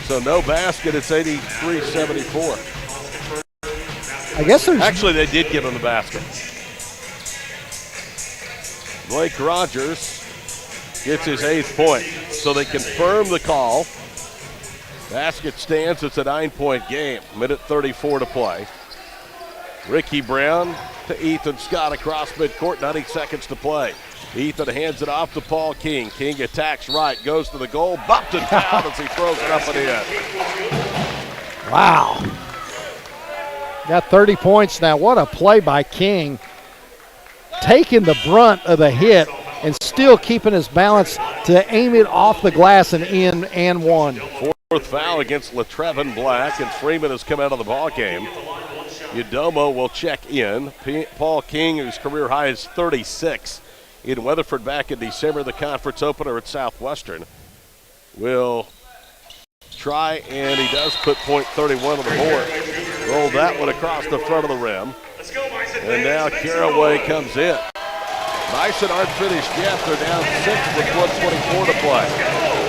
So no basket, it's 83-74. I guess there's... Actually, they did give him the basket. Blake Rogers gets his 8th point. So they confirm the call. Basket stands. It's a 9-point game. Minute 34 to play. Ricky Brown to Ethan Scott across midcourt. 90 seconds to play. Ethan hands it off to Paul King. King attacks right, goes to the goal, bumped and fouled as he throws it up and in. Wow. Got 30 points now. What a play by King. Taking the brunt of the hit and still keeping his balance to aim it off the glass and in and one. 4th foul against LaTrevin Black, and Freeman has come out of the ball game. Udomo will check in. Paul King, whose career high is 36 in Weatherford back in December, the conference opener at Southwestern, will try, and he does put point 31 on the board. Roll that one across the front of the rim. And now Caraway comes in. Bison aren't finished yet. They're down 6 with 1:24 to play.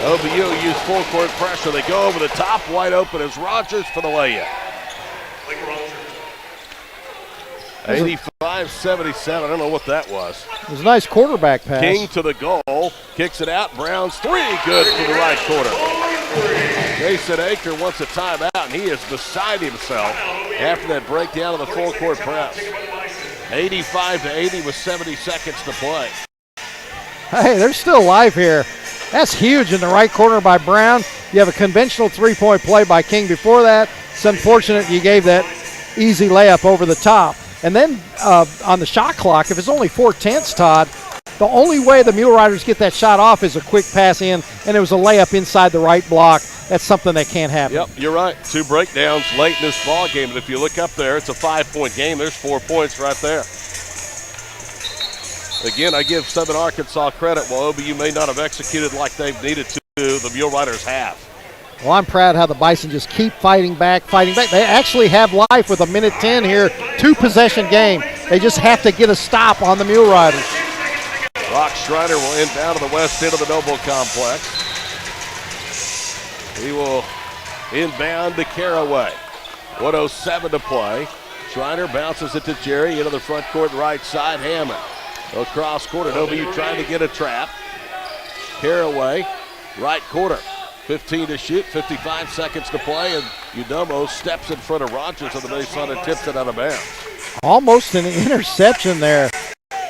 OBU use full court pressure. They go over the top. Wide open is Rogers for the layup. 85-77. I don't know what that was. It was a nice quarterback pass. King to the goal. Kicks it out. Brown's three. Good for the right corner. Jason Aker wants a timeout, and he is beside himself after that breakdown of the full court press. 85-80 with 70 seconds to play. Hey, they're still alive here. That's huge in the right corner by Brown. You have a conventional three-point play by King before that. It's unfortunate you gave that easy layup over the top. And then on the shot clock, if it's only 4/10, Todd, the only way the Mule Riders get that shot off is a quick pass in, and it was a layup inside the right block. That's something that can't happen. Yep, you're right. 2 breakdowns late in this ball game. And if you look up there, it's a 5-point game. There's 4 points right there. Again, I give Southern Arkansas credit. While OBU may not have executed like they've needed to, the Mule Riders have. Well, I'm proud how the Bison just keep fighting back. They actually have life with 1:10 here. 2-possession game. They just have to get a stop on the Mule Riders. Brock Schreiner will inbound to the west end of the Noble Complex. He will inbound to Caraway. 1:07 to play. Schreiner bounces it to Jerry into the front court right side. Hammond. Across court at OBU trying to get a trap. Caraway, right corner. 15 to shoot, 55 seconds to play, and Udomo steps in front of Rogers on the baseline and tips it out of bounds. Almost an interception there.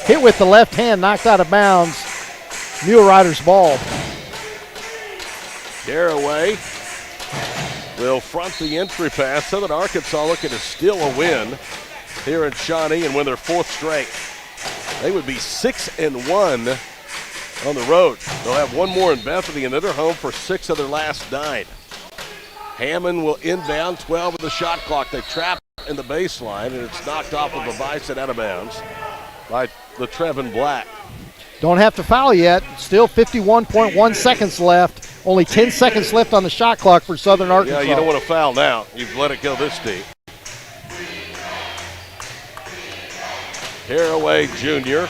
Hit with the left hand, knocked out of bounds. Mule Riders ball. Caraway will front the entry pass. Southern Arkansas looking to steal a win here in Shawnee and win their 4th straight. They would be 6-1 on the road. They'll have one more in Bethany, and then they're home for 6 of their last 9. Hammond will inbound, 12 of the shot clock. They trap in the baseline, and it's knocked off of a Bison out of bounds by LaTrevin Black. Don't have to foul yet. Still 51.1 seconds left. Only 10 seconds left on the shot clock for Southern Arkansas. Yeah, you don't want to foul now. You've let it go this deep. Caraway Jr.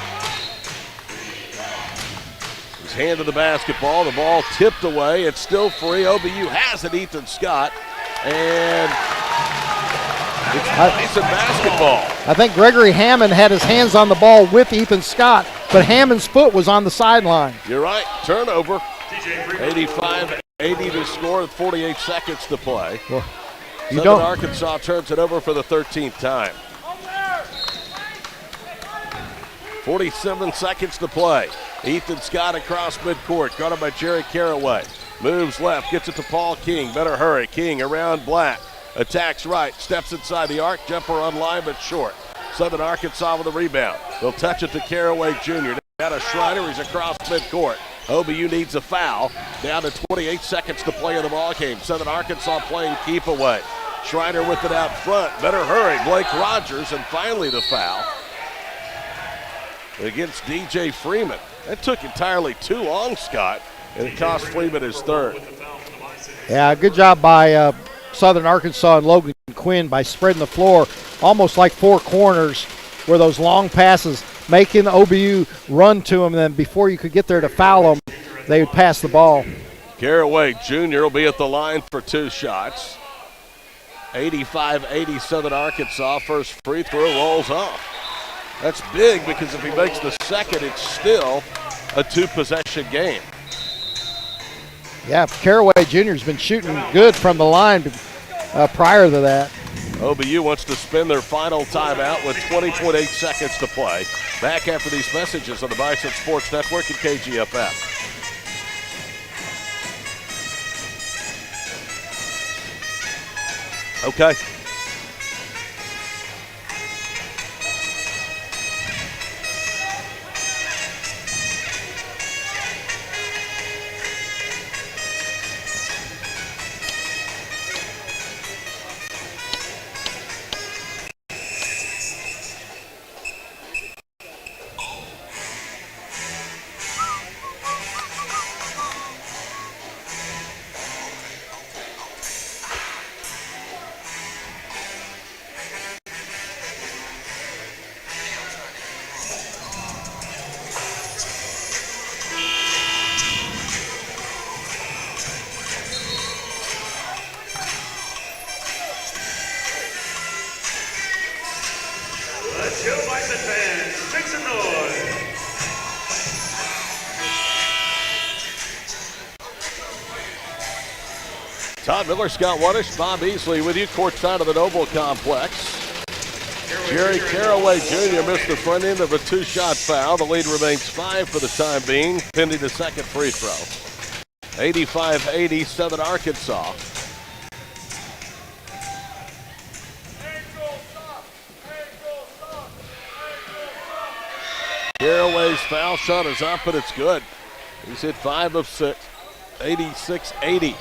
He's handed the basketball. The ball tipped away. It's still free. OBU has it. Ethan Scott. And it's Bison basketball. I think Gregory Hammond had his hands on the ball with Ethan Scott, but Hammond's foot was on the sideline. You're right. Turnover. 85-80 to score with 48 seconds to play. Well, Southern Arkansas turns it over for the 13th time. 47 seconds to play. Ethan Scott across midcourt, guarded by Jerry Caraway. Moves left, gets it to Paul King. Better hurry. King around Black. Attacks right, steps inside the arc. Jumper on line, but short. Southern Arkansas with a rebound. They'll touch it to Caraway Jr. Down to Schreiner. He's across midcourt. OBU needs a foul. Down to 28 seconds to play in the ball game. Southern Arkansas playing keep away. Schreiner with it out front. Better hurry. Blake Rogers, and finally the foul against DJ Freeman. That took entirely too long, Scott, and it cost Freeman his 3rd. Yeah, good job by Southern Arkansas and Logan Quinn by spreading the floor almost like 4 corners where those long passes, making OBU run to them, and then before you could get there to foul them, they would pass the ball. Caraway Jr. will be at the line for 2 shots. 85-80 Southern Arkansas. First free throw rolls off. That's big because if he makes the second, it's still a 2-possession game. Yeah, Caraway Jr. has been shooting good from the line prior to that. OBU wants to spend their final timeout with 20.8 seconds to play. Back after these messages on the Bison Sports Network and KGFF. Okay. Todd Miller, Scott Wanish, Bob Easley with you, courtside of the Noble Complex. Jerry Caraway Jr. missed the front end of a two-shot foul. The lead remains 5 for the time being, pending the second free throw. 85-80, Southern Arkansas. Caraway's foul shot is up, and it's good. He's hit 5 of 6, 86-80.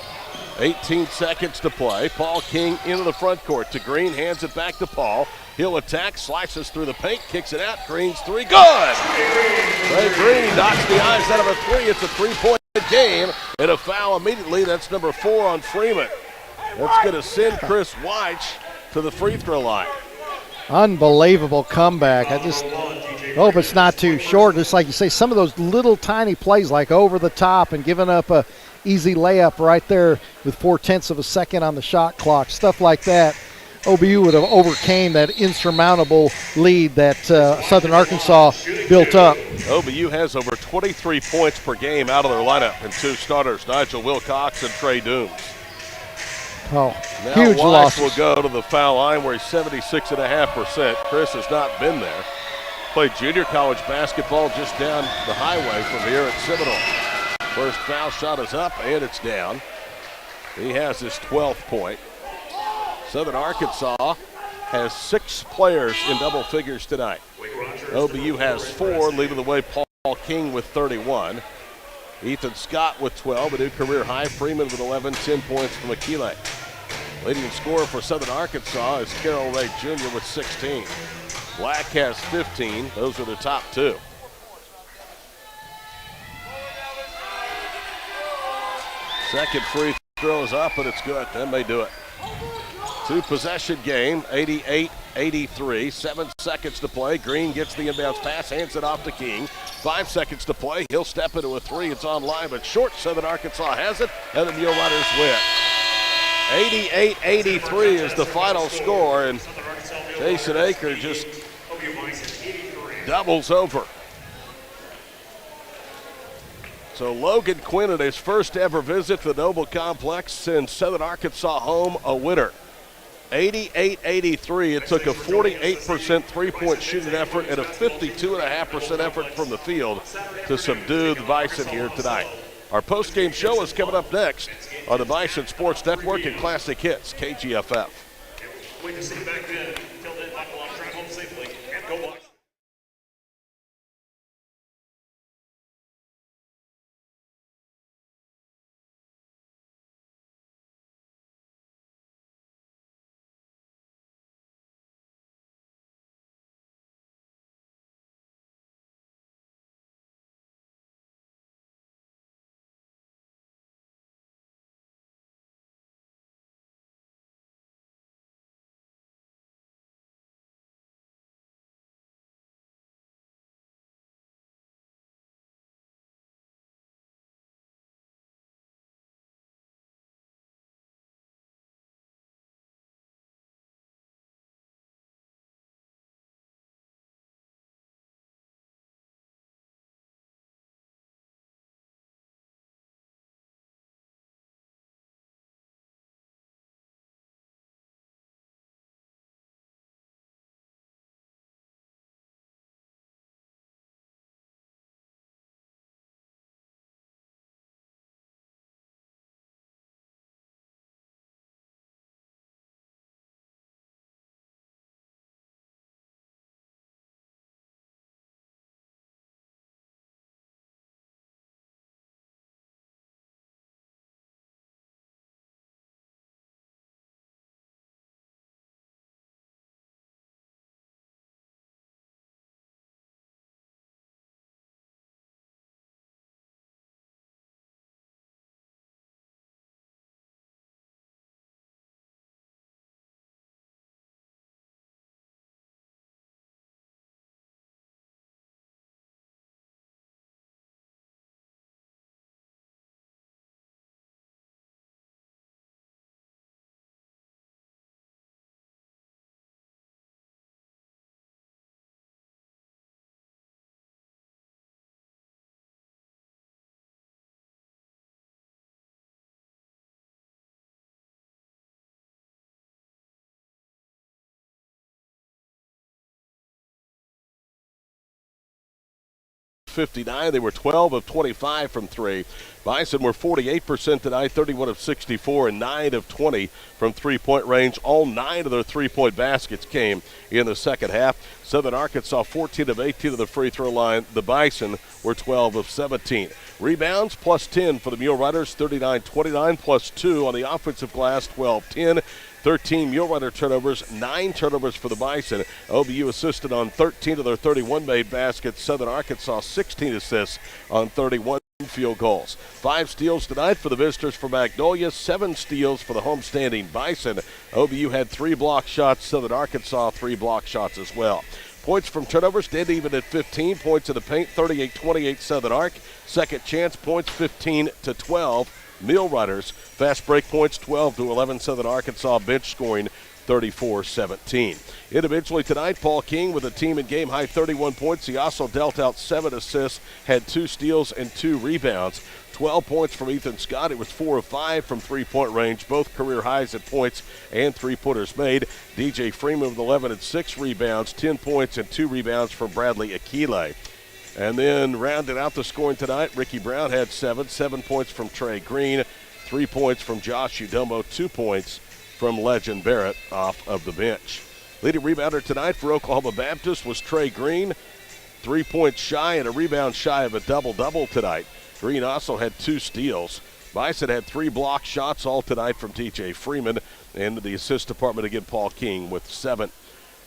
18 seconds to play. Paul King into the front court to Green, hands it back to Paul. He'll attack, slices through the paint, kicks it out. Green's three, good! Ray Green knocks the eyes out of a three. It's a three-point game, and a foul immediately. That's number 4 on Freeman. That's going to send Chris Weich to the free throw line. Unbelievable comeback. I just hope it's not too short. Just like you say, some of those little tiny plays like over the top and giving up a easy layup right there with 0.4 of a second on the shot clock, stuff like that. OBU would have overcame that insurmountable lead that Southern Arkansas built up. OBU has over 23 points per game out of their lineup and 2 starters, Nigel Wilcox and Trey Dooms. Oh, now huge loss. will go to the foul line where he's 76.5%. Chris has not been there. Played junior college basketball just down the highway from here at Seminole. First foul shot is up and it's down. He has his 12th point. Southern Arkansas has 6 players in double figures tonight. OBU has 4, leading the way Paul King with 31. Ethan Scott with 12, a new career high. Freeman with 11, 10 points from Akile. Leading scorer for Southern Arkansas is Carroll Ray Jr. with 16. Black has 15. Those are the top 2. Second free throw is up, and it's good. That may do it. 2-possession game, 88-83. 7 seconds to play. Green gets the inbounds pass, hands it off to King. 5 seconds to play. He'll step into a 3. It's on line, but short. Southern Arkansas has it, and the Mule Riders win. 88-83 is the final score, and Jason Aker just doubles over. So Logan Quinn, at his first ever visit to the Noble Complex, sends Southern Arkansas home a winner. 88-83. It took a 48% three-point shooting effort and a 52.5% effort from the field to subdue the Bison here tonight. Our post-game show is coming up next on the Bison Sports Network and Classic Hits, KGFF. Wait to see you back then. Until then, buckle up, drive home safely, and go Bison. 59. They were 12 of 25 from three. Bison were 48% tonight, 31 of 64, and 9 of 20 from three-point range. All 9 of their three-point baskets came in the second half. Southern Arkansas 14 of 18 to the free throw line. The Bison were 12 of 17. Rebounds plus 10 for the Mule Riders, 39-29, plus 2 on the offensive glass, 12-10. 13 Mule Rider turnovers, 9 turnovers for the Bison. OBU assisted on 13 of their 31 made baskets. Southern Arkansas 16 assists on 31 field goals. 5 steals tonight for the visitors for Magnolia, 7 steals for the homestanding Bison. OBU had 3 block shots, Southern Arkansas 3 block shots as well. Points from turnovers dead even at 15. Points in the paint, 38-28 Southern Ark. Second chance points, 15-12. Mule Riders. Fast break points, 12-11 Southern Arkansas. Bench scoring 34-17. Individually tonight, Paul King with a team in game high 31 points. He also dealt out 7 assists, had 2 steals and 2 rebounds. 12 points from Ethan Scott. It was 4 of 5 from three-point range, both career highs at points and three-pointers made. DJ Freeman with 11 and 6 rebounds, 10 points and 2 rebounds from Bradley Akile. And then rounded out the scoring tonight, Ricky Brown had 7 points from Trey Green, 3 points from Josh Udomo, 2 points from Legend Barrett off of the bench. Leading rebounder tonight for Oklahoma Baptist was Trey Green, 3 points shy and a rebound shy of a double-double tonight. Green also had 2 steals. Bison had 3 block shots all tonight from DJ Freeman, and the assist department again, Paul King with 7.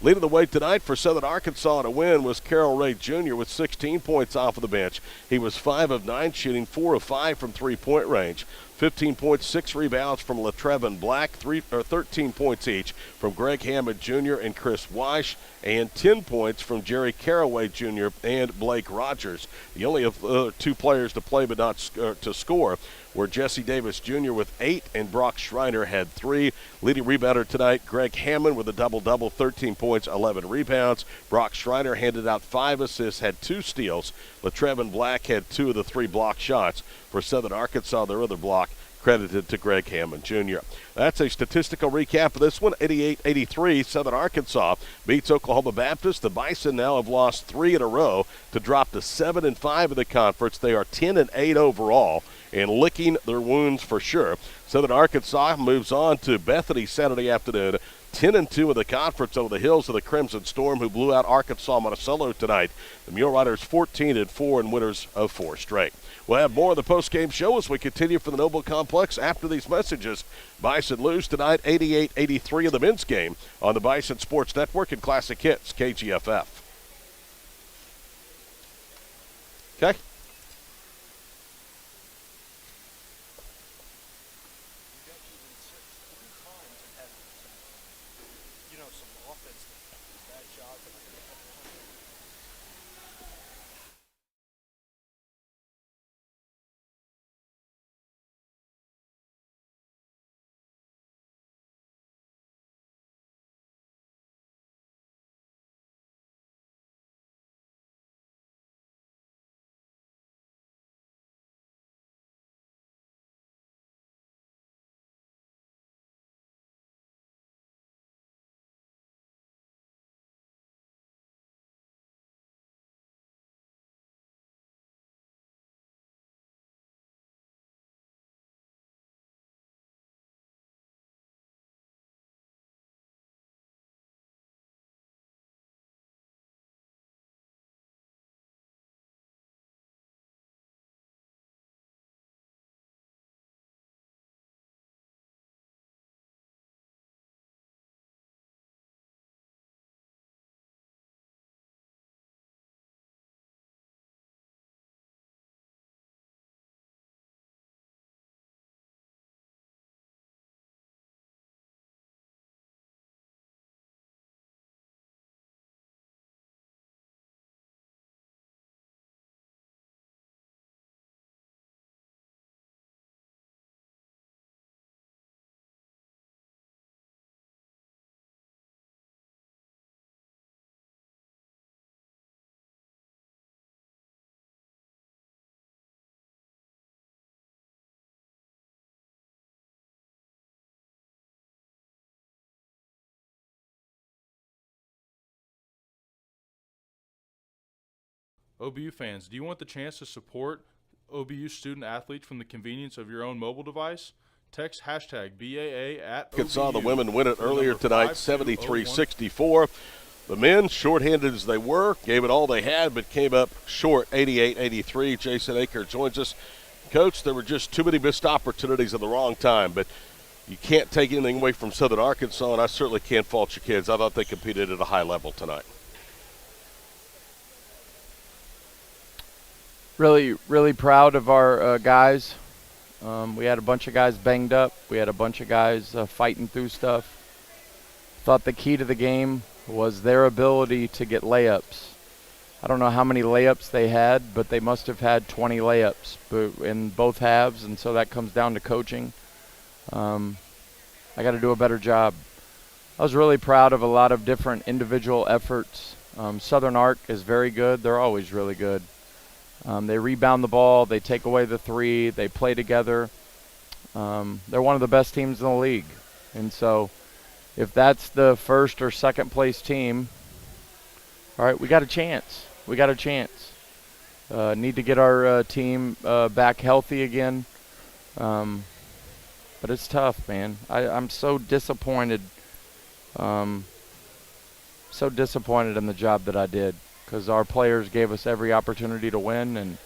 Leading the way tonight for Southern Arkansas in a win was Carroll Ray Jr. with 16 points off of the bench. He was 5 of 9 shooting, 4 of 5 from three-point range. 15 points, 6 rebounds from LaTrevin Black, 13 points each from Greg Hammond Jr. and Chris Weish, and 10 points from Jerry Caraway Jr. and Blake Rogers. The only of 2 players to play but not to score were Jesse Davis Jr. with 8 and Brock Schreiner had 3. Leading rebounder tonight, Greg Hammond with a double-double, 13 points, 11 rebounds. Brock Schreiner handed out 5 assists, had 2 steals. LaTrevin Black had 2 of the 3 block shots for Southern Arkansas. Their other block credited to Greg Hammond Jr. That's a statistical recap of this one. 88-83, Southern Arkansas beats Oklahoma Baptist. The Bison now have lost 3 in a row to drop to 7-5 in the conference. They are 10-8 overall and licking their wounds for sure. Southern Arkansas moves on to Bethany Saturday afternoon. 10-2 in the conference over the hills of the Crimson Storm, who blew out Arkansas Monticello tonight. The Mule Riders 14-4 and winners of 4 straight. We'll have more of the post-game show as we continue for the Noble Complex after these messages. Bison lose tonight 88-83 in the men's game on the Bison Sports Network and Classic Hits KGFF. Okay. OBU fans, do you want the chance to support OBU student athletes from the convenience of your own mobile device? Text hashtag BAA at Arkansas, OBU the women win it to the earlier number tonight, 73-64. The men, shorthanded as they were, gave it all they had, but came up short, 88-83. Jason Aker joins us. Coach, there were just too many missed opportunities at the wrong time, but you can't take anything away from Southern Arkansas, and I certainly can't fault your kids. I thought they competed at a high level tonight. Really, really proud of our guys. We had a bunch of guys banged up. We had a bunch of guys fighting through stuff. Thought the key to the game was their ability to get layups. I don't know how many layups they had, but they must have had 20 layups in both halves, and so that comes down to coaching. I got to do a better job. I was really proud of a lot of different individual efforts. Southern Ark is very good. They're always really good. They rebound the ball. They take away the three. They play together. They're one of the best teams in the league. And so if that's the first or second place team, all right, we got a chance. We got a chance. Need to get our team back healthy again. But it's tough, man. I'm so disappointed. So disappointed in the job that I did, because our players gave us every opportunity to win, and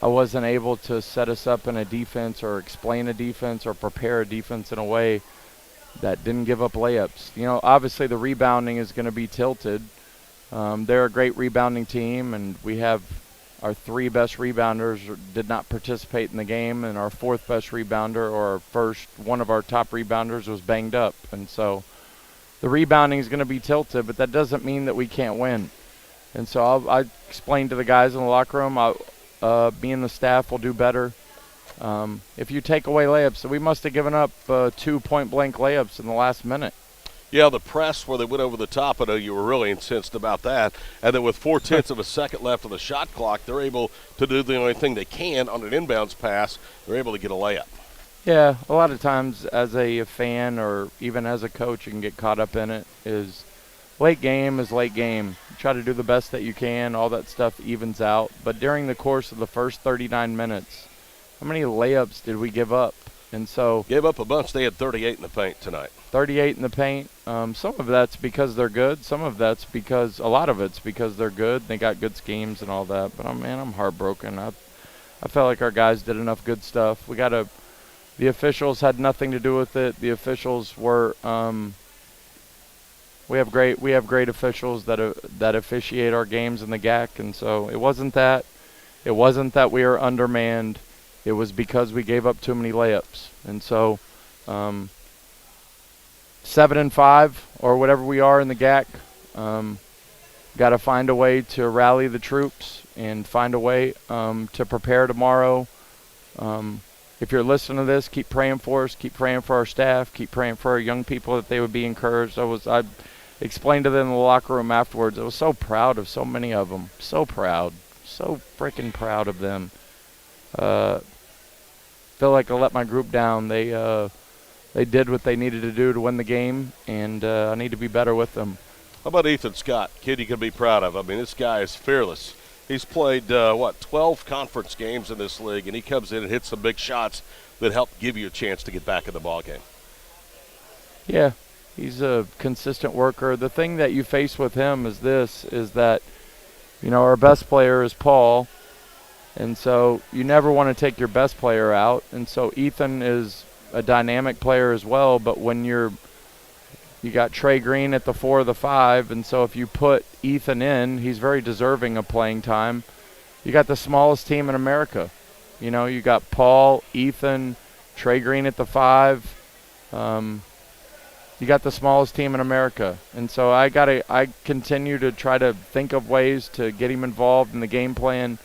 I wasn't able to set us up in a defense or explain a defense or prepare a defense in a way that didn't give up layups. You know, obviously the rebounding is going to be tilted. They're a great rebounding team, and we have our three best rebounders did not participate in the game, and our fourth best rebounder, or one of our top rebounders, was banged up. And so the rebounding is going to be tilted, but that doesn't mean that we can't win. And so I explained to the guys in the locker room, me and the staff will do better. If you take away layups, so we must have given up 2 point-blank layups in the last minute. Yeah, the press where they went over the top, I know you were really incensed about that. And then with 0.4 of a second left on the shot clock, they're able to do the only thing they can on an inbounds pass. They're able to get a layup. Yeah, a lot of times as a fan or even as a coach, you can get caught up in it. Is late game is late game. You try to do the best that you can. All that stuff evens out. But during the course of the first 39 minutes, how many layups did we give up? And so gave up a bunch. They had 38 in the paint tonight. 38 in the paint. Some of that's because they're good. Some of that's because, a lot of it's because they're good. They got good schemes and all that. But, I'm heartbroken. I felt like our guys did enough good stuff. The officials had nothing to do with it. The officials were we have great officials that officiate our games in the GAC, and so it wasn't that we were undermanned. It was because we gave up too many layups. And so 7-5 or whatever we are in the GAC, got to find a way to rally the troops and find a way to prepare tomorrow. If you're listening to this, keep praying for us, keep praying for our staff, keep praying for our young people that they would be encouraged. I explained to them in the locker room afterwards, I was so proud of so many of them. So proud. So freaking proud of them. Feel like I let my group down. They did what they needed to do to win the game, and I need to be better with them. How about Ethan Scott? Kid you can be proud of. I mean, this guy is fearless. He's played, 12 conference games in this league, and he comes in and hits some big shots that help give you a chance to get back in the ballgame. Yeah, he's a consistent worker. The thing that you face with him is that, our best player is Paul, and so you never want to take your best player out. And so Ethan is a dynamic player as well, but when you got Trey Green at the 4 or the 5, and so if you put Ethan in, he's very deserving of playing time. You got the smallest team in America. You got Paul, Ethan, Trey Green at the 5. You got the smallest team in America. And so I continue to try to think of ways to get him involved in the game plan.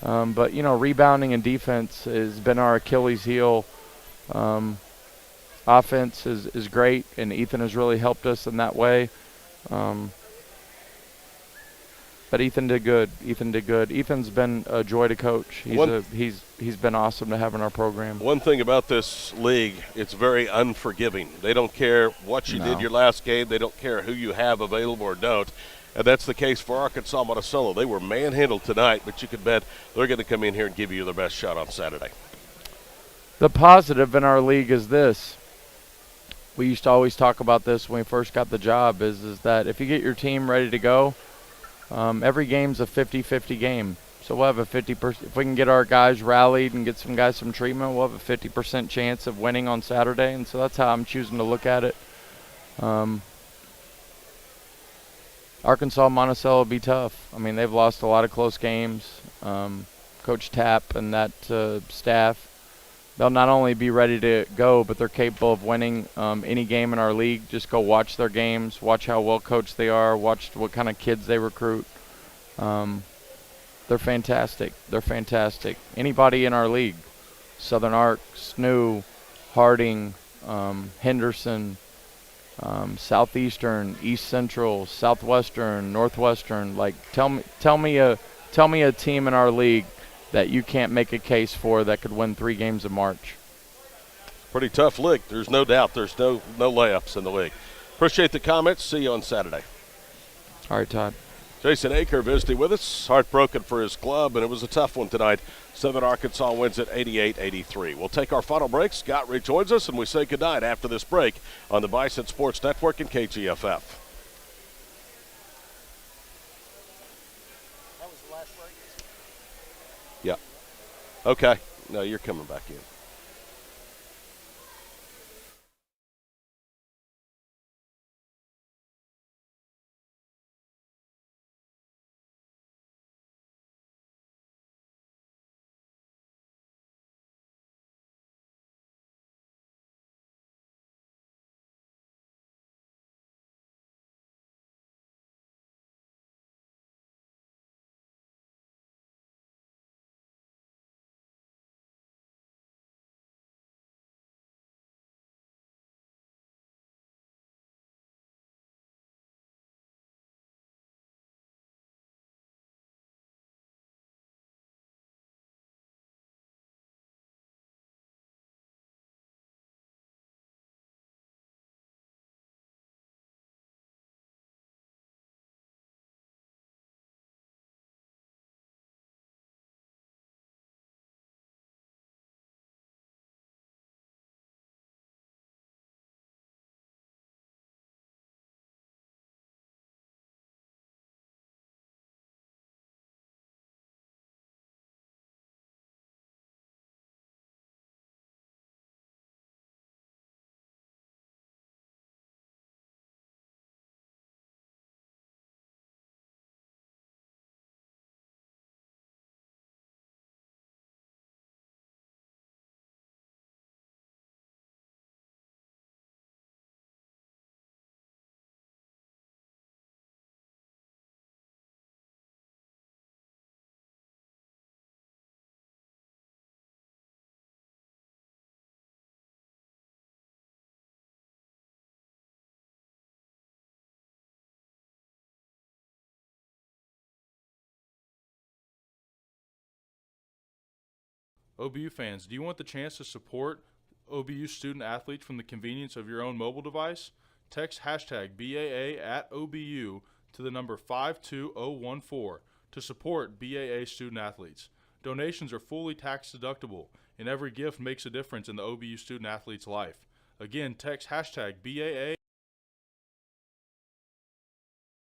But, rebounding and defense has been our Achilles heel. Offense is great, and Ethan has really helped us in that way. But Ethan did good. Ethan's been a joy to coach. He's been awesome to have in our program. One thing about this league, it's very unforgiving. They don't care what you did your last game. They don't care who you have available or don't. and that's the case for Arkansas Monticello. They were manhandled tonight, but you can bet they're going to come in here and give you their best shot on Saturday. The positive in our league is this. We used to always talk about this when we first got the job, is that if you get your team ready to go, every game's a 50-50 game. So we'll have a 50%. If we can get our guys rallied and get some guys some treatment, we'll have a 50% chance of winning on Saturday. And so that's how I'm choosing to look at it. Arkansas Monticello will be tough. I mean, they've lost a lot of close games. Coach Tapp and that staff, they'll not only be ready to go, but they're capable of winning any game in our league. Just go watch their games, watch how well coached they are, watch what kind of kids they recruit. They're fantastic. They're fantastic. Anybody in our league, Southern Ark, SNU, Harding, Henderson, Southeastern, East Central, Southwestern, Northwestern. Like, tell me a team in our league that you can't make a case for that could win 3 games in March. Pretty tough league. There's no doubt. There's no layups in the league. Appreciate the comments. See you on Saturday. All right, Todd. Jason Aker visiting with us. Heartbroken for his club, and it was a tough one tonight. Southern Arkansas wins it 88-83. We'll take our final break. Scott rejoins us, and we say goodnight after this break on the Bison Sports Network and KGFF. That was the last break? Yeah. Okay. No, you're coming back in. OBU fans, do you want the chance to support OBU student athletes from the convenience of your own mobile device? Text hashtag BAA at OBU to the number 52014 to support BAA student athletes. Donations are fully tax deductible, and every gift makes a difference in the OBU student athlete's life. Again, text hashtag BAA.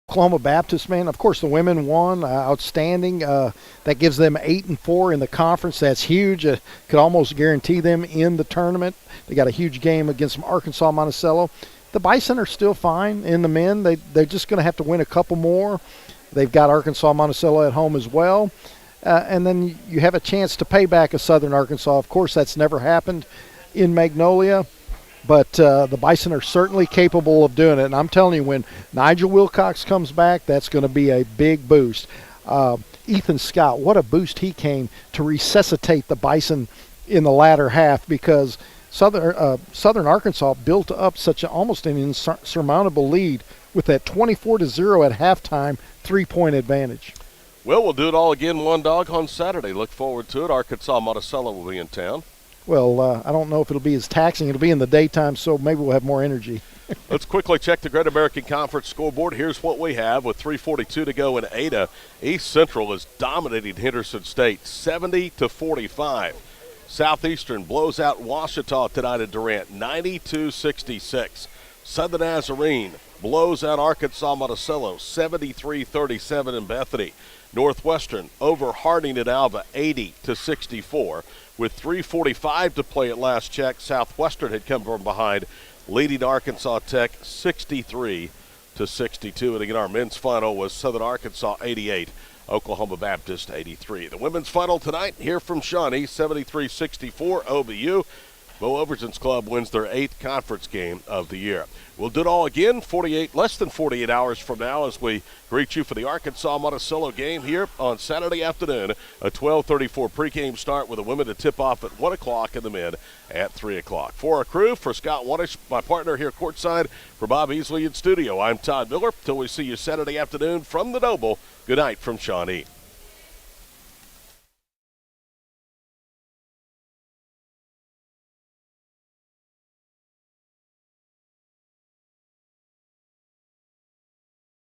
Oklahoma Baptist, man, of course the women won, outstanding. That gives them 8-4 in the conference. That's huge. Could almost guarantee them in the tournament. They got a huge game against Arkansas Monticello. The Bison are still fine in the men. They're just going to have to win a couple more. They've got Arkansas Monticello at home as well. And then you have a chance to pay back a Southern Arkansas. Of course, that's never happened in Magnolia. But the Bison are certainly capable of doing it. And I'm telling you, when Nigel Wilcox comes back, that's going to be a big boost. Ethan Scott, what a boost he came to resuscitate the Bison in the latter half, because Southern Arkansas built up almost an insurmountable lead with that 24-0 at halftime 3-point advantage. Well, we'll do it all again, One Dog, on Saturday. Look forward to it. Arkansas Monticello will be in town. Well, I don't know if it'll be as taxing. It'll be in the daytime, so maybe we'll have more energy. Let's quickly check the Great American Conference scoreboard. Here's what we have with 3:42 to go in Ada. East Central is dominating Henderson State, 70-45. Southeastern blows out Ouachita tonight at Durant, 92-66. Southern Nazarene blows out Arkansas Monticello, 73-37 in Bethany. Northwestern over Harding at Alva, 80-64. With 3:45 to play at last check, Southwestern had come from behind, leading Arkansas Tech 63-62. And again, our men's final was Southern Arkansas 88, Oklahoma Baptist 83. The women's final tonight, here from Shawnee, 73-64 OBU. Bo Overton's club wins their 8th conference game of the year. We'll do it all again less than 48 hours from now as we greet you for the Arkansas Monticello game here on Saturday afternoon. A 12:34 pregame start with the women to tip off at 1 o'clock and the men at 3 o'clock. For our crew, for Scott Wanish, my partner here courtside, for Bob Easley in studio, I'm Todd Miller. Till we see you Saturday afternoon from the Noble, good night from Shawnee.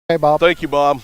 Hey, Bob. Thank you, Bob.